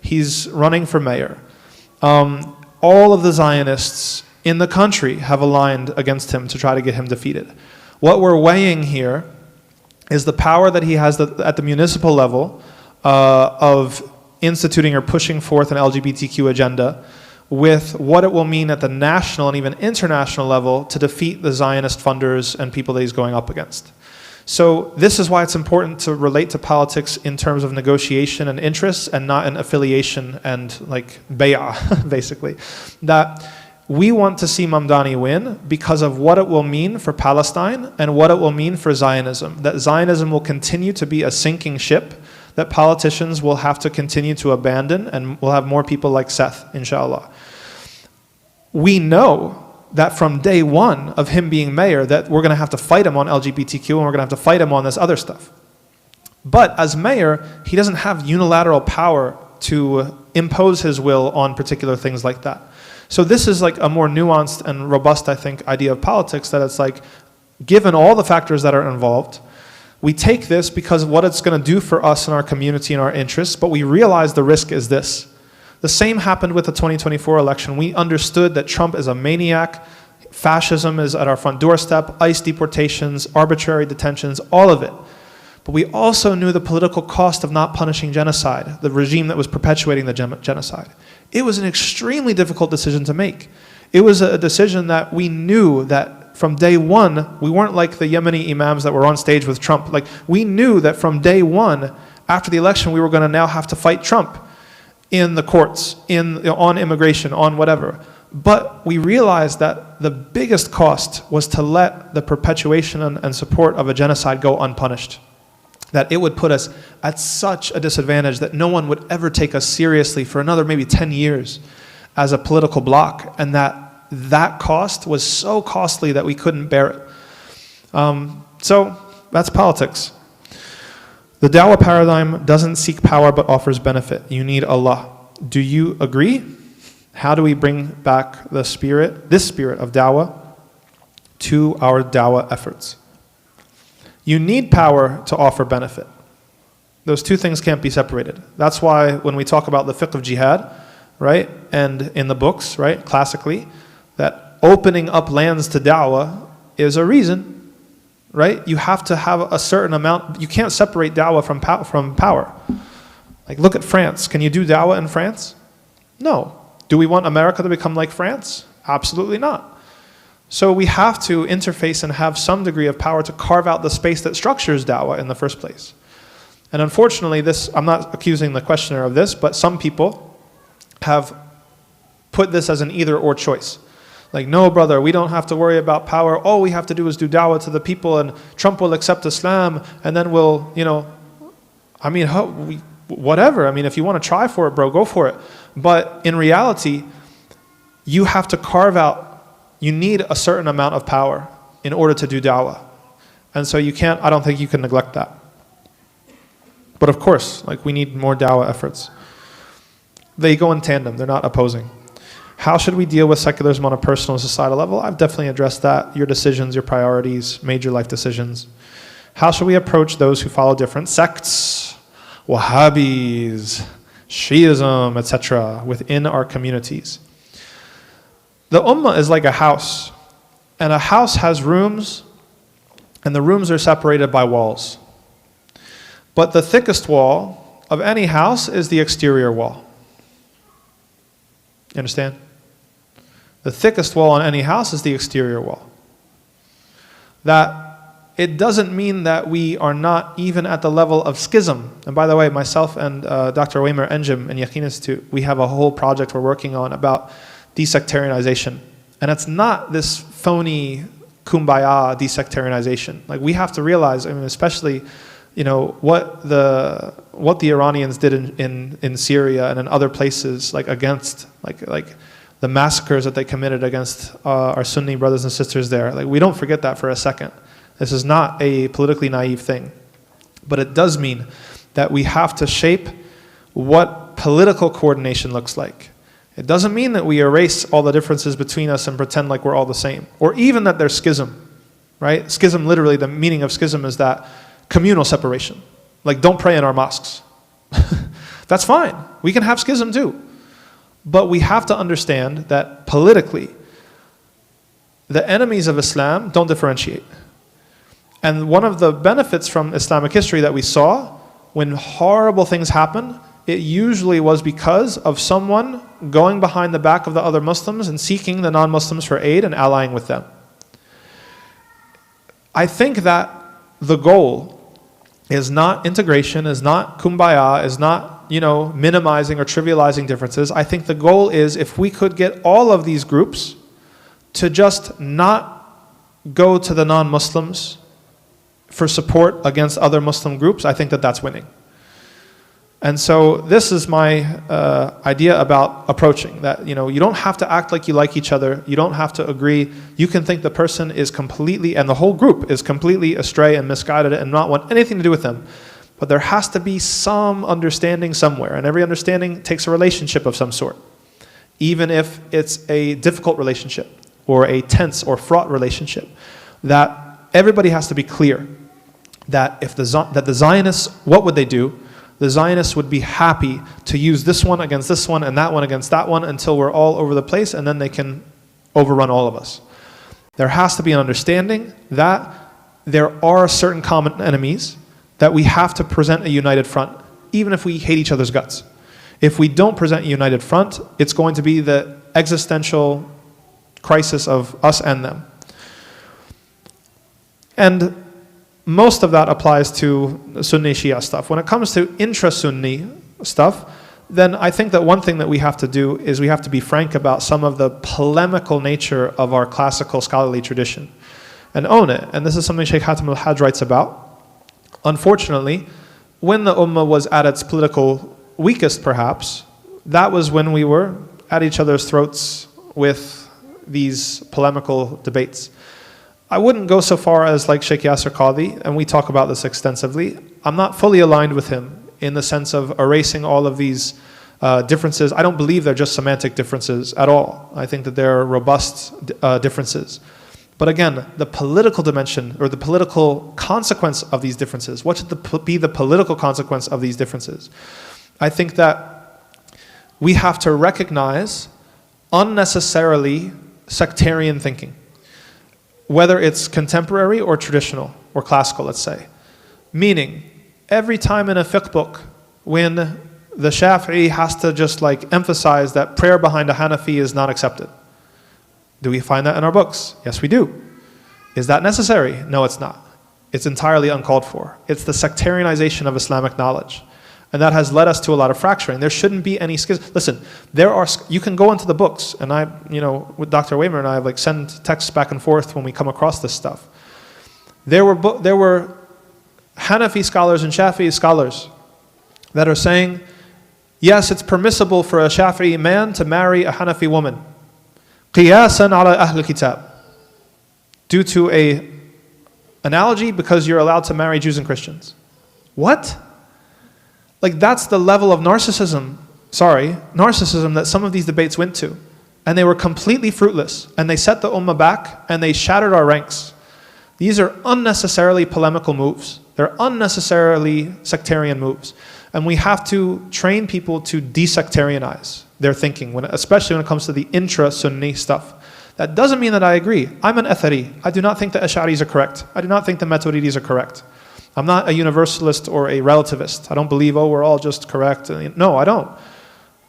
He's running for mayor. All of the Zionists in the country have aligned against him to try to get him defeated. What we're weighing here is the power that he has at the municipal level of instituting or pushing forth an LGBTQ agenda with what it will mean at the national and even international level to defeat the Zionist funders and people that he's going up against. So this is why it's important to relate to politics in terms of negotiation and interests and not in affiliation and like bay'ah, basically. That we want to see Mamdani win because of what it will mean for Palestine and what it will mean for Zionism. That Zionism will continue to be a sinking ship that politicians will have to continue to abandon, and we'll have more people like Seth, inshallah. We know that from day one of him being mayor that we're going to have to fight him on LGBTQ and we're going to have to fight him on this other stuff. But as mayor, he doesn't have unilateral power to impose his will on particular things like that. So this is like a more nuanced and robust, I think, idea of politics, that it's like, given all the factors that are involved, we take this because of what it's going to do for us and our community and our interests, but we realize the risk is this. The same happened with the 2024 election. We understood that Trump is a maniac, fascism is at our front doorstep, ICE deportations, arbitrary detentions, all of it. But we also knew the political cost of not punishing genocide, the regime that was perpetuating the genocide. It was an extremely difficult decision to make. It was a decision that we knew that from day one, we weren't like the Yemeni imams that were on stage with Trump. Like, we knew that from day one, after the election, we were going to now have to fight Trump in the courts, on immigration, on whatever. But we realized that the biggest cost was to let the perpetuation and support of a genocide go unpunished. That it would put us at such a disadvantage that no one would ever take us seriously for another maybe 10 years as a political bloc, and that cost was so costly that we couldn't bear it. So that's politics. The Dawah paradigm doesn't seek power but offers benefit. You need Allah. Do you agree? How do we bring back this spirit of Dawah, to our Dawah efforts? You need power to offer benefit. Those two things can't be separated. That's why when we talk about the fiqh of jihad, right, and in the books, right, classically, that opening up lands to da'wah is a reason, right? You have to have a certain amount. You can't separate da'wah from power. Like, look at France. Can you do da'wah in France? No. Do we want America to become like France? Absolutely not. So we have to interface and have some degree of power to carve out the space that structures da'wah in the first place. And unfortunately, I'm not accusing the questioner of this, but some people have put this as an either-or choice. Like, no, brother, we don't have to worry about power. All we have to do is do da'wah to the people, and Trump will accept Islam, and then we'll, whatever. I mean, if you want to try for it, bro, go for it. But in reality, you have to carve out, you need a certain amount of power in order to do da'wah. And so I don't think you can neglect that. But of course, like, we need more dawah efforts. They go in tandem, they're not opposing. How should we deal with secularism on a personal and societal level? I've definitely addressed that. Your decisions, your priorities, major life decisions. How should we approach those who follow different sects, Wahhabis, Shiism, etc., within our communities? The ummah is like a house, and a house has rooms, and the rooms are separated by walls. But the thickest wall of any house is the exterior wall. You understand? The thickest wall on any house is the exterior wall. That it doesn't mean that we are not even at the level of schism. And by the way, myself and Dr. Waymer Enjim in Yaqeen Institute, we have a whole project we're working on about desectarianization. And it's not this phony kumbaya desectarianization. Like, we have to realize, I mean, especially, you know, what the Iranians did in Syria and in other places, like against like the massacres that they committed against our Sunni brothers and sisters there. Like, we don't forget that for a second. This is not a politically naive thing. But it does mean that we have to shape what political coordination looks like. It doesn't mean that we erase all the differences between us and pretend like we're all the same. Or even that there's schism, right? Schism, literally, the meaning of schism is that communal separation. Like, don't pray in our mosques. That's fine. We can have schism too. But we have to understand that politically, the enemies of Islam don't differentiate. And one of the benefits from Islamic history that we saw, when horrible things happen, it usually was because of someone going behind the back of the other Muslims and seeking the non-Muslims for aid and allying with them. I think that the goal is not integration, is not kumbaya, is not, you know, minimizing or trivializing differences. I think the goal is, if we could get all of these groups to just not go to the non-Muslims for support against other Muslim groups, I think that that's winning. And so this is my idea about approaching, that, you know, you don't have to act like you like each other. You don't have to agree. You can think the person is completely, and the whole group is completely astray and misguided and not want anything to do with them. But there has to be some understanding somewhere, and every understanding takes a relationship of some sort, even if it's a difficult relationship or a tense or fraught relationship. That everybody has to be clear that if the Zionists, what would they do? The Zionists would be happy to use this one against this one and that one against that one until we're all over the place, and then they can overrun all of us. There has to be an understanding that there are certain common enemies, that we have to present a united front, even if we hate each other's guts. If we don't present a united front, it's going to be the existential crisis of us and them. And most of that applies to Sunni Shia stuff. When it comes to intra-Sunni stuff, then I think that one thing that we have to do is we have to be frank about some of the polemical nature of our classical scholarly tradition and own it. And this is something Sheikh Hatem al-Hajj writes about. Unfortunately, when the Ummah was at its political weakest, perhaps, that was when we were at each other's throats with these polemical debates. I wouldn't go so far as like Sheikh Yasser Qadhi, and we talk about this extensively. I'm not fully aligned with him in the sense of erasing all of these differences. I don't believe they're just semantic differences at all. I think that they're robust differences. But again, the political dimension or the political consequence of these differences, what should be the political consequence of these differences? I think that we have to recognize unnecessarily sectarian thinking, whether it's contemporary or traditional or classical, let's say. Meaning, every time in a fiqh book, when the Shafi'i has to just like emphasize that prayer behind a Hanafi is not accepted. Do we find that in our books? Yes, we do. Is that necessary? No, it's not. It's entirely uncalled for. It's the sectarianization of Islamic knowledge. And that has led us to a lot of fracturing. There shouldn't be any schism. Listen, you can go into the books, and I, with Dr. Waymer and I, like send texts back and forth when we come across this stuff. There were Hanafi scholars and Shafi'i scholars that are saying, yes, it's permissible for a Shafi'i man to marry a Hanafi woman, qiyasan ala ahl kitab, due to a analogy because you're allowed to marry Jews and Christians. What? Like that's the level of narcissism that some of these debates went to. And they were completely fruitless. And they set the ummah back and they shattered our ranks. These are unnecessarily polemical moves. They're unnecessarily sectarian moves. And we have to train people to desectarianize their thinking, especially when it comes to the intra-Sunni stuff. That doesn't mean that I agree. I'm an Athari. I do not think the Ash'aris are correct. I do not think the Maturidis are correct. I'm not a universalist or a relativist. I don't believe, we're all just correct. No, I don't.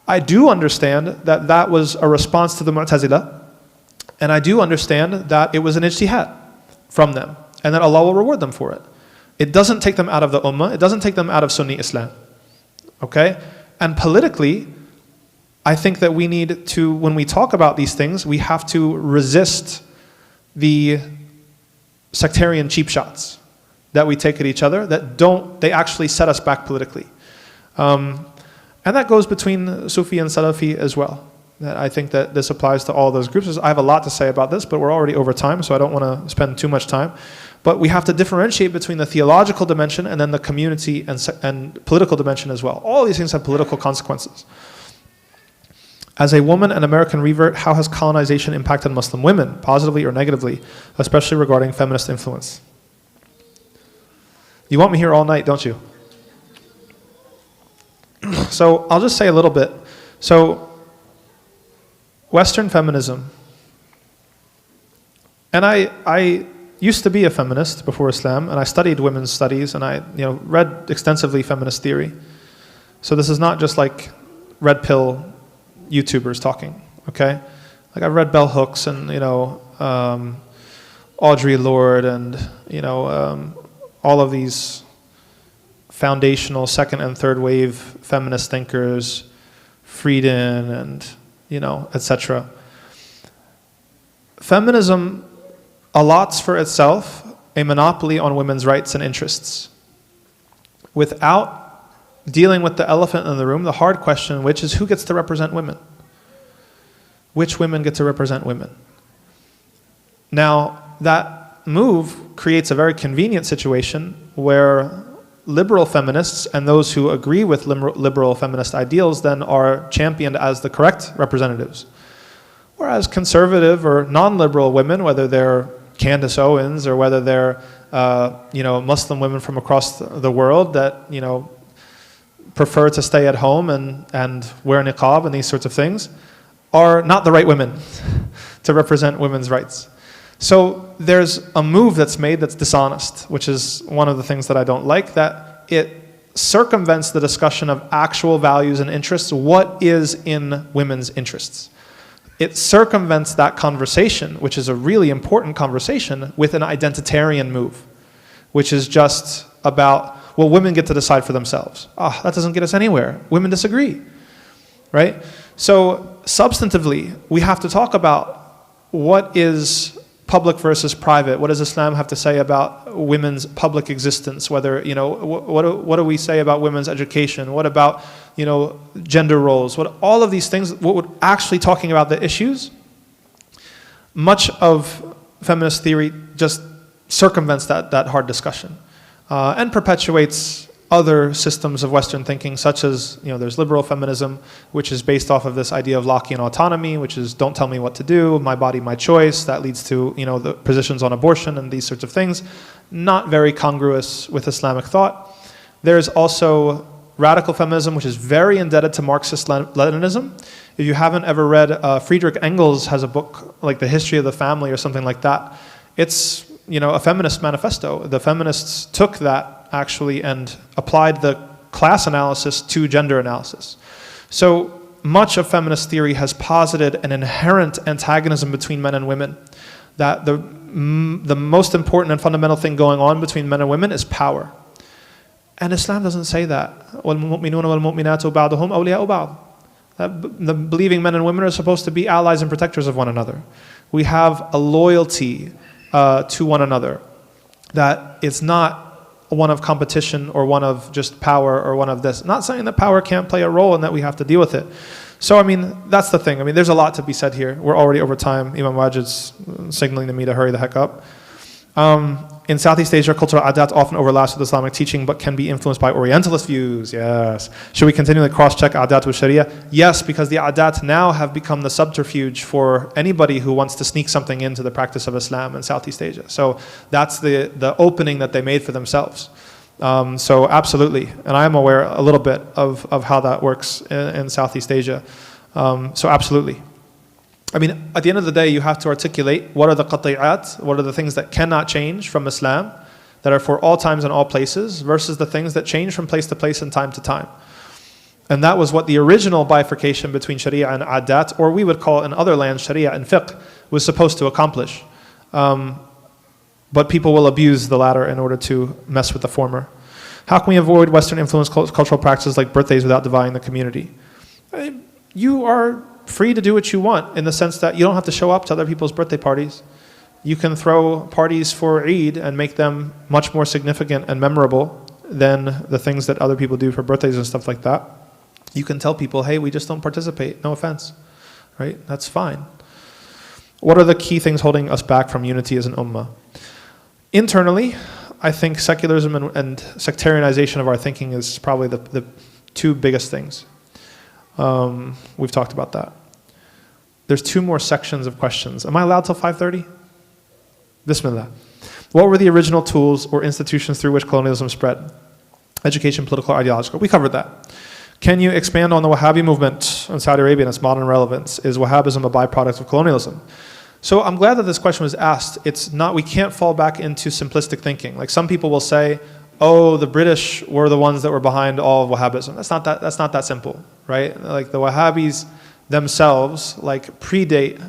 I do understand that that was a response to the Mu'tazila, and I do understand that it was an ijtihad from them, and that Allah will reward them for it. It doesn't take them out of the ummah. It doesn't take them out of Sunni Islam. Okay? And politically, I think that we need to, when we talk about these things, we have to resist the sectarian cheap shots that we take at each other they actually set us back politically. And that goes between Sufi and Salafi as well. I think that this applies to all those groups. I have a lot to say about this, but we're already over time, so I don't want to spend too much time. But we have to differentiate between the theological dimension and then the community and political dimension as well. All these things have political consequences. As a woman and American revert, how has colonization impacted Muslim women, positively or negatively, especially regarding feminist influence? You want me here all night, don't you? So I'll just say a little bit. So Western feminism, and I used to be a feminist before Islam, and I studied women's studies, and I read extensively feminist theory. So this is not just like red pill YouTubers talking, okay? Like I've read bell hooks and Audre Lorde and all of these foundational second and third wave feminist thinkers, Frieden and etc. Feminism allots for itself a monopoly on women's rights and interests without dealing with the elephant in the room, the hard question, which is who gets to represent women? Which women get to represent women? Now, that move creates a very convenient situation where liberal feminists and those who agree with liberal feminist ideals then are championed as the correct representatives. Whereas conservative or non-liberal women, whether they're Candace Owens or whether they're Muslim women from across the world that prefer to stay at home and wear niqab and these sorts of things, are not the right women to represent women's rights. So there's a move that's made that's dishonest, which is one of the things that I don't like, that it circumvents the discussion of actual values and interests. What is in women's interests? It circumvents that conversation, which is a really important conversation, with an identitarian move, which is just about, well, women get to decide for themselves. That doesn't get us anywhere. Women disagree, right? So substantively, we have to talk about what is public versus private. What does Islam have to say about women's public existence? Whether, what do we say about women's education? What about, gender roles? All of these things, what we're actually talking about the issues, much of feminist theory just circumvents that hard discussion and perpetuates other systems of Western thinking, such as, there's liberal feminism, which is based off of this idea of Lockean autonomy, which is don't tell me what to do, my body, my choice. That leads to, the positions on abortion and these sorts of things. Not very congruous with Islamic thought. There's also radical feminism, which is very indebted to Marxist-Leninism. If you haven't ever read, Friedrich Engels has a book like The History of the Family or something like that. It's, a feminist manifesto. The feminists took that actually and applied the class analysis to gender analysis. So much of feminist theory has posited an inherent antagonism between men and women, that the most important and fundamental thing going on between men and women is power. And Islam doesn't say that. وَالْمُؤْمِنُونَ وَالْمُؤْمِنَاتُ بَعْضُهُمْ أَوْلِيَاءُ بَعْضٍ. That the believing men and women are supposed to be allies and protectors of one another. We have a loyalty to one another, that it's not one of competition or one of just power or one of this. Not saying that power can't play a role and that we have to deal with it. So, that's the thing. There's a lot to be said here. We're already over time. Imam Wajid's signaling to me to hurry the heck up. In Southeast Asia, cultural adat often overlaps with Islamic teaching but can be influenced by Orientalist views. Yes. Should we continually cross-check adat with Sharia? Yes, because the adat now have become the subterfuge for anybody who wants to sneak something into the practice of Islam in Southeast Asia. So that's the opening that they made for themselves. So absolutely, and I am aware a little bit of how that works in Southeast Asia. So absolutely. I mean, at the end of the day, you have to articulate what are the qati'at, what are the things that cannot change from Islam, that are for all times and all places, versus the things that change from place to place and time to time. And that was what the original bifurcation between Sharia and adat, or we would call in other lands Sharia and fiqh, was supposed to accomplish. But people will abuse the latter in order to mess with the former. How can we avoid Western influenced cultural practices like birthdays without dividing the community? You are free to do what you want, in the sense that you don't have to show up to other people's birthday parties. You can throw parties for Eid and make them much more significant and memorable than the things that other people do for birthdays and stuff like that. You can tell people, hey, we just don't participate, no offense, right? That's fine. What are the key things holding us back from unity as an ummah? Internally, I think secularism and sectarianization of our thinking is probably the two biggest things. We've talked about that. There's two more sections of questions. Am I allowed till 5:30? Bismillah. What were the original tools or institutions through which colonialism spread? Education, political, ideological. We covered that. Can you expand on the Wahhabi movement in Saudi Arabia and its modern relevance? Is Wahhabism a byproduct of colonialism? So I'm glad that this question was asked. It's not, we can't fall back into simplistic thinking. Like some people will say, oh, the British were the ones that were behind all of Wahhabism. That's not that simple, right? Like the Wahhabis themselves like predate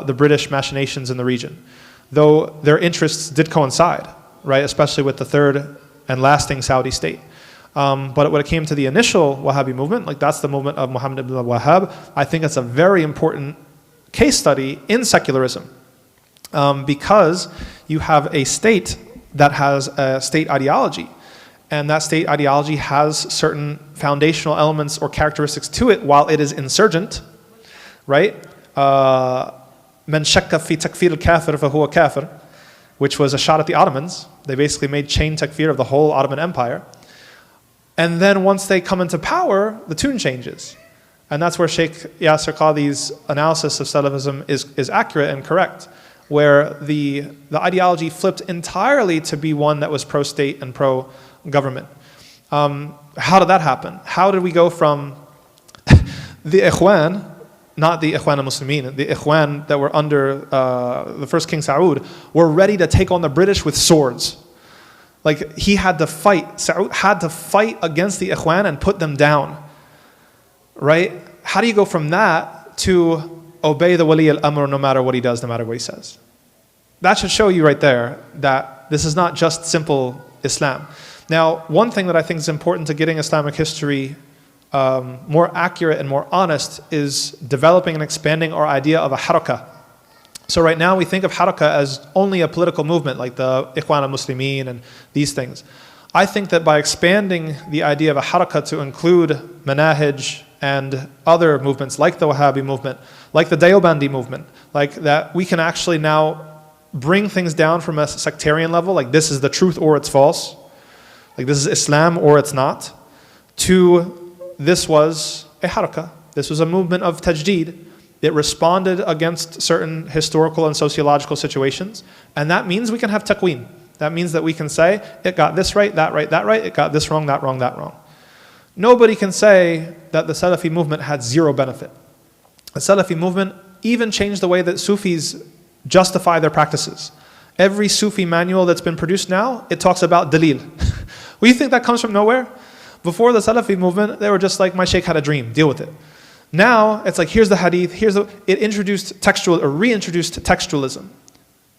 the British machinations in the region, though their interests did coincide, right? Especially with the third and lasting Saudi state. But when it came to the initial Wahhabi movement, like that's the movement of Muhammad ibn al-Wahhab, I think it's a very important case study in secularism, because you have a state that has a state ideology, and that state ideology has certain foundational elements or characteristics to it while it is insurgent, right? Man shakka fi takfir al-kafir fahuwa kafir, which was a shot at the Ottomans. They basically made chain takfir of the whole Ottoman Empire. And then once they come into power, the tune changes. And that's where Sheikh Yasir Qadhi's analysis of Salafism is accurate and correct, where the ideology flipped entirely to be one that was pro-state and pro-government. How did that happen? How did we go from the Ikhwan, not the Ikhwan al-Muslimin, the Ikhwan that were under the first King Saud, were ready to take on the British with swords. Like he had to fight, Saud had to fight against the Ikhwan and put them down, right? How do you go from that to obey the Wali al-Amr no matter what he does, no matter what he says? That should show you right there that this is not just simple Islam. Now, one thing that I think is important to getting Islamic history more accurate and more honest is developing and expanding our idea of a harakah. So right now we think of harakah as only a political movement like the Ikhwan al-Muslimin and these things. I think that by expanding the idea of a harakah to include manahij and other movements like the Wahhabi movement, like the Deobandi movement, like that, we can actually now bring things down from a sectarian level, like this is the truth or it's false, like this is Islam or it's not, to this was a harakah. This was a movement of tajdeed. It responded against certain historical and sociological situations, and that means we can have taqweem. That means that we can say, it got this right, that right, that right, it got this wrong, that wrong, that wrong. Nobody can say that the Salafi movement had zero benefit. The Salafi movement even changed the way that Sufis justify their practices. Every Sufi manual that's been produced now, it talks about dalil. Well, you think that comes from nowhere? Before the Salafi movement, they were just like, my sheikh had a dream, deal with it. Now, it's like, here's the hadith, it introduced textual, or reintroduced textualism,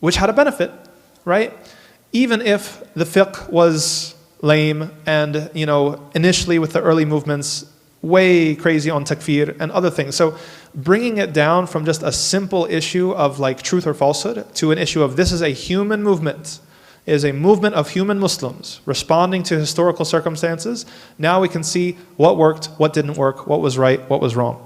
which had a benefit, right? Even if the fiqh was lame and, initially with the early movements, way crazy on takfir and other things. So bringing it down from just a simple issue of like truth or falsehood to an issue of this is a human movement, is a movement of human Muslims responding to historical circumstances. Now we can see what worked, what didn't work, what was right, what was wrong.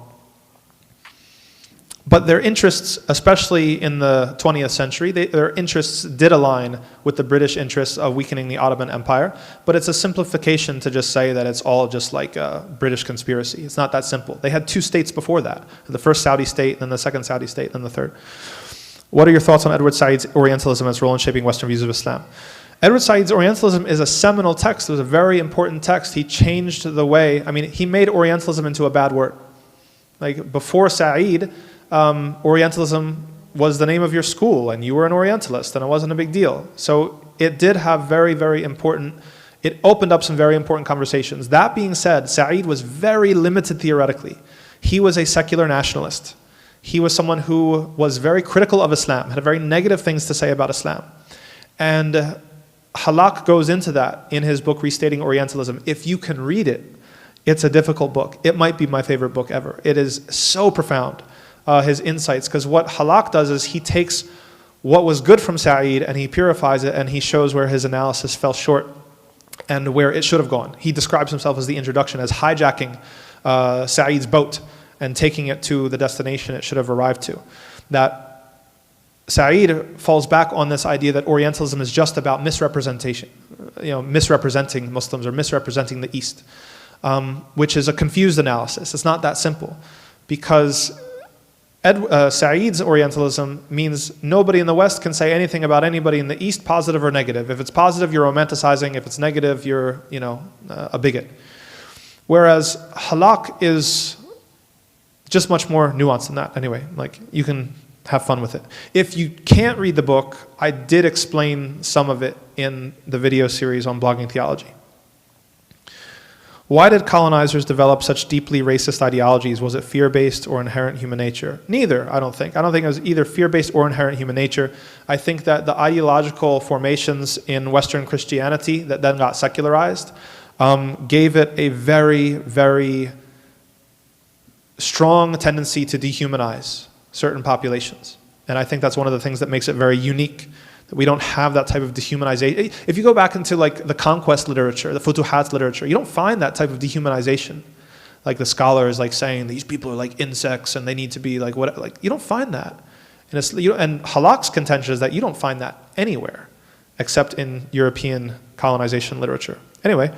But their interests, especially in the 20th century, their interests did align with the British interests of weakening the Ottoman Empire. But it's a simplification to just say that it's all just like a British conspiracy. It's not that simple. They had two states before that. The first Saudi state, then the second Saudi state, then the third. What are your thoughts on Edward Said's Orientalism and its role in shaping Western views of Islam? Edward Said's Orientalism is a seminal text. It was a very important text. He changed the way, he made Orientalism into a bad word. Like before Said, Orientalism was the name of your school and you were an Orientalist and it wasn't a big deal. So it did have very, very important, it opened up some very important conversations. That being said, Said was very limited theoretically. He was a secular nationalist. He was someone who was very critical of Islam, had very negative things to say about Islam. And Halak goes into that in his book Restating Orientalism. If you can read it, it's a difficult book. It might be my favorite book ever. It is so profound. His insights, because what Halak does is he takes what was good from Said and he purifies it and he shows where his analysis fell short and where it should have gone. He describes himself as the introduction, as hijacking Said's boat and taking it to the destination it should have arrived to. That Said falls back on this idea that Orientalism is just about misrepresentation, misrepresenting Muslims or misrepresenting the East, which is a confused analysis. It's not that simple, because Said's Orientalism means nobody in the West can say anything about anybody in the East, positive or negative. If it's positive, you're romanticizing. If it's negative, you're a bigot. Whereas Halak is just much more nuanced than that. Anyway, you can have fun with it. If you can't read the book, I did explain some of it in the video series on blogging theology. Why did colonizers develop such deeply racist ideologies? Was it fear-based or inherent human nature? Neither, I don't think. I don't think it was either fear-based or inherent human nature. I think that the ideological formations in Western Christianity that then got secularized gave it a very, very strong tendency to dehumanize certain populations. And I think that's one of the things that makes it very unique. We don't have that type of dehumanization. If you go back into the conquest literature, the Futuhat literature, you don't find that type of dehumanization. Like the scholars saying these people are like insects and they need to be what. You don't find that. And Halak's contention is that you don't find that anywhere except in European colonization literature. Anyway,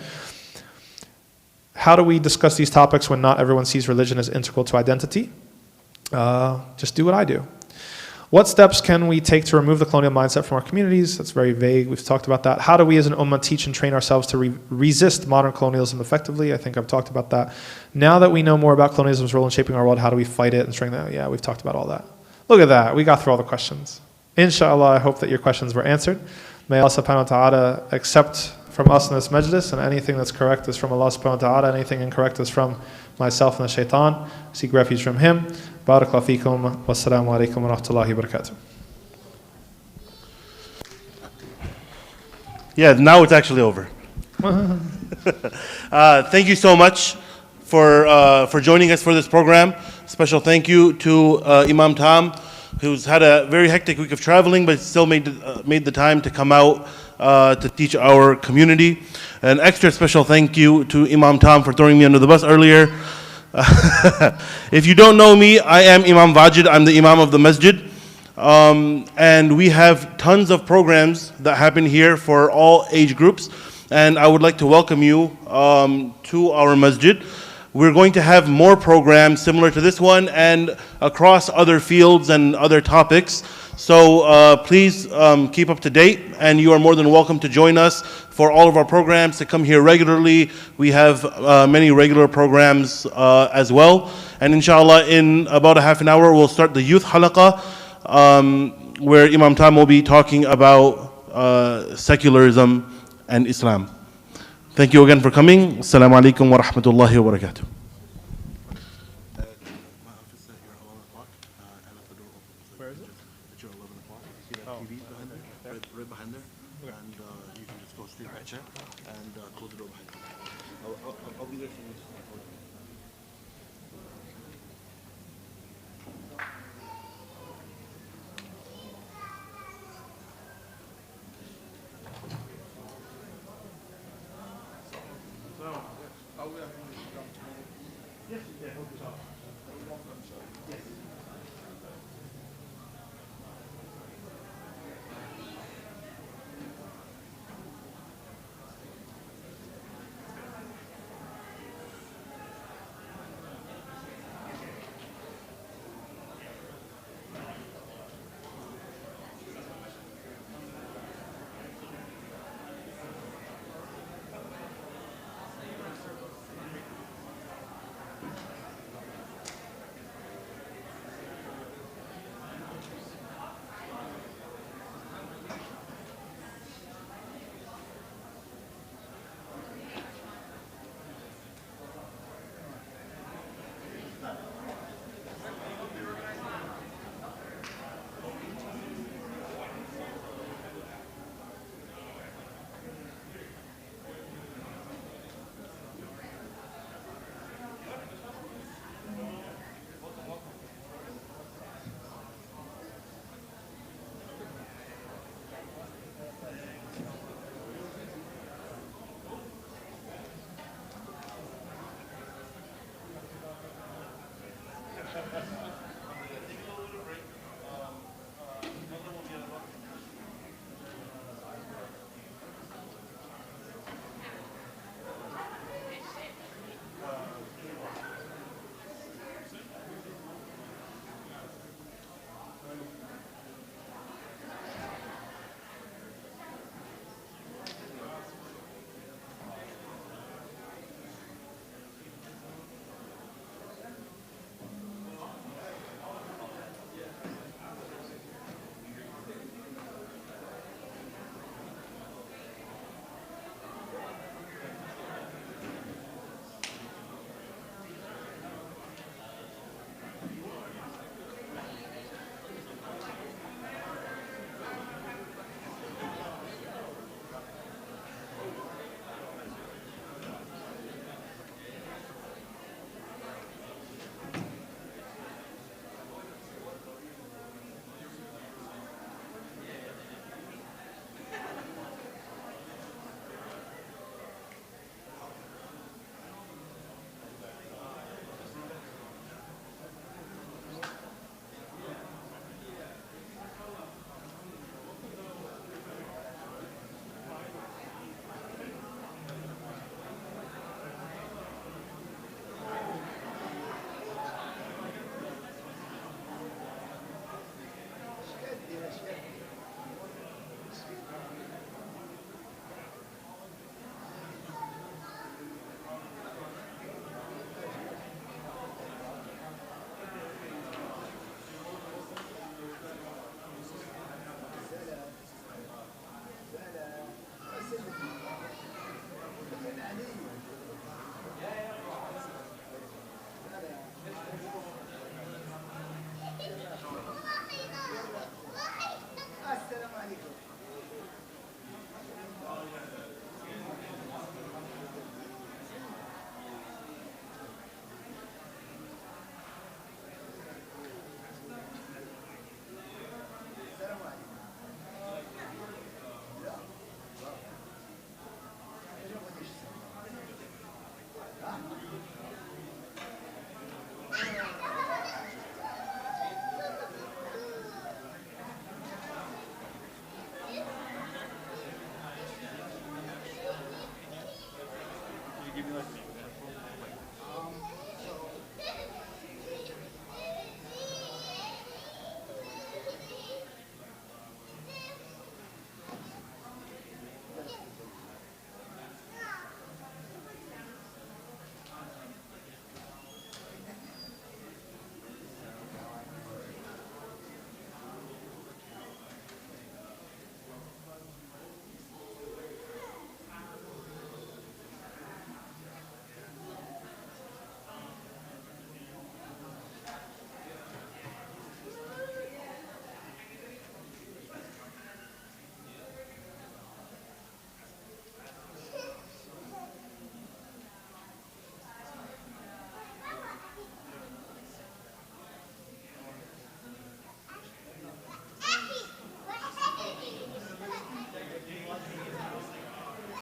how do we discuss these topics when not everyone sees religion as integral to identity? Just do what I do. What steps can we take to remove the colonial mindset from our communities? That's very vague. We've talked about that. How do we as an ummah teach and train ourselves to resist modern colonialism effectively? I think I've talked about that. Now that we know more about colonialism's role in shaping our world, how do we fight it and strengthen it? Yeah, we've talked about all that. Look at that. We got through all the questions. Inshallah, I hope that your questions were answered. May Allah subhanahu wa ta'ala accept from us in this majlis, and anything that's correct is from Allah subhanahu wa ta'ala, anything incorrect is from myself and the shaitan. Seek refuge from him. Barakallahu feekum. Wassalamu alaikum wa rahmatullahi wa barakatuh. Yeah, now it's actually over. Thank you so much for joining us for this program. Special thank you to Imam Tom, who's had a very hectic week of traveling, but still made the time to come out to teach our community. An extra special thank you to Imam Tom for throwing me under the bus earlier. If you don't know me, I am Imam Wajid. I'm the Imam of the Masjid. And we have tons of programs that happen here for all age groups. And I would like to welcome you to our Masjid. We're going to have more programs similar to this one and across other fields and other topics. So please keep up to date, and you are more than welcome to join us for all of our programs, to come here regularly. We have many regular programs as well. And inshallah, in about a half an hour, we'll start the youth halaqah, where Imam Tam will be talking about secularism and Islam. Thank you again for coming. Assalamu alaikum wa rahmatullahi wa barakatuh. Yes, yeah, hope it's off.